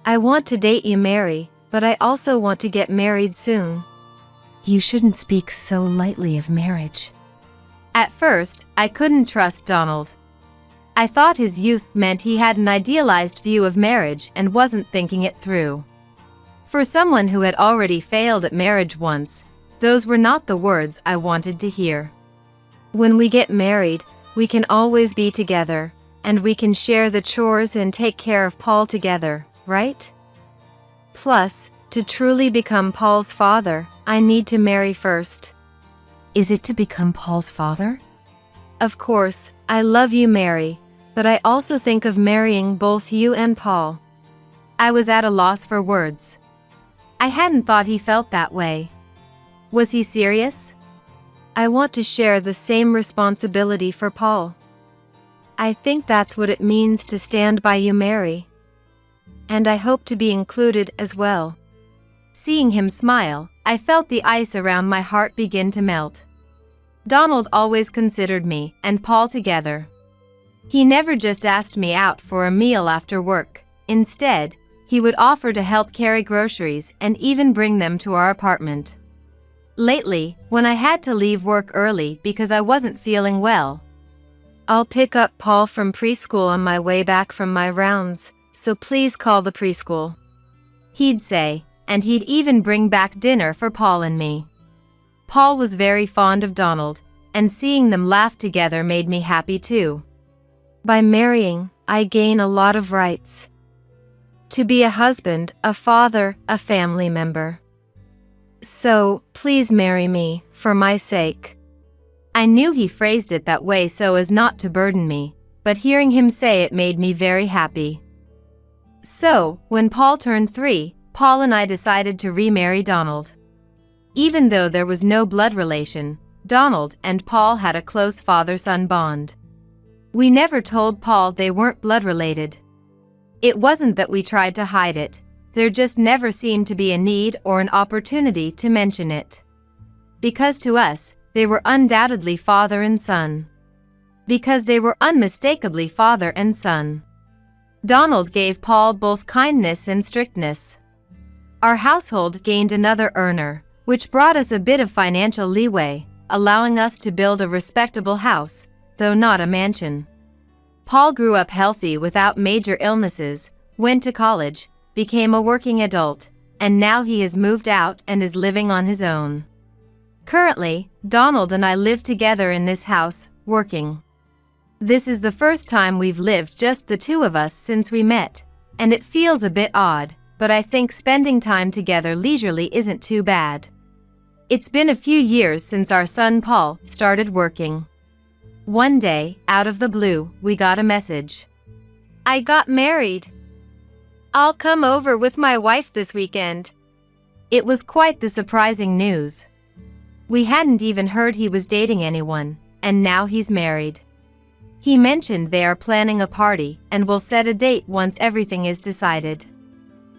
I want to date you, Mary, but I also want to get married soon. You shouldn't speak so lightly of marriage. At first, I couldn't trust Donald. I thought his youth meant he had an idealized view of marriage and wasn't thinking it through. For someone who had already failed at marriage once, those were not the words I wanted to hear. When we get married, we can always be together, and we can share the chores and take care of Paul together, right? Plus, to truly become Paul's father, I need to marry first. Is it to become Paul's father? Of course, I love you, Mary, but I also think of marrying both you and Paul. I was at a loss for words. I hadn't thought he felt that way. Was he serious? I want to share the same responsibility for Paul. I think that's what it means to stand by you, Mary. And I hope to be included as well. Seeing him smile, I felt the ice around my heart begin to melt. Donald always considered me and Paul together. He never just asked me out for a meal after work. Instead, he would offer to help carry groceries and even bring them to our apartment. Lately, when I had to leave work early because I wasn't feeling well, I'll pick up Paul from preschool on my way back from my rounds, so please call the preschool, he'd say, and he'd even bring back dinner for Paul and me. Paul was very fond of Donald, and seeing them laugh together made me happy too. By marrying, I gain a lot of rights. To be a husband, a father, a family member. So, please marry me, for my sake. I knew he phrased it that way so as not to burden me, but hearing him say it made me very happy. So, when Paul turned 3, Paul and I decided to remarry Donald. Even though there was no blood relation, Donald and Paul had a close father-son bond. We never told Paul they weren't blood-related. It wasn't that we tried to hide it, there just never seemed to be a need or an opportunity to mention it. Because to us, they were undoubtedly father and son. Because they were unmistakably father and son. Donald gave Paul both kindness and strictness. Our household gained another earner, which brought us a bit of financial leeway, allowing us to build a respectable house, though not a mansion. Paul grew up healthy without major illnesses, went to college, became a working adult, and now he has moved out and is living on his own. Currently, Donald and I live together in this house, working. This is the first time we've lived just the two of us since we met, and it feels a bit odd, but I think spending time together leisurely isn't too bad. It's been a few years since our son Paul started working. One day, out of the blue, we got a message. I got married. I'll come over with my wife this weekend. It was quite the surprising news. We hadn't even heard he was dating anyone, and now he's married. He mentioned they are planning a party and will set a date once everything is decided.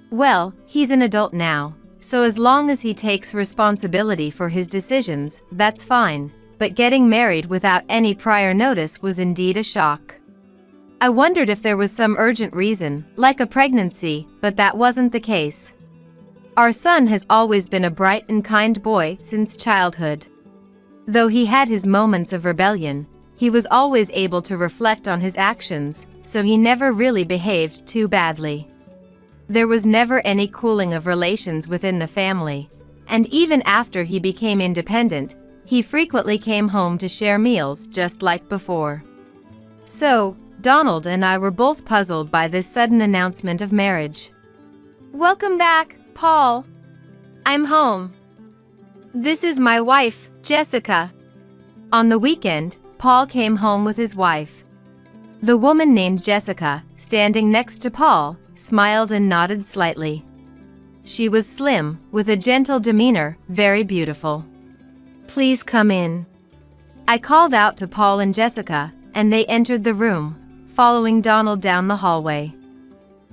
Well, he's an adult now, so as long as he takes responsibility for his decisions, that's fine, but getting married without any prior notice was indeed a shock. I wondered if there was some urgent reason, like a pregnancy, but that wasn't the case. Our son has always been a bright and kind boy since childhood. Though he had his moments of rebellion, he was always able to reflect on his actions, so he never really behaved too badly. There was never any cooling of relations within the family, and even after he became independent, he frequently came home to share meals just like before. So, Donald and I were both puzzled by this sudden announcement of marriage. Welcome back, Paul. I'm home. This is my wife, Jessica. On the weekend, Paul came home with his wife. The woman named Jessica, standing next to Paul, smiled and nodded slightly. She was slim, with a gentle demeanor, very beautiful. "Please come in." I called out to Paul and Jessica, and they entered the room, following Donald down the hallway.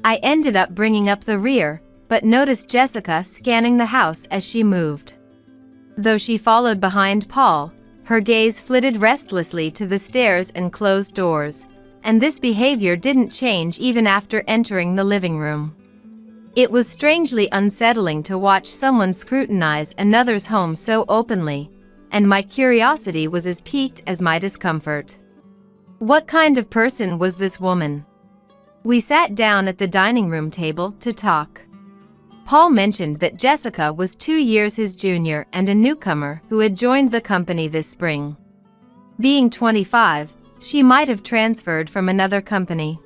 I ended up bringing up the rear, but noticed Jessica scanning the house as she moved. Though she followed behind Paul, her gaze flitted restlessly to the stairs and closed doors, and this behavior didn't change even after entering the living room. It was strangely unsettling to watch someone scrutinize another's home so openly, and my curiosity was as piqued as my discomfort. What kind of person was this woman? We sat down at the dining room table to talk. Paul mentioned that Jessica was 2 years his junior and a newcomer who had joined the company this spring. Being 25, she might have transferred from another company.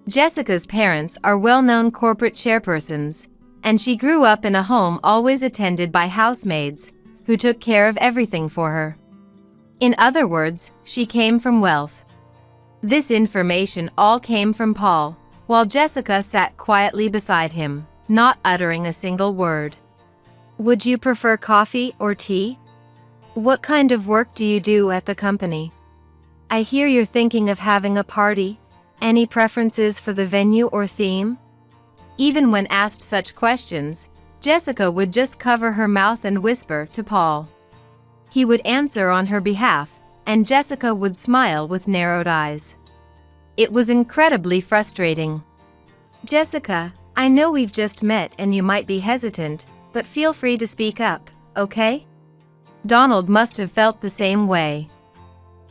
Jessica's parents are well-known corporate chairpersons, and she grew up in a home always attended by housemaids, who took care of everything for her. In other words, she came from wealth. This information all came from Paul, while Jessica sat quietly beside him, not uttering a single word. "Would you prefer coffee or tea? What kind of work do you do at the company? I hear you're thinking of having a party. Any preferences for the venue or theme?" Even when asked such questions, Jessica would just cover her mouth and whisper to Paul. He would answer on her behalf, and Jessica would smile with narrowed eyes. It was incredibly frustrating. "Jessica, I know we've just met and you might be hesitant, but feel free to speak up, okay?" Donald must have felt the same way.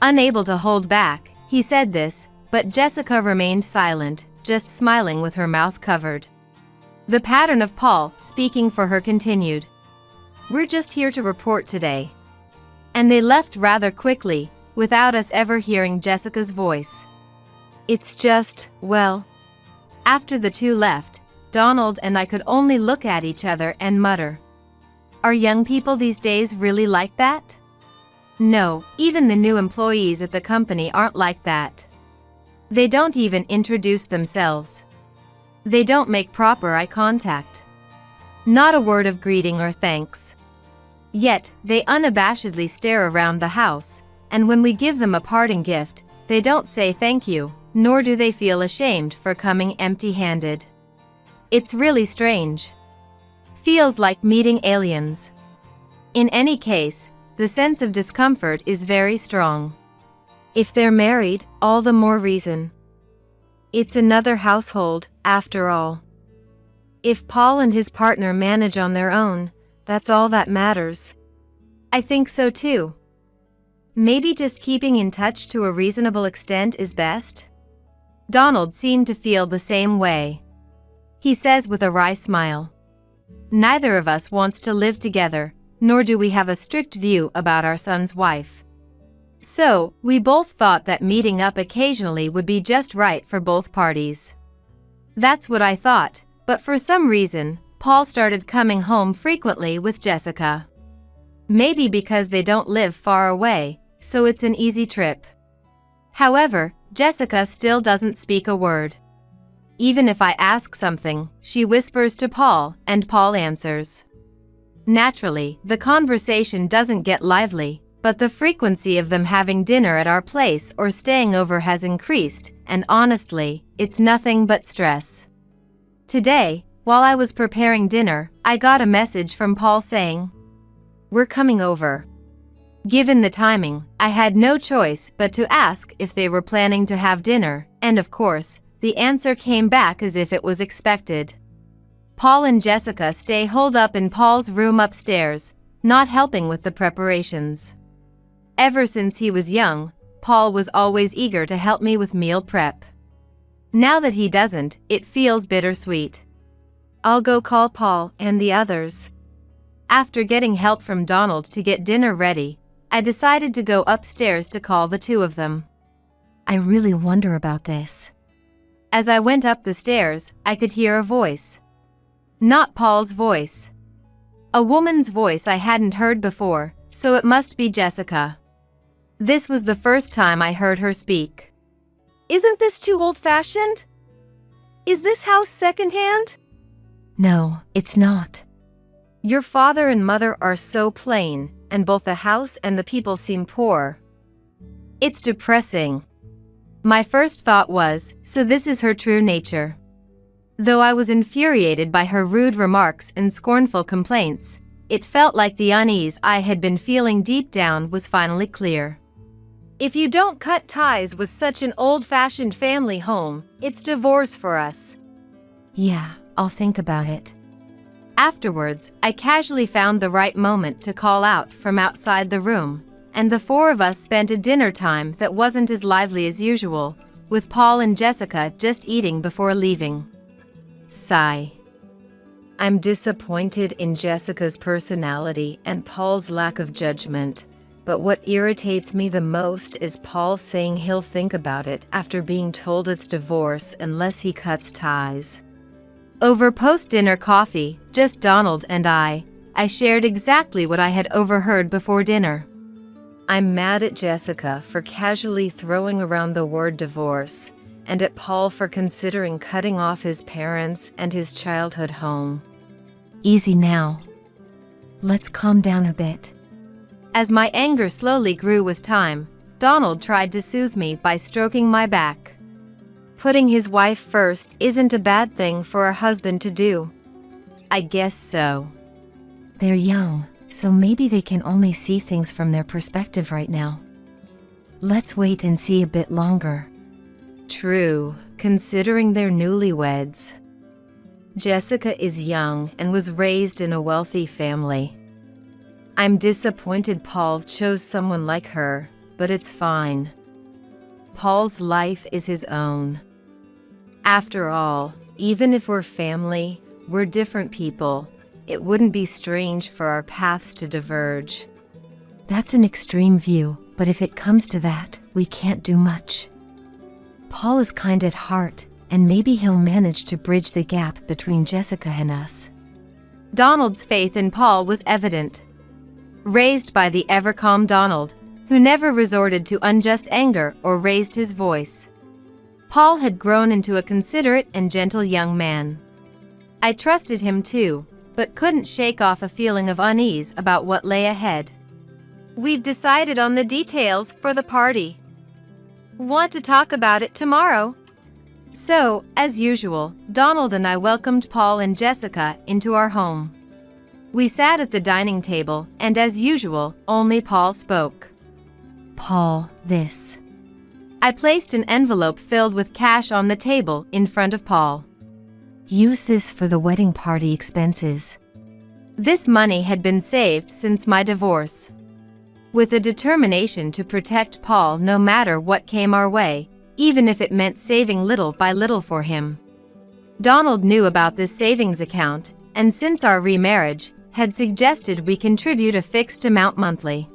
Unable to hold back, he said this, but Jessica remained silent, just smiling with her mouth covered. The pattern of Paul speaking for her continued. "We're just here to report today." And they left rather quickly, without us ever hearing Jessica's voice. It's just, well. After the two left, Donald and I could only look at each other and mutter. Are young people these days really like that? No, even the new employees at the company aren't like that. They don't even introduce themselves. They don't make proper eye contact. Not a word of greeting or thanks. Yet, they unabashedly stare around the house, and when we give them a parting gift, they don't say thank you, nor do they feel ashamed for coming empty-handed. It's really strange. Feels like meeting aliens. In any case, the sense of discomfort is very strong. If they're married, all the more reason. It's another household, after all. If Paul and his partner manage on their own, that's all that matters. I think so too. Maybe just keeping in touch to a reasonable extent is best? Donald seemed to feel the same way. He says with a wry smile. Neither of us wants to live together, nor do we have a strict view about our son's wife. So, we both thought that meeting up occasionally would be just right for both parties. That's what I thought, but for some reason, Paul started coming home frequently with Jessica. Maybe because they don't live far away, so it's an easy trip. However, Jessica still doesn't speak a word. Even if I ask something, she whispers to Paul, and Paul answers. Naturally, the conversation doesn't get lively, but the frequency of them having dinner at our place or staying over has increased, and honestly, it's nothing but stress. Today, while I was preparing dinner, I got a message from Paul saying, "We're coming over." Given the timing, I had no choice but to ask if they were planning to have dinner, and of course, the answer came back as if it was expected. Paul and Jessica stay holed up in Paul's room upstairs, not helping with the preparations. Ever since he was young, Paul was always eager to help me with meal prep. Now that he doesn't, it feels bittersweet. I'll go call Paul and the others. After getting help from Donald to get dinner ready, I decided to go upstairs to call the two of them. I really wonder about this. As I went up the stairs, I could hear a voice. Not Paul's voice. A woman's voice I hadn't heard before, so it must be Jessica. This was the first time I heard her speak. Isn't this too old-fashioned? Is this house secondhand? No, it's not. Your father and mother are so plain, and both the house and the people seem poor. It's depressing. My first thought was, so this is her true nature. Though I was infuriated by her rude remarks and scornful complaints, it felt like the unease I had been feeling deep down was finally clear. If you don't cut ties with such an old-fashioned family home, it's divorce for us. Yeah, I'll think about it. Afterwards, I casually found the right moment to call out from outside the room, and the four of us spent a dinner time that wasn't as lively as usual, with Paul and Jessica just eating before leaving. Sigh. I'm disappointed in Jessica's personality and Paul's lack of judgment, but what irritates me the most is Paul saying he'll think about it after being told it's divorce unless he cuts ties. Over post-dinner coffee, just Donald and I shared exactly what I had overheard before dinner. I'm mad at Jessica for casually throwing around the word divorce, and at Paul for considering cutting off his parents and his childhood home. Easy now. Let's calm down a bit. As my anger slowly grew with time, Donald tried to soothe me by stroking my back. Putting his wife first isn't a bad thing for a husband to do. I guess so. They're young, so maybe they can only see things from their perspective right now. Let's wait and see a bit longer. True, considering they're newlyweds. Jessica is young and was raised in a wealthy family. I'm disappointed Paul chose someone like her, but it's fine. Paul's life is his own. After all, even if we're family, we're different people. It wouldn't be strange for our paths to diverge. That's an extreme view, but if it comes to that, we can't do much. Paul is kind at heart, and maybe he'll manage to bridge the gap between Jessica and us. Donald's faith in Paul was evident. Raised by the ever-calm Donald, who never resorted to unjust anger or raised his voice, Paul had grown into a considerate and gentle young man. I trusted him too, but couldn't shake off a feeling of unease about what lay ahead. We've decided on the details for the party. Want to talk about it tomorrow? So, as usual, Donald and I welcomed Paul and Jessica into our home. We sat at the dining table, and as usual, only Paul spoke. Paul, this. I placed an envelope filled with cash on the table in front of Paul. Use this for the wedding party expenses. This money had been saved since my divorce. With a determination to protect Paul no matter what came our way, even if it meant saving little by little for him. Donald knew about this savings account, and since our remarriage, had suggested we contribute a fixed amount monthly.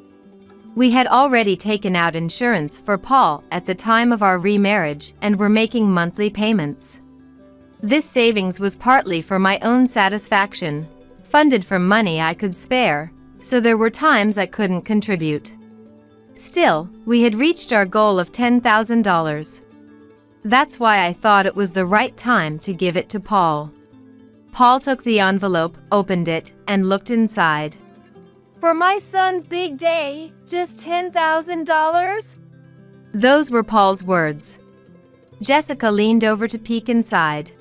We had already taken out insurance for Paul at the time of our remarriage and were making monthly payments. This savings was partly for my own satisfaction, funded from money I could spare, so there were times I couldn't contribute. Still, we had reached our goal of $10,000. That's why I thought it was the right time to give it to Paul. Paul took the envelope, opened it, and looked inside. For my son's big day, just $10,000? Those were Paul's words. Jessica leaned over to peek inside.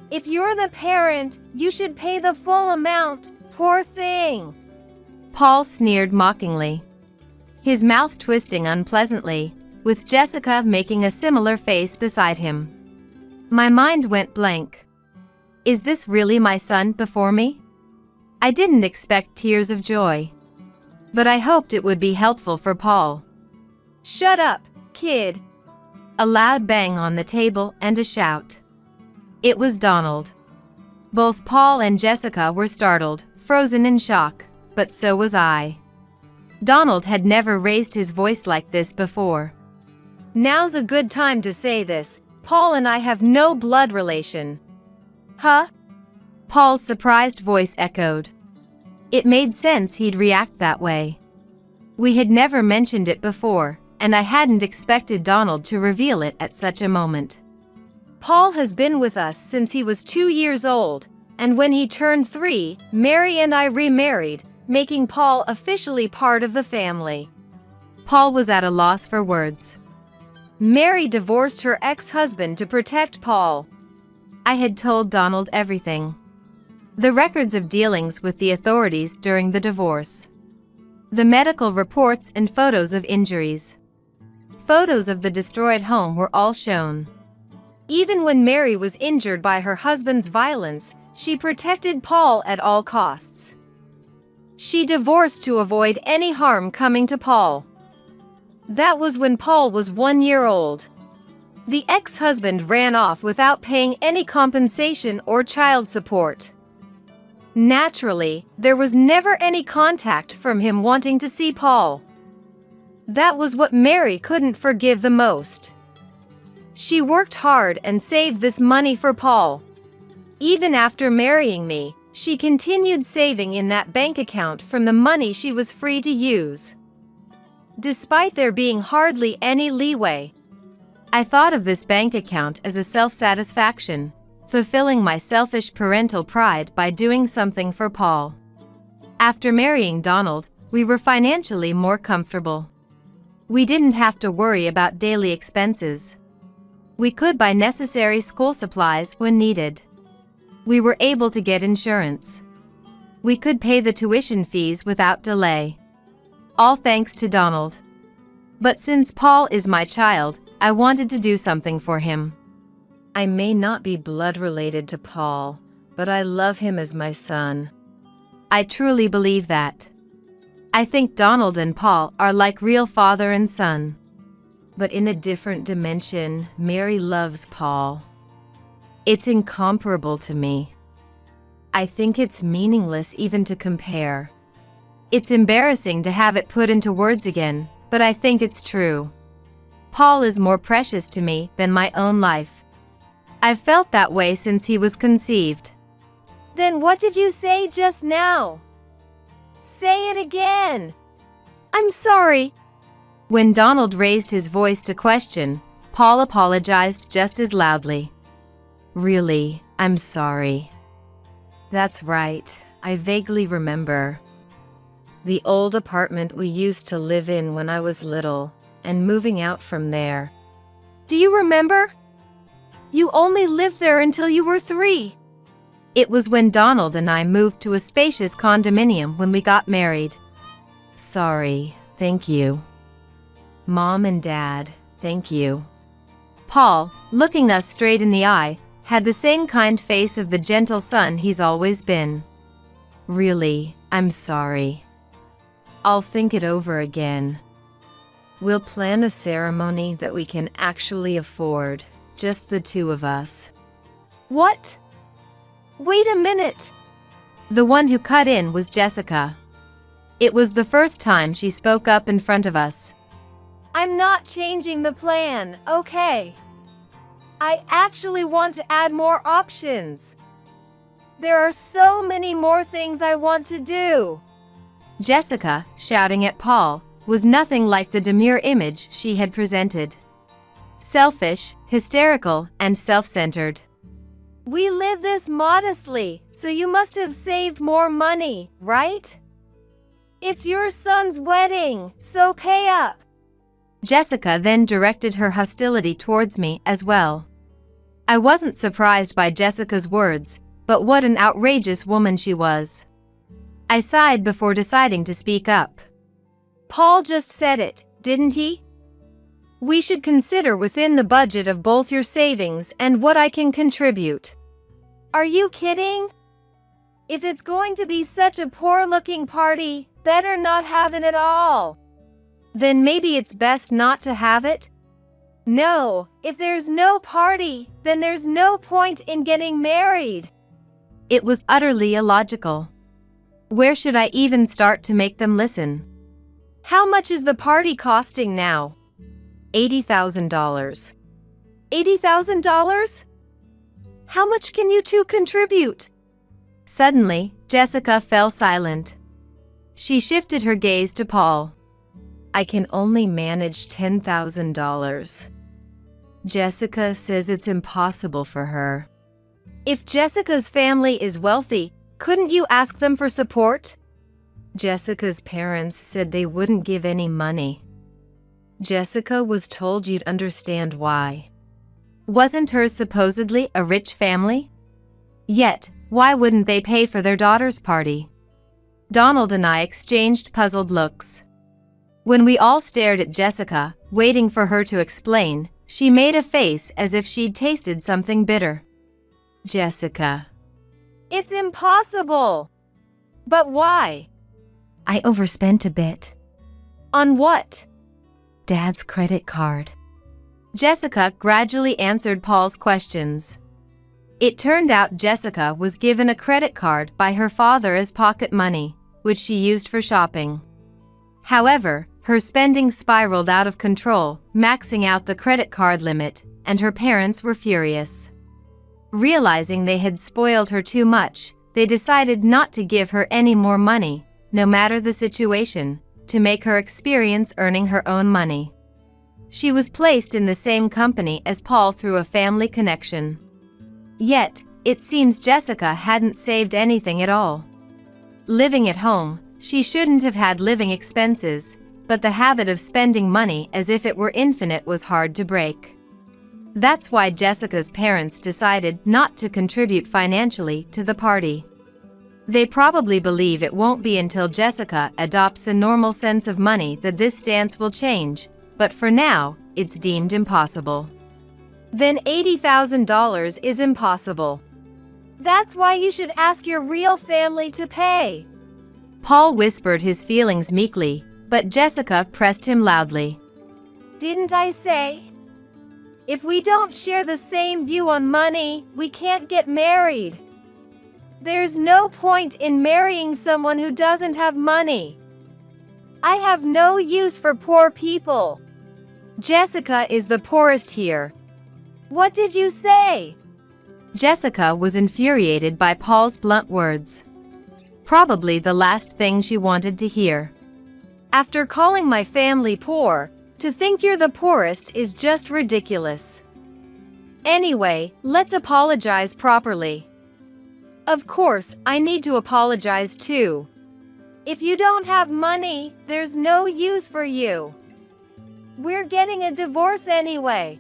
If you're the parent, you should pay the full amount, poor thing. Paul sneered mockingly, his mouth twisting unpleasantly, with Jessica making a similar face beside him. My mind went blank. Is this really my son before me? I didn't expect tears of joy, but I hoped it would be helpful for Paul. Shut up, kid. A loud bang on the table and a shout. It was Donald. Both Paul and Jessica were startled, frozen in shock, but so was I. Donald had never raised his voice like this before. Now's a good time to say this. Paul and I have no blood relation. Huh? Paul's surprised voice echoed. It made sense he'd react that way. We had never mentioned it before, and I hadn't expected Donald to reveal it at such a moment. Paul has been with us since he was 2 years old, and when he turned 3, Mary and I remarried, making Paul officially part of the family. Paul was at a loss for words. Mary divorced her ex-husband to protect Paul. I had told Donald everything. The records of dealings with the authorities during the divorce. The medical reports and photos of injuries. Photos of the destroyed home were all shown. Even when Mary was injured by her husband's violence, she protected Paul at all costs. She divorced to avoid any harm coming to Paul. That was when Paul was 1 year old. The ex-husband ran off without paying any compensation or child support. Naturally, there was never any contact from him wanting to see Paul. That was what Mary couldn't forgive the most. She worked hard and saved this money for Paul. Even after marrying me, she continued saving in that bank account from the money she was free to use. Despite there being hardly any leeway, I thought of this bank account as a self-satisfaction, fulfilling my selfish parental pride by doing something for Paul. After marrying Donald, we were financially more comfortable. We didn't have to worry about daily expenses. We could buy necessary school supplies when needed. We were able to get insurance. We could pay the tuition fees without delay. All thanks to Donald. But since Paul is my child, I wanted to do something for him. I may not be blood related to Paul, but I love him as my son. I truly believe that. I think Donald and Paul are like real father and son. But in a different dimension, Mary loves Paul. It's incomparable to me. I think it's meaningless even to compare. It's embarrassing to have it put into words again, but I think it's true. Paul is more precious to me than my own life. I've felt that way since he was conceived. Then what did you say just now? Say it again. I'm sorry. When Donald raised his voice to question, Paul apologized just as loudly. Really, I'm sorry. That's right, I vaguely remember. The old apartment we used to live in when I was little, and moving out from there. Do you remember? You only lived there until you were 3. It was when Donald and I moved to a spacious condominium when we got married. Sorry, thank you. Mom and Dad, thank you. Paul, looking us straight in the eye, had the same kind face of the gentle son he's always been. Really, I'm sorry. I'll think it over again. We'll plan a ceremony that we can actually afford, just the 2 of us. What? Wait a minute. The one who cut in was Jessica. It was the first time she spoke up in front of us. I'm not changing the plan, okay? I actually want to add more options. There are so many more things I want to do. Jessica, shouting at Paul, was nothing like the demure image she had presented. Selfish, hysterical, and self-centered. We live this modestly, so you must have saved more money, right? It's your son's wedding, so pay up. Jessica then directed her hostility towards me as well. I wasn't surprised by Jessica's words, but what an outrageous woman she was. I sighed before deciding to speak up. Paul just said it, didn't he? We should consider within the budget of both your savings and what I can contribute. Are you kidding? If it's going to be such a poor-looking party, better not have it at all. Then maybe it's best not to have it? No, if there's no party, then there's no point in getting married. It was utterly illogical. Where should I even start to make them listen? How much is the party costing now? $80,000. $80,000? How much can you two contribute? Suddenly, Jessica fell silent. She shifted her gaze to Paul. I can only manage $10,000. Jessica says it's impossible for her. If Jessica's family is wealthy, couldn't you ask them for support? Jessica's parents said they wouldn't give any money. Jessica was told you'd understand why. Wasn't hers supposedly a rich family? Yet, why wouldn't they pay for their daughter's party? Donald and I exchanged puzzled looks. When we all stared at Jessica, waiting for her to explain, she made a face as if she'd tasted something bitter. Jessica. It's impossible. But why? I overspent a bit. On what? Dad's credit card. Jessica gradually answered Paul's questions. It turned out Jessica was given a credit card by her father as pocket money, which she used for shopping. However, her spending spiraled out of control, maxing out the credit card limit, and her parents were furious. Realizing they had spoiled her too much, they decided not to give her any more money, no matter the situation, to make her experience earning her own money. She was placed in the same company as Paul through a family connection. Yet, it seems Jessica hadn't saved anything at all. Living at home, she shouldn't have had living expenses, but the habit of spending money as if it were infinite was hard to break. That's why Jessica's parents decided not to contribute financially to the party. They probably believe it won't be until Jessica adopts a normal sense of money that this stance will change, but for now, it's deemed impossible. Then $80,000 is impossible. That's why you should ask your real family to pay. Paul whispered his feelings meekly, but Jessica pressed him loudly. Didn't I say? If we don't share the same view on money, we can't get married. There's no point in marrying someone who doesn't have money. I have no use for poor people. Jessica is the poorest here. What did you say? Jessica was infuriated by Paul's blunt words. Probably the last thing she wanted to hear. After calling my family poor, to think you're the poorest is just ridiculous. Anyway, let's apologize properly. Of course, I need to apologize too. If you don't have money, there's no use for you. We're getting a divorce anyway.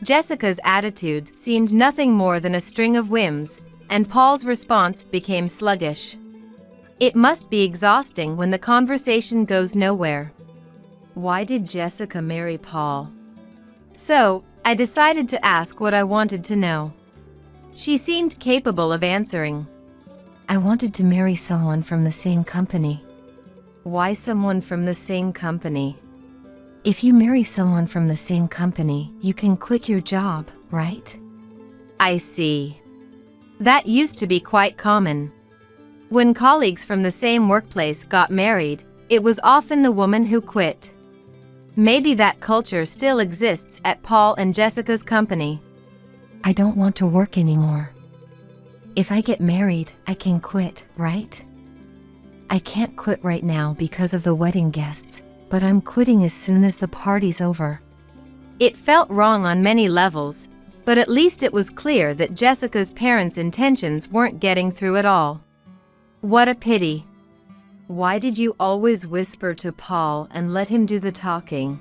Jessica's attitude seemed nothing more than a string of whims, and Paul's response became sluggish. It must be exhausting when the conversation goes nowhere. Why did Jessica marry Paul? So, I decided to ask what I wanted to know. She seemed capable of answering. I wanted to marry someone from the same company. Why someone from the same company? If you marry someone from the same company, you can quit your job, right? I see. That used to be quite common. When colleagues from the same workplace got married, it was often the woman who quit. Maybe that culture still exists at Paul and Jessica's company. I don't want to work anymore. If I get married, I can quit, right? I can't quit right now because of the wedding guests, but I'm quitting as soon as the party's over. It felt wrong on many levels, but at least it was clear that Jessica's parents' intentions weren't getting through at all. What a pity. Why did you always whisper to Paul and let him do the talking?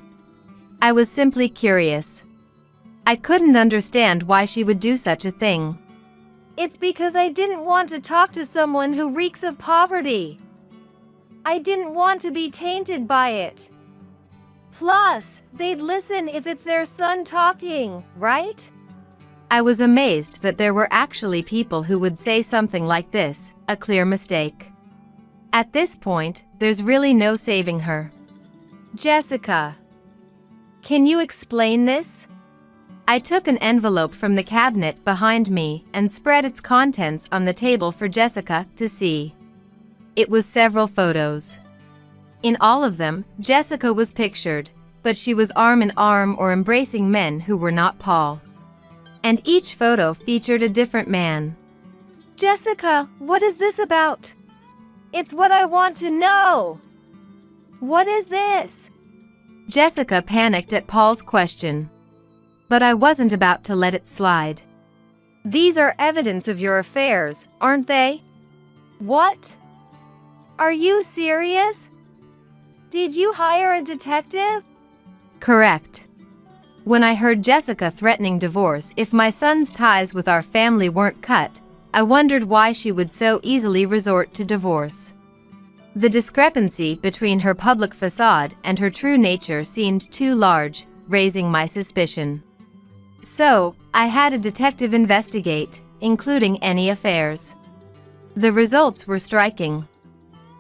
I was simply curious. I couldn't understand why she would do such a thing. It's because I didn't want to talk to someone who reeks of poverty. I didn't want to be tainted by it. Plus, they'd listen if it's their son talking, right? I was amazed that there were actually people who would say something like this, a clear mistake. At this point, there's really no saving her. Jessica, can you explain this? I took an envelope from the cabinet behind me and spread its contents on the table for Jessica to see. It was several photos. In all of them, Jessica was pictured, but she was arm in arm or embracing men who were not Paul. And each photo featured a different man. Jessica, what is this about? It's what I want to know. What is this? Jessica panicked at Paul's question. But I wasn't about to let it slide. These are evidence of your affairs, aren't they? What? Are you serious? Did you hire a detective? Correct. When I heard Jessica threatening divorce if my son's ties with our family weren't cut, I wondered why she would so easily resort to divorce. The discrepancy between her public facade and her true nature seemed too large, raising my suspicion. So, I had a detective investigate, including any affairs. The results were striking.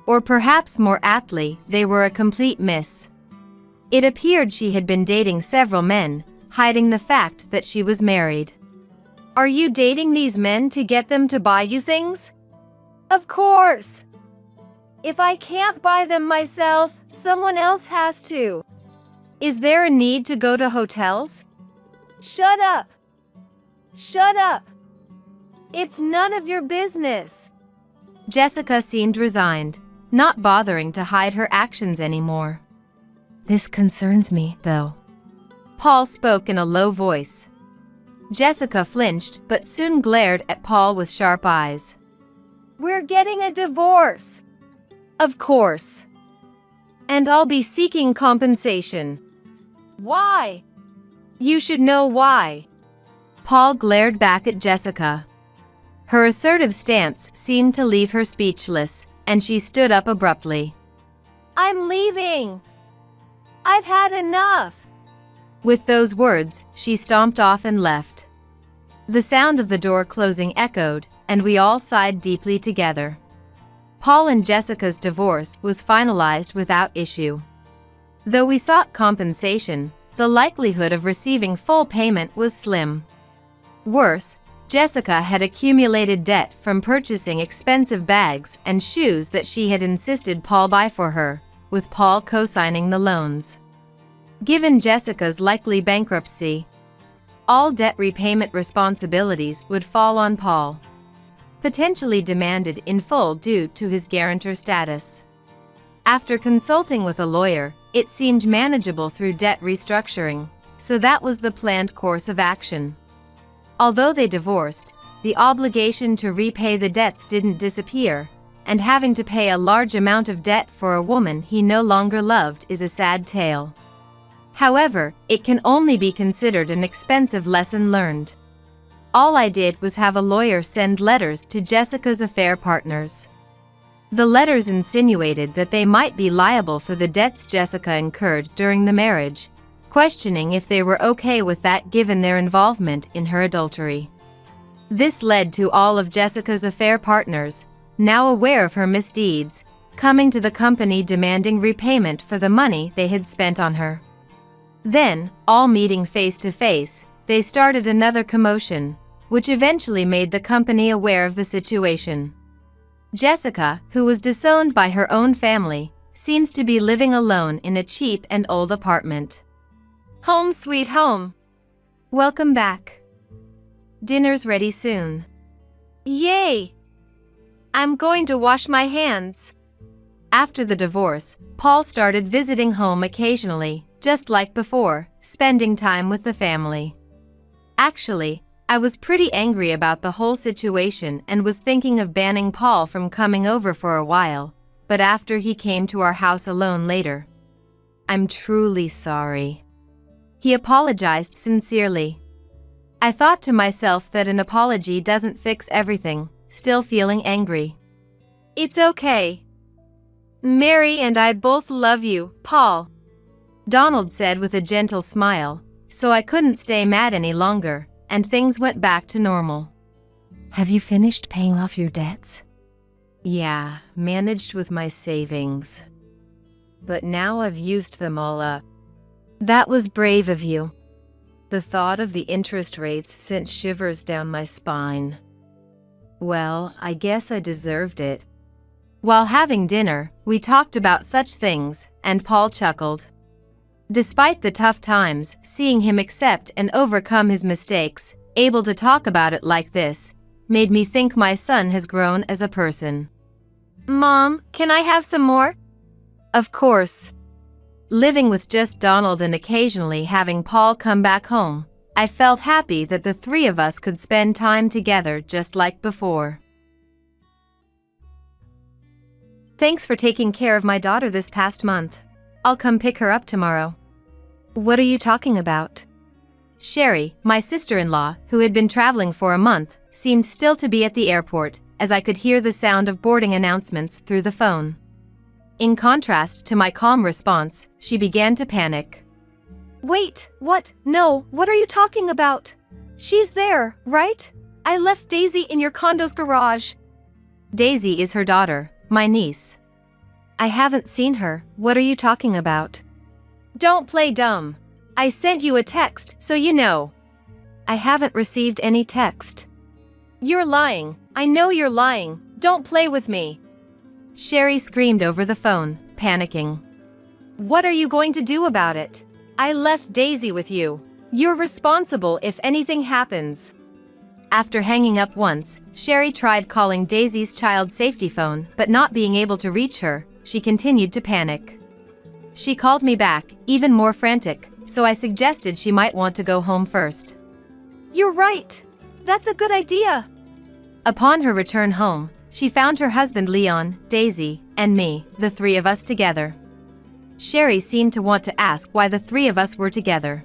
Or perhaps more aptly, they were a complete miss. It appeared she had been dating several men, hiding the fact that she was married. Are you dating these men to get them to buy you things? Of course. If I can't buy them myself, someone else has to. Is there a need to go to hotels? Shut up. Shut up. It's none of your business. Jessica seemed resigned, not bothering to hide her actions anymore. This concerns me, though. Paul spoke in a low voice. Jessica flinched but soon glared at Paul with sharp eyes. We're getting a divorce. Of course. And I'll be seeking compensation. Why? You should know why. Paul glared back at Jessica. Her assertive stance seemed to leave her speechless, and she stood up abruptly. I'm leaving. I've had enough. With those words, she stomped off and left. The sound of the door closing echoed, and we all sighed deeply together. Paul and Jessica's divorce was finalized without issue. Though we sought compensation, the likelihood of receiving full payment was slim. Worse, Jessica had accumulated debt from purchasing expensive bags and shoes that she had insisted Paul buy for her, with Paul co-signing the loans. Given Jessica's likely bankruptcy, all debt repayment responsibilities would fall on Paul, potentially demanded in full due to his guarantor status. After consulting with a lawyer, it seemed manageable through debt restructuring, so that was the planned course of action. Although they divorced, the obligation to repay the debts didn't disappear, and having to pay a large amount of debt for a woman he no longer loved is a sad tale. However, it can only be considered an expensive lesson learned. All I did was have a lawyer send letters to Jessica's affair partners. The letters insinuated that they might be liable for the debts Jessica incurred during the marriage, questioning if they were okay with that given their involvement in her adultery. This led to all of Jessica's affair partners, now aware of her misdeeds, coming to the company demanding repayment for the money they had spent on her. Then, all meeting face to face, they started another commotion, which eventually made the company aware of the situation. Jessica, who was disowned by her own family, seems to be living alone in a cheap and old apartment. Home sweet home. Welcome back. Dinner's ready soon. Yay! I'm going to wash my hands. After the divorce, Paul started visiting home occasionally, just like before, spending time with the family. Actually, I was pretty angry about the whole situation and was thinking of banning Paul from coming over for a while, but after he came to our house alone later. I'm truly sorry. He apologized sincerely. I thought to myself that an apology doesn't fix everything, still feeling angry. It's okay. Mary and I both love you, Paul. Donald said with a gentle smile, so I couldn't stay mad any longer, and things went back to normal. Have you finished paying off your debts? Yeah, managed with my savings. But now I've used them all up. That was brave of you. The thought of the interest rates sent shivers down my spine. Well, I guess I deserved it. While having dinner, we talked about such things, and Paul chuckled. Despite the tough times, seeing him accept and overcome his mistakes, able to talk about it like this, made me think my son has grown as a person. Mom, can I have some more? Of course. Living with just Donald and occasionally having Paul come back home, I felt happy that the three of us could spend time together just like before. Thanks for taking care of my daughter this past month. I'll come pick her up tomorrow. What are you talking about? Sherry, my sister-in-law, who had been traveling for a month, seemed still to be at the airport, as I could hear the sound of boarding announcements through the phone. In contrast to my calm response, she began to panic. Wait, what? No, what are you talking about? She's there, right? I left Daisy in your condo's garage. Daisy is her daughter, my niece. I haven't seen her. What are you talking about? Don't play dumb. I sent you a text, so you know. I haven't received any text. You're lying. I know you're lying. Don't play with me. Sherry screamed over the phone, panicking. What are you going to do about it? I left Daisy with you. You're responsible if anything happens. After hanging up once, Sherry tried calling Daisy's child safety phone, but not being able to reach her, she continued to panic. She called me back, even more frantic, so I suggested she might want to go home first. You're right. That's a good idea. Upon her return home, she found her husband Leon, Daisy, and me, the three of us together. Sherry seemed to want to ask why the three of us were together.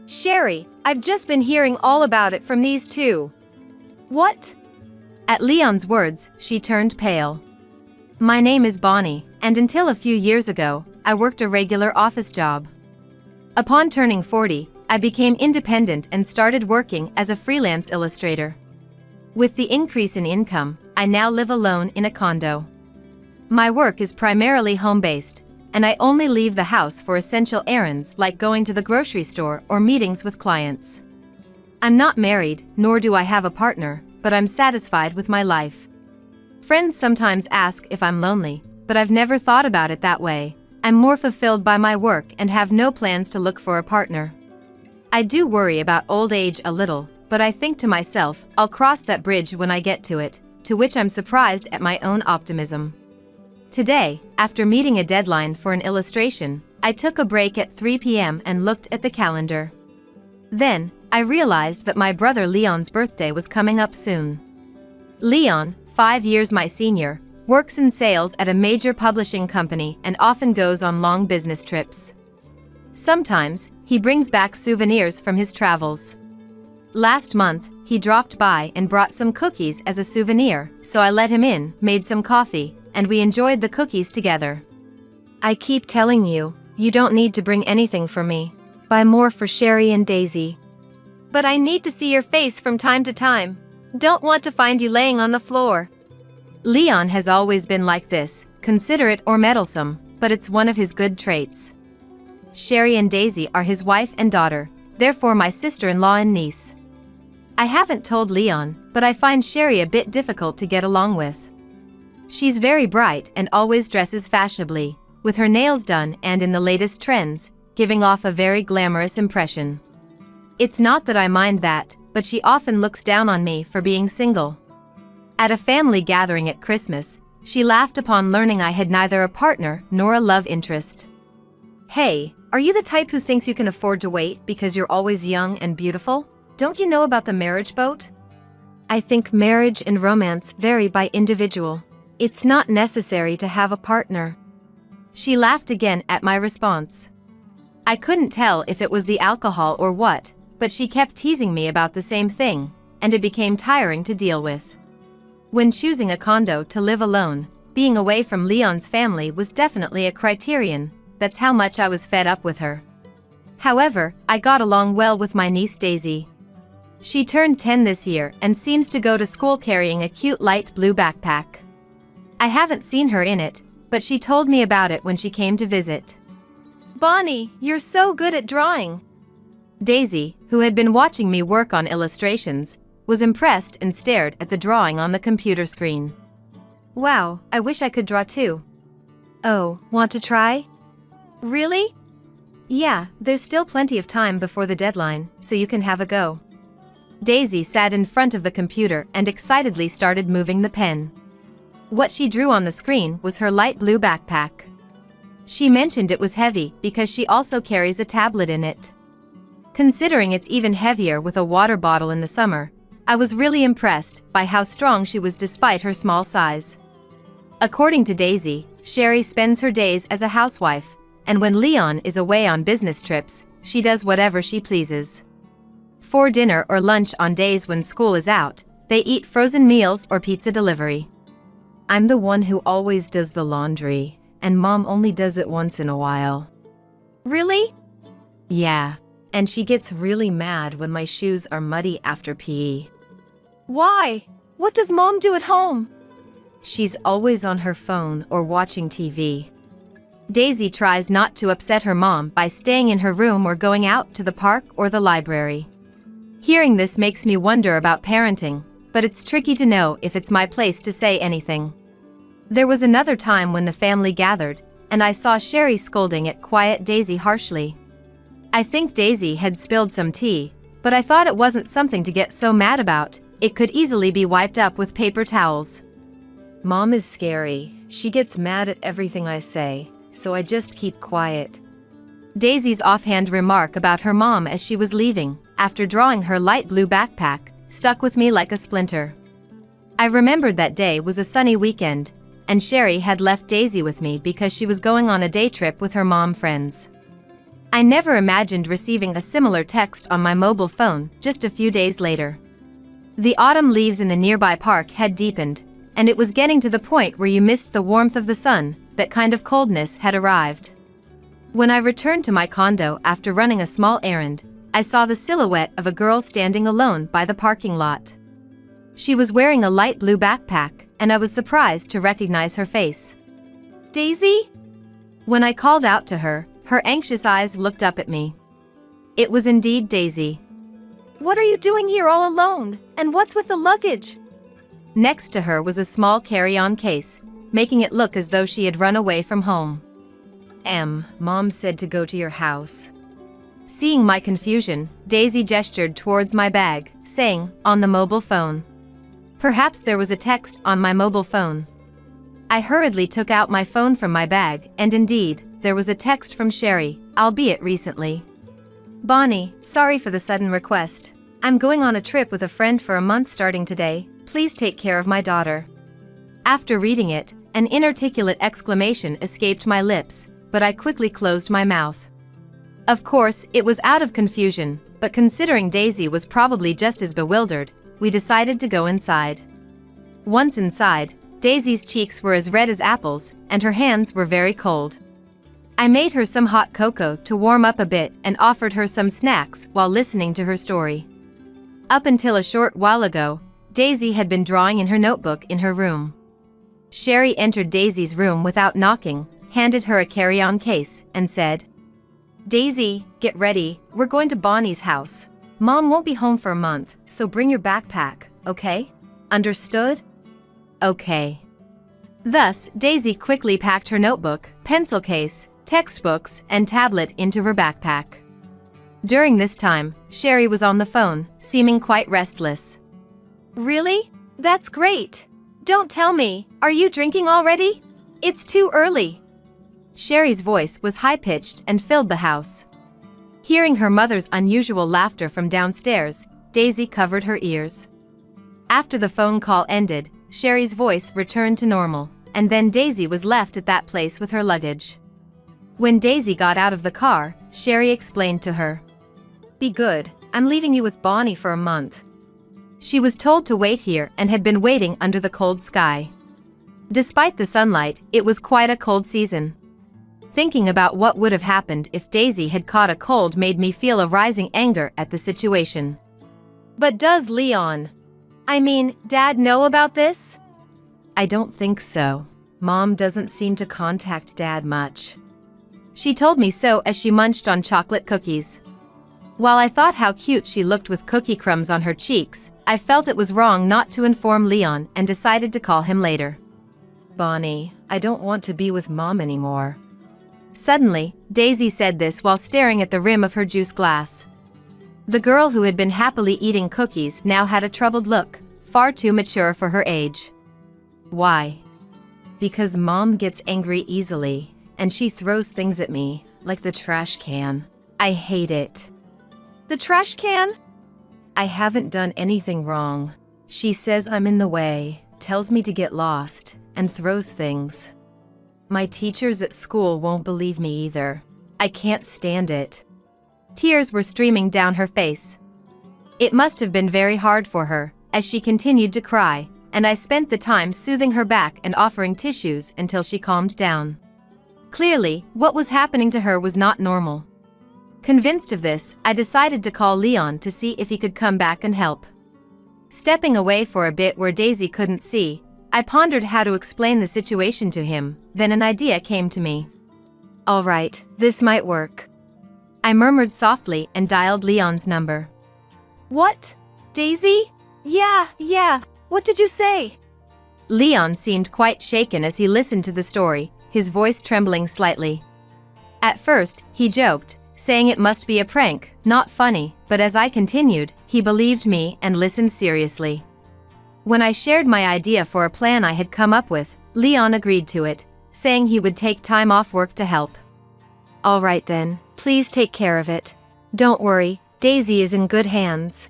Sherry, I've just been hearing all about it from these two. What? At Leon's words, she turned pale. My name is Bonnie, and until a few years ago, I worked a regular office job. Upon turning 40, I became independent and started working as a freelance illustrator. With the increase in income, I now live alone in a condo. My work is primarily home-based, and I only leave the house for essential errands like going to the grocery store or meetings with clients. I'm not married, nor do I have a partner, but I'm satisfied with my life. Friends sometimes ask if I'm lonely, but I've never thought about it that way. I'm more fulfilled by my work and have no plans to look for a partner. I do worry about old age a little, but I think to myself, I'll cross that bridge when I get to it, to which I'm surprised at my own optimism. Today, after meeting a deadline for an illustration, I took a break at 3 p.m. and looked at the calendar. Then, I realized that my brother Leon's birthday was coming up soon. Leon, 5 years my senior, works in sales at a major publishing company and often goes on long business trips. Sometimes, he brings back souvenirs from his travels. Last month, he dropped by and brought some cookies as a souvenir, so I let him in, made some coffee, and we enjoyed the cookies together. I keep telling you, you don't need to bring anything for me. Buy more for Sherry and Daisy. But I need to see your face from time to time. Don't want to find you laying on the floor. Leon has always been like this, considerate or meddlesome, but it's one of his good traits. Sherry and Daisy are his wife and daughter, therefore my sister-in-law and niece. I haven't told Leon, but I find Sherry a bit difficult to get along with. She's very bright and always dresses fashionably, with her nails done and in the latest trends, giving off a very glamorous impression. It's not that I mind that, but she often looks down on me for being single. At a family gathering at Christmas, she laughed upon learning I had neither a partner nor a love interest. Hey, are you the type who thinks you can afford to wait because you're always young and beautiful? Don't you know about the marriage boat? I think marriage and romance vary by individual. It's not necessary to have a partner. She laughed again at my response. I couldn't tell if it was the alcohol or what, but she kept teasing me about the same thing, and it became tiring to deal with. When choosing a condo to live alone, being away from Leon's family was definitely a criterion. That's how much I was fed up with her. However, I got along well with my niece Daisy. She turned 10 this year and seems to go to school carrying a cute light blue backpack. I haven't seen her in it, but she told me about it when she came to visit. Bonnie, you're so good at drawing. Daisy, who had been watching me work on illustrations, was impressed and stared at the drawing on the computer screen. Wow, I wish I could draw too. Oh, want to try? Really? Yeah, there's still plenty of time before the deadline, so you can have a go. Daisy sat in front of the computer and excitedly started moving the pen. What she drew on the screen was her light blue backpack. She mentioned it was heavy because she also carries a tablet in it. Considering it's even heavier with a water bottle in the summer, I was really impressed by how strong she was despite her small size. According to Daisy, Sherry spends her days as a housewife, and when Leon is away on business trips, she does whatever she pleases. For dinner or lunch on days when school is out, they eat frozen meals or pizza delivery. I'm the one who always does the laundry, and Mom only does it once in a while. Really? Yeah, and she gets really mad when my shoes are muddy after PE. Why? What does Mom do at home? She's always on her phone or watching TV. Daisy tries not to upset her mom by staying in her room or going out to the park or the library. Hearing this makes me wonder about parenting, but it's tricky to know if it's my place to say anything. There was another time when the family gathered, and I saw Sherry scolding at quiet Daisy harshly. I think Daisy had spilled some tea, but I thought it wasn't something to get so mad about. It could easily be wiped up with paper towels. Mom is scary. She gets mad at everything I say, so I just keep quiet. Daisy's offhand remark about her mom as she was leaving, after drawing her light blue backpack, stuck with me like a splinter. I remembered that day was a sunny weekend, and Sherry had left Daisy with me because she was going on a day trip with her mom friends. I never imagined receiving a similar text on my mobile phone just a few days later. The autumn leaves in the nearby park had deepened, and it was getting to the point where you missed the warmth of the sun. That kind of coldness had arrived. When I returned to my condo after running a small errand, I saw the silhouette of a girl standing alone by the parking lot. She was wearing a light blue backpack, and I was surprised to recognize her face. Daisy? When I called out to her, her anxious eyes looked up at me. It was indeed Daisy. What are you doing here all alone? And what's with the luggage? Next to her was a small carry-on case, making it look as though she had run away from home. Mom said to go to your house. Seeing my confusion, Daisy gestured towards my bag, saying, on the mobile phone. Perhaps there was a text on my mobile phone. I hurriedly took out my phone from my bag, and indeed, there was a text from Sherry, albeit recently. Bonnie, sorry for the sudden request. I'm going on a trip with a friend for a month starting today. Please take care of my daughter. After reading it, an inarticulate exclamation escaped my lips, but I quickly closed my mouth. Of course, it was out of confusion, but considering Daisy was probably just as bewildered, we decided to go inside. Once inside, Daisy's cheeks were as red as apples, and her hands were very cold. I made her some hot cocoa to warm up a bit and offered her some snacks while listening to her story. Up until a short while ago, Daisy had been drawing in her notebook in her room. Sherry entered Daisy's room without knocking, handed her a carry-on case, and said, Daisy, get ready, we're going to Bonnie's house. Mom won't be home for a month, so bring your backpack, okay? Understood? Okay. Thus, Daisy quickly packed her notebook, pencil case, textbooks, and tablet into her backpack. During this time, Sherry was on the phone, seeming quite restless. Really? That's great. Don't tell me, are you drinking already? It's too early. Sherry's voice was high-pitched and filled the house. Hearing her mother's unusual laughter from downstairs, Daisy covered her ears. After the phone call ended, Sherry's voice returned to normal, and then Daisy was left at that place with her luggage. When Daisy got out of the car, Sherry explained to her. Be good, I'm leaving you with Bonnie for a month. She was told to wait here and had been waiting under the cold sky. Despite the sunlight, it was quite a cold season. Thinking about what would have happened if Daisy had caught a cold made me feel a rising anger at the situation. But does Leon, Dad know about this? I don't think so. Mom doesn't seem to contact Dad much. She told me so as she munched on chocolate cookies. While I thought how cute she looked with cookie crumbs on her cheeks, I felt it was wrong not to inform Leon and decided to call him later. Bonnie, I don't want to be with Mom anymore. Suddenly, Daisy said this while staring at the rim of her juice glass. The girl who had been happily eating cookies now had a troubled look, far too mature for her age. Why? Because Mom gets angry easily, and she throws things at me, like the trash can. I hate it. The trash can? I haven't done anything wrong. She says I'm in the way, tells me to get lost, and throws things. My teachers at school won't believe me either. I can't stand it. Tears were streaming down her face. It must have been very hard for her, as she continued to cry, and I spent the time soothing her back and offering tissues until she calmed down. Clearly, what was happening to her was not normal. Convinced of this, I decided to call Leon to see if he could come back and help. Stepping away for a bit where Daisy couldn't see, I pondered how to explain the situation to him, then an idea came to me. All right, this might work. I murmured softly and dialed Leon's number. What? Daisy? Yeah, what did you say? Leon seemed quite shaken as he listened to the story, his voice trembling slightly. At first, he joked, saying it must be a prank, not funny, but as I continued, he believed me and listened seriously. When I shared my idea for a plan I had come up with, Leon agreed to it, saying he would take time off work to help. All right then, please take care of it. Don't worry, Daisy is in good hands.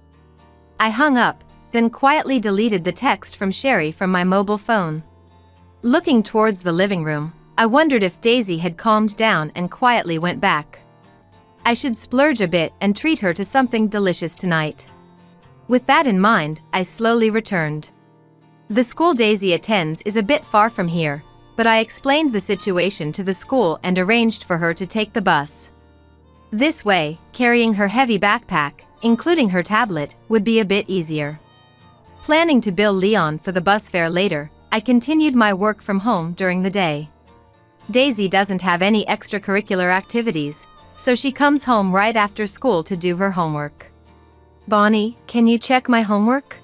I hung up, then quietly deleted the text from Sherry from my mobile phone. Looking towards the living room, I wondered if Daisy had calmed down and quietly went back. I should splurge a bit and treat her to something delicious tonight. With that in mind, I slowly returned. The school Daisy attends is a bit far from here, but I explained the situation to the school and arranged for her to take the bus. This way, carrying her heavy backpack, including her tablet, would be a bit easier. Planning to bill Leon for the bus fare later, I continued my work from home during the day. Daisy doesn't have any extracurricular activities, so she comes home right after school to do her homework. Bonnie, can you check my homework?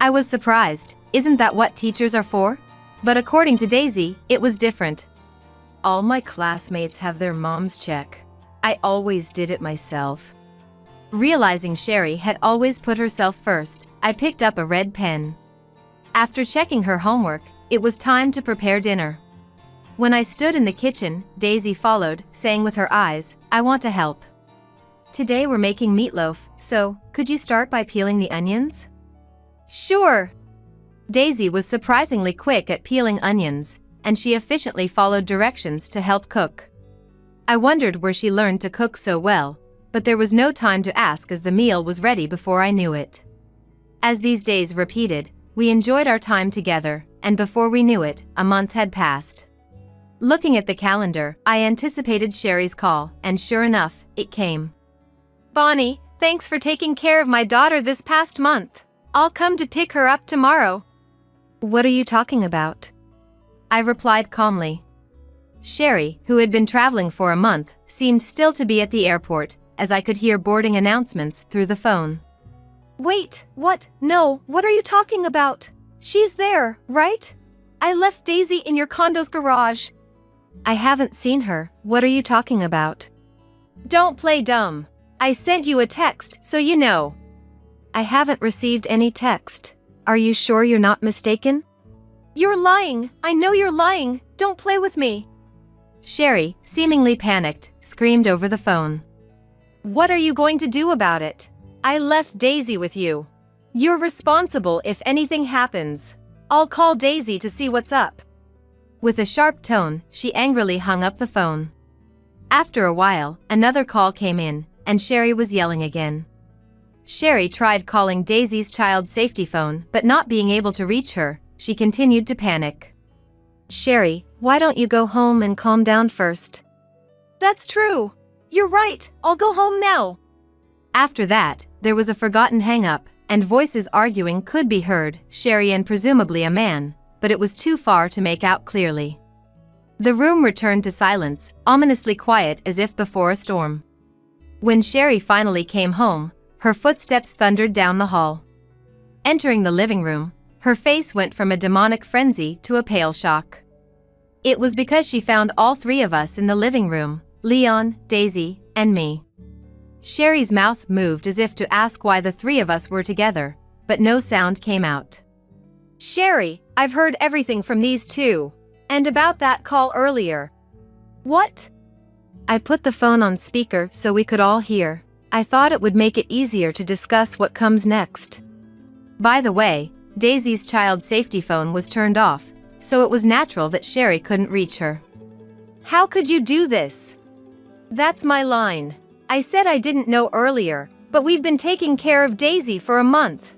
I was surprised, isn't that what teachers are for? But according to Daisy, it was different. All my classmates have their moms check. I always did it myself. Realizing Sherry had always put herself first, I picked up a red pen. After checking her homework, it was time to prepare dinner. When I stood in the kitchen, Daisy followed, saying with her eyes, I want to help. Today we're making meatloaf, so, could you start by peeling the onions? Sure. Daisy was surprisingly quick at peeling onions, and she efficiently followed directions to help cook. I wondered where she learned to cook so well, but there was no time to ask as the meal was ready before I knew it. As these days repeated, we enjoyed our time together, and before we knew it, a month had passed. Looking at the calendar, I anticipated Sherry's call, and sure enough, it came. Bonnie, thanks for taking care of my daughter this past month. I'll come to pick her up tomorrow. What are you talking about? I replied calmly. Sherry, who had been traveling for a month, seemed still to be at the airport, as I could hear boarding announcements through the phone. Wait, what? No, what are you talking about? She's there, right? I left Daisy in your condo's garage. I haven't seen her. What are you talking about? Don't play dumb. I sent you a text, so you know. I haven't received any text. Are you sure you're not mistaken? You're lying. I know you're lying. Don't play with me. Sherry, seemingly panicked, screamed over the phone. What are you going to do about it? I left Daisy with you. You're responsible if anything happens. I'll call Daisy to see what's up. With a sharp tone, she angrily hung up the phone. After a while, another call came in, and Sherry was yelling again. Sherry tried calling Daisy's child safety phone, but not being able to reach her, she continued to panic. Sherry, why don't you go home and calm down first? That's true. You're right. I'll go home now. After that, there was a forgotten hang-up, and voices arguing could be heard, Sherry and presumably a man, but it was too far to make out clearly. The room returned to silence, ominously quiet as if before a storm. When Sherry finally came home, her footsteps thundered down the hall. Entering the living room, her face went from a demonic frenzy to a pale shock. It was because she found all three of us in the living room, Leon, Daisy, and me. Sherry's mouth moved as if to ask why the three of us were together, but no sound came out. Sherry, I've heard everything from these two. And about that call earlier. What? I put the phone on speaker so we could all hear. I thought it would make it easier to discuss what comes next. By the way, Daisy's child safety phone was turned off, so it was natural that Sherry couldn't reach her. How could you do this? That's my line. I said I didn't know earlier, but we've been taking care of Daisy for a month.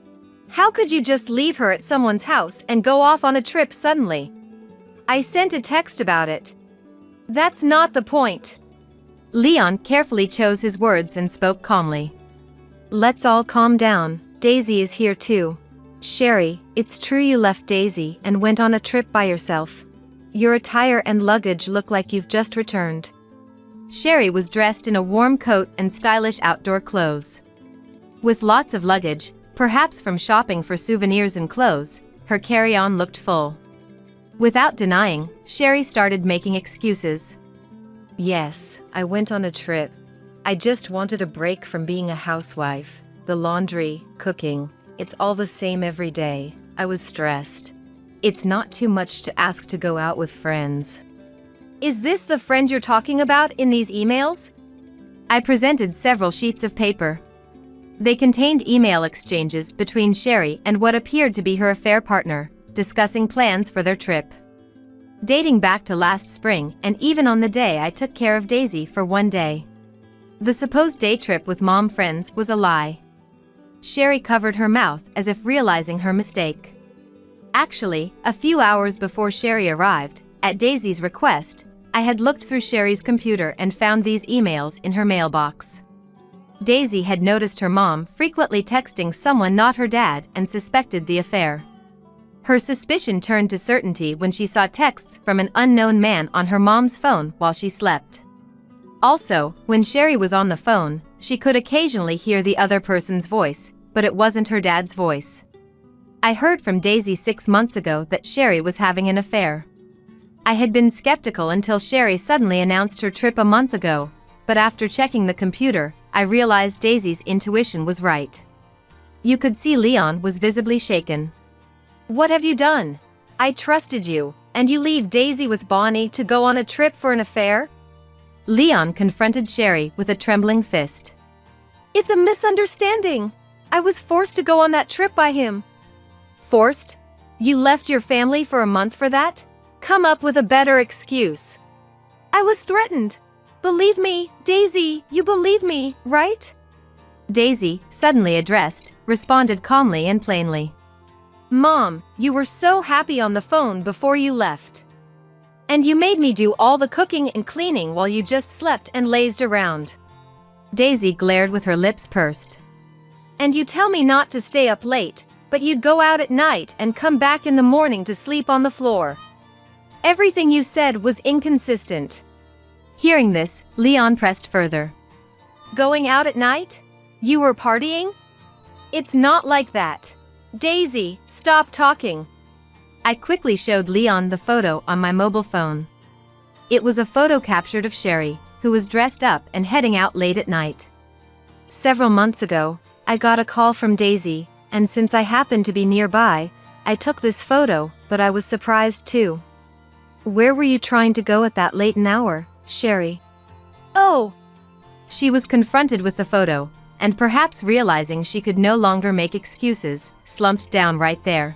How could you just leave her at someone's house and go off on a trip suddenly? I sent a text about it. That's not the point. Leon carefully chose his words and spoke calmly. Let's all calm down. Daisy is here too. Sherry, it's true you left Daisy and went on a trip by yourself. Your attire and luggage look like you've just returned. Sherry was dressed in a warm coat and stylish outdoor clothes. With lots of luggage, perhaps from shopping for souvenirs and clothes, her carry-on looked full. Without denying, Sherry started making excuses. Yes, I went on a trip. I just wanted a break from being a housewife. The laundry, cooking, it's all the same every day. I was stressed. It's not too much to ask to go out with friends. Is this the friend you're talking about in these emails? I presented several sheets of paper. They contained email exchanges between Sherry and what appeared to be her affair partner, discussing plans for their trip. Dating back to last spring and even on the day I took care of Daisy for one day. The supposed day trip with mom friends was a lie. Sherry covered her mouth as if realizing her mistake. Actually, a few hours before Sherry arrived, at Daisy's request, I had looked through Sherry's computer and found these emails in her mailbox. Daisy had noticed her mom frequently texting someone not her dad and suspected the affair. Her suspicion turned to certainty when she saw texts from an unknown man on her mom's phone while she slept. Also, when Sherry was on the phone, she could occasionally hear the other person's voice, but it wasn't her dad's voice. I heard from Daisy 6 months ago that Sherry was having an affair. I had been skeptical until Sherry suddenly announced her trip a month ago, but after checking the computer, I realized Daisy's intuition was right. You could see Leon was visibly shaken. What have you done? I trusted you, and you leave Daisy with Bonnie to go on a trip for an affair? Leon confronted Sherry with a trembling fist. It's a misunderstanding. I was forced to go on that trip by him. Forced? You left your family for a month for that? Come up with a better excuse. I was threatened. Believe me, Daisy, you believe me, right? Daisy, suddenly addressed, responded calmly and plainly. Mom, you were so happy on the phone before you left. And you made me do all the cooking and cleaning while you just slept and lazed around. Daisy glared with her lips pursed. And you tell me not to stay up late, but you'd go out at night and come back in the morning to sleep on the floor. Everything you said was inconsistent. Hearing this, Leon pressed further. Going out at night? You were partying? It's not like that. Daisy, stop talking. I quickly showed Leon the photo on my mobile phone. It was a photo captured of Sherry, who was dressed up and heading out late at night. Several months ago, I got a call from Daisy, and since I happened to be nearby, I took this photo, but I was surprised too. Where were you trying to go at that late an hour, Sherry? Oh! She was confronted with the photo, and perhaps realizing she could no longer make excuses, slumped down right there.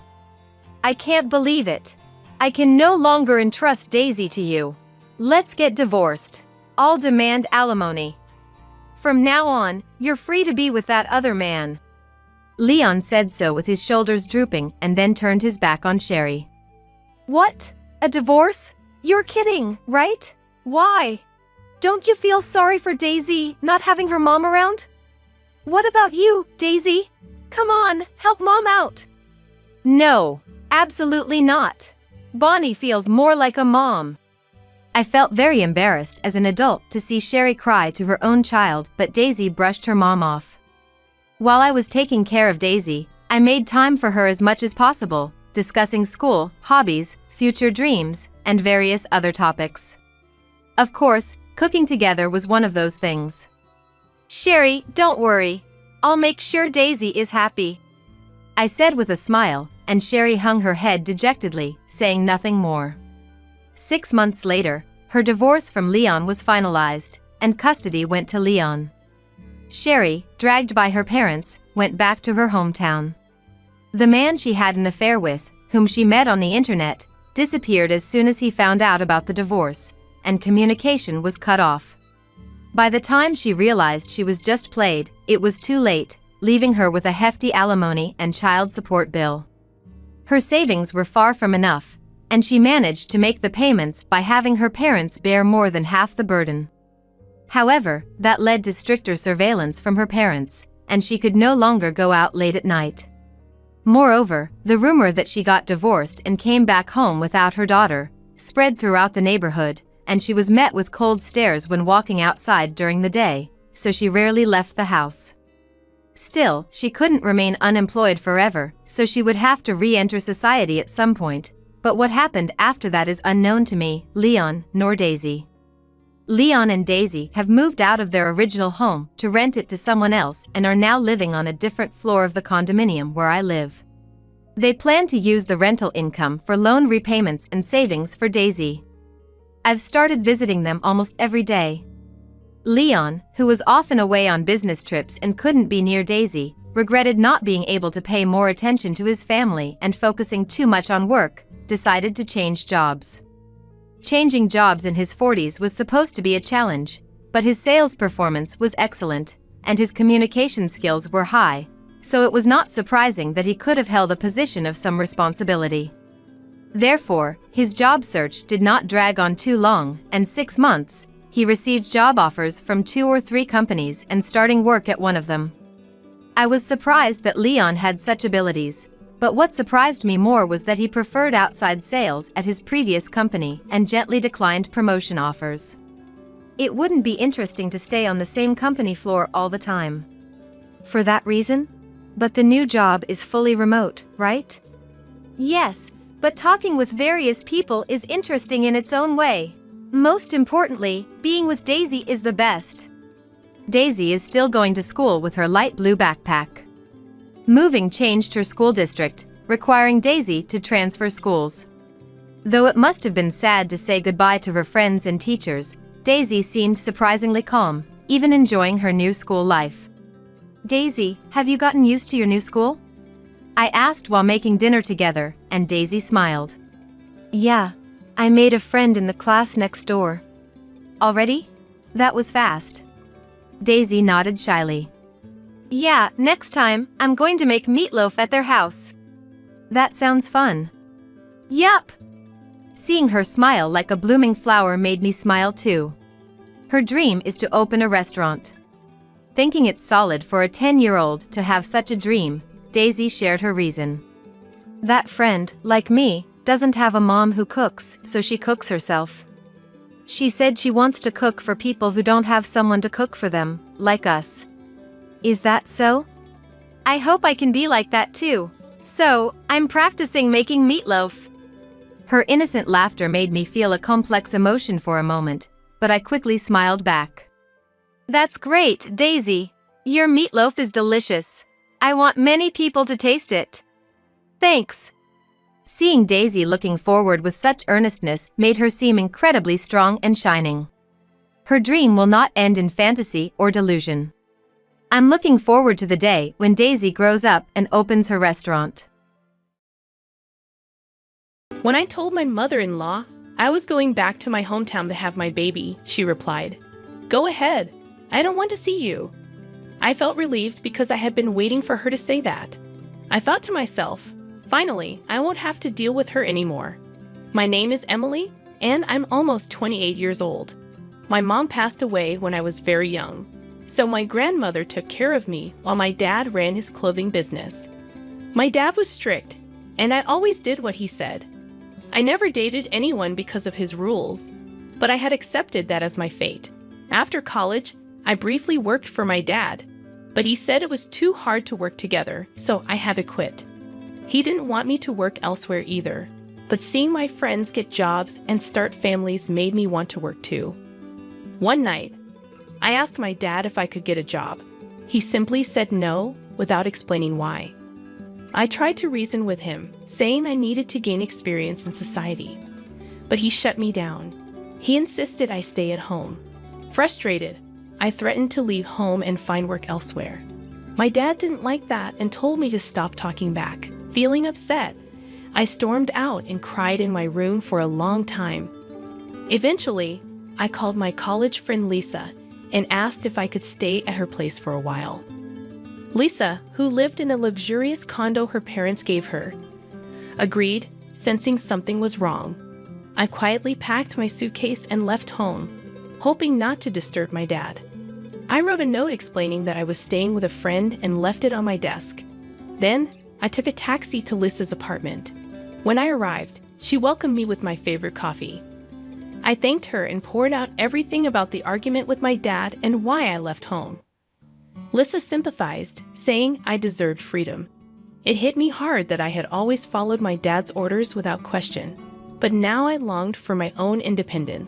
I can't believe it. I can no longer entrust Daisy to you. Let's get divorced. I'll demand alimony. From now on, you're free to be with that other man. Leon said so with his shoulders drooping and then turned his back on Sherry. What? A divorce? You're kidding, right? Why? Don't you feel sorry for Daisy not having her mom around? What about you, Daisy? Come on, help mom out. No, absolutely not. Bonnie feels more like a mom. I felt very embarrassed as an adult to see Sherry cry to her own child, but Daisy brushed her mom off. While I was taking care of Daisy, I made time for her as much as possible, discussing school, hobbies, future dreams, and various other topics. Of course, cooking together was one of those things. Sherry, don't worry. I'll make sure Daisy is happy, I said with a smile, and Sherry hung her head dejectedly, saying nothing more. 6 months later, her divorce from Leon was finalized, and custody went to Leon. Sherry, dragged by her parents, went back to her hometown. The man she had an affair with, whom she met on the internet, disappeared as soon as he found out about the divorce, and communication was cut off. By the time she realized she was just played, it was too late, leaving her with a hefty alimony and child support bill. Her savings were far from enough, and she managed to make the payments by having her parents bear more than half the burden. However, that led to stricter surveillance from her parents, and she could no longer go out late at night. Moreover, the rumor that she got divorced and came back home without her daughter spread throughout the neighborhood, and she was met with cold stares when walking outside during the day, so she rarely left the house. Still, she couldn't remain unemployed forever, so she would have to re-enter society at some point, but what happened after that is unknown to me, Leon, nor Daisy. Leon and Daisy have moved out of their original home to rent it to someone else and are now living on a different floor of the condominium where I live. They plan to use the rental income for loan repayments and savings for Daisy. I've started visiting them almost every day. Leon, who was often away on business trips and couldn't be near Daisy, regretted not being able to pay more attention to his family and focusing too much on work, decided to change jobs. Changing jobs in his 40s was supposed to be a challenge, but his sales performance was excellent, and his communication skills were high, so it was not surprising that he could have held a position of some responsibility. Therefore, his job search did not drag on too long, and 6 months, he received job offers from 2 or 3 companies and starting work at one of them. I was surprised that Leon had such abilities, but what surprised me more was that he preferred outside sales at his previous company and gently declined promotion offers. It wouldn't be interesting to stay on the same company floor all the time. For that reason? But the new job is fully remote, right? Yes, but talking with various people is interesting in its own way. Most importantly, being with Daisy is the best. Daisy is still going to school with her light blue backpack. Moving changed her school district, requiring Daisy to transfer schools. Though it must have been sad to say goodbye to her friends and teachers, Daisy seemed surprisingly calm, even enjoying her new school life. "Daisy, have you gotten used to your new school?" I asked while making dinner together, and Daisy smiled. "Yeah, I made a friend in the class next door." "Already? That was fast." Daisy nodded shyly. "Yeah, next time, I'm going to make meatloaf at their house." "That sounds fun." "Yup." Seeing her smile like a blooming flower made me smile too. Her dream is to open a restaurant. Thinking it's solid for a 10-year-old to have such a dream, Daisy shared her reason. "That friend, like me, doesn't have a mom who cooks, so she cooks herself. She said she wants to cook for people who don't have someone to cook for them, like us." "Is that so?" "I hope I can be like that too. So, I'm practicing making meatloaf." Her innocent laughter made me feel a complex emotion for a moment, but I quickly smiled back. "That's great, Daisy. Your meatloaf is delicious. I want many people to taste it." "Thanks." Seeing Daisy looking forward with such earnestness made her seem incredibly strong and shining. Her dream will not end in fantasy or delusion. I'm looking forward to the day when Daisy grows up and opens her restaurant. "When I told my mother-in-law I was going back to my hometown to have my baby," she replied. "Go ahead. I don't want to see you." I felt relieved because I had been waiting for her to say that. I thought to myself, finally, I won't have to deal with her anymore. My name is Emily, and I'm almost 28 years old. My mom passed away when I was very young, so my grandmother took care of me while my dad ran his clothing business. My dad was strict, and I always did what he said. I never dated anyone because of his rules, but I had accepted that as my fate. After college, I briefly worked for my dad, but he said it was too hard to work together, so I had to quit. He didn't want me to work elsewhere either. But seeing my friends get jobs and start families made me want to work too. One night, I asked my dad if I could get a job. He simply said no, without explaining why. I tried to reason with him, saying I needed to gain experience in society. But he shut me down. He insisted I stay at home. Frustrated, I threatened to leave home and find work elsewhere. My dad didn't like that and told me to stop talking back. Feeling upset, I stormed out and cried in my room for a long time. Eventually, I called my college friend Lisa and asked if I could stay at her place for a while. Lisa, who lived in a luxurious condo her parents gave her, agreed, sensing something was wrong. I quietly packed my suitcase and left home, hoping not to disturb my dad. I wrote a note explaining that I was staying with a friend and left it on my desk. Then, I took a taxi to Lisa's apartment. When I arrived, she welcomed me with my favorite coffee. I thanked her and poured out everything about the argument with my dad and why I left home. Lisa sympathized, saying I deserved freedom. It hit me hard that I had always followed my dad's orders without question, but now I longed for my own independence.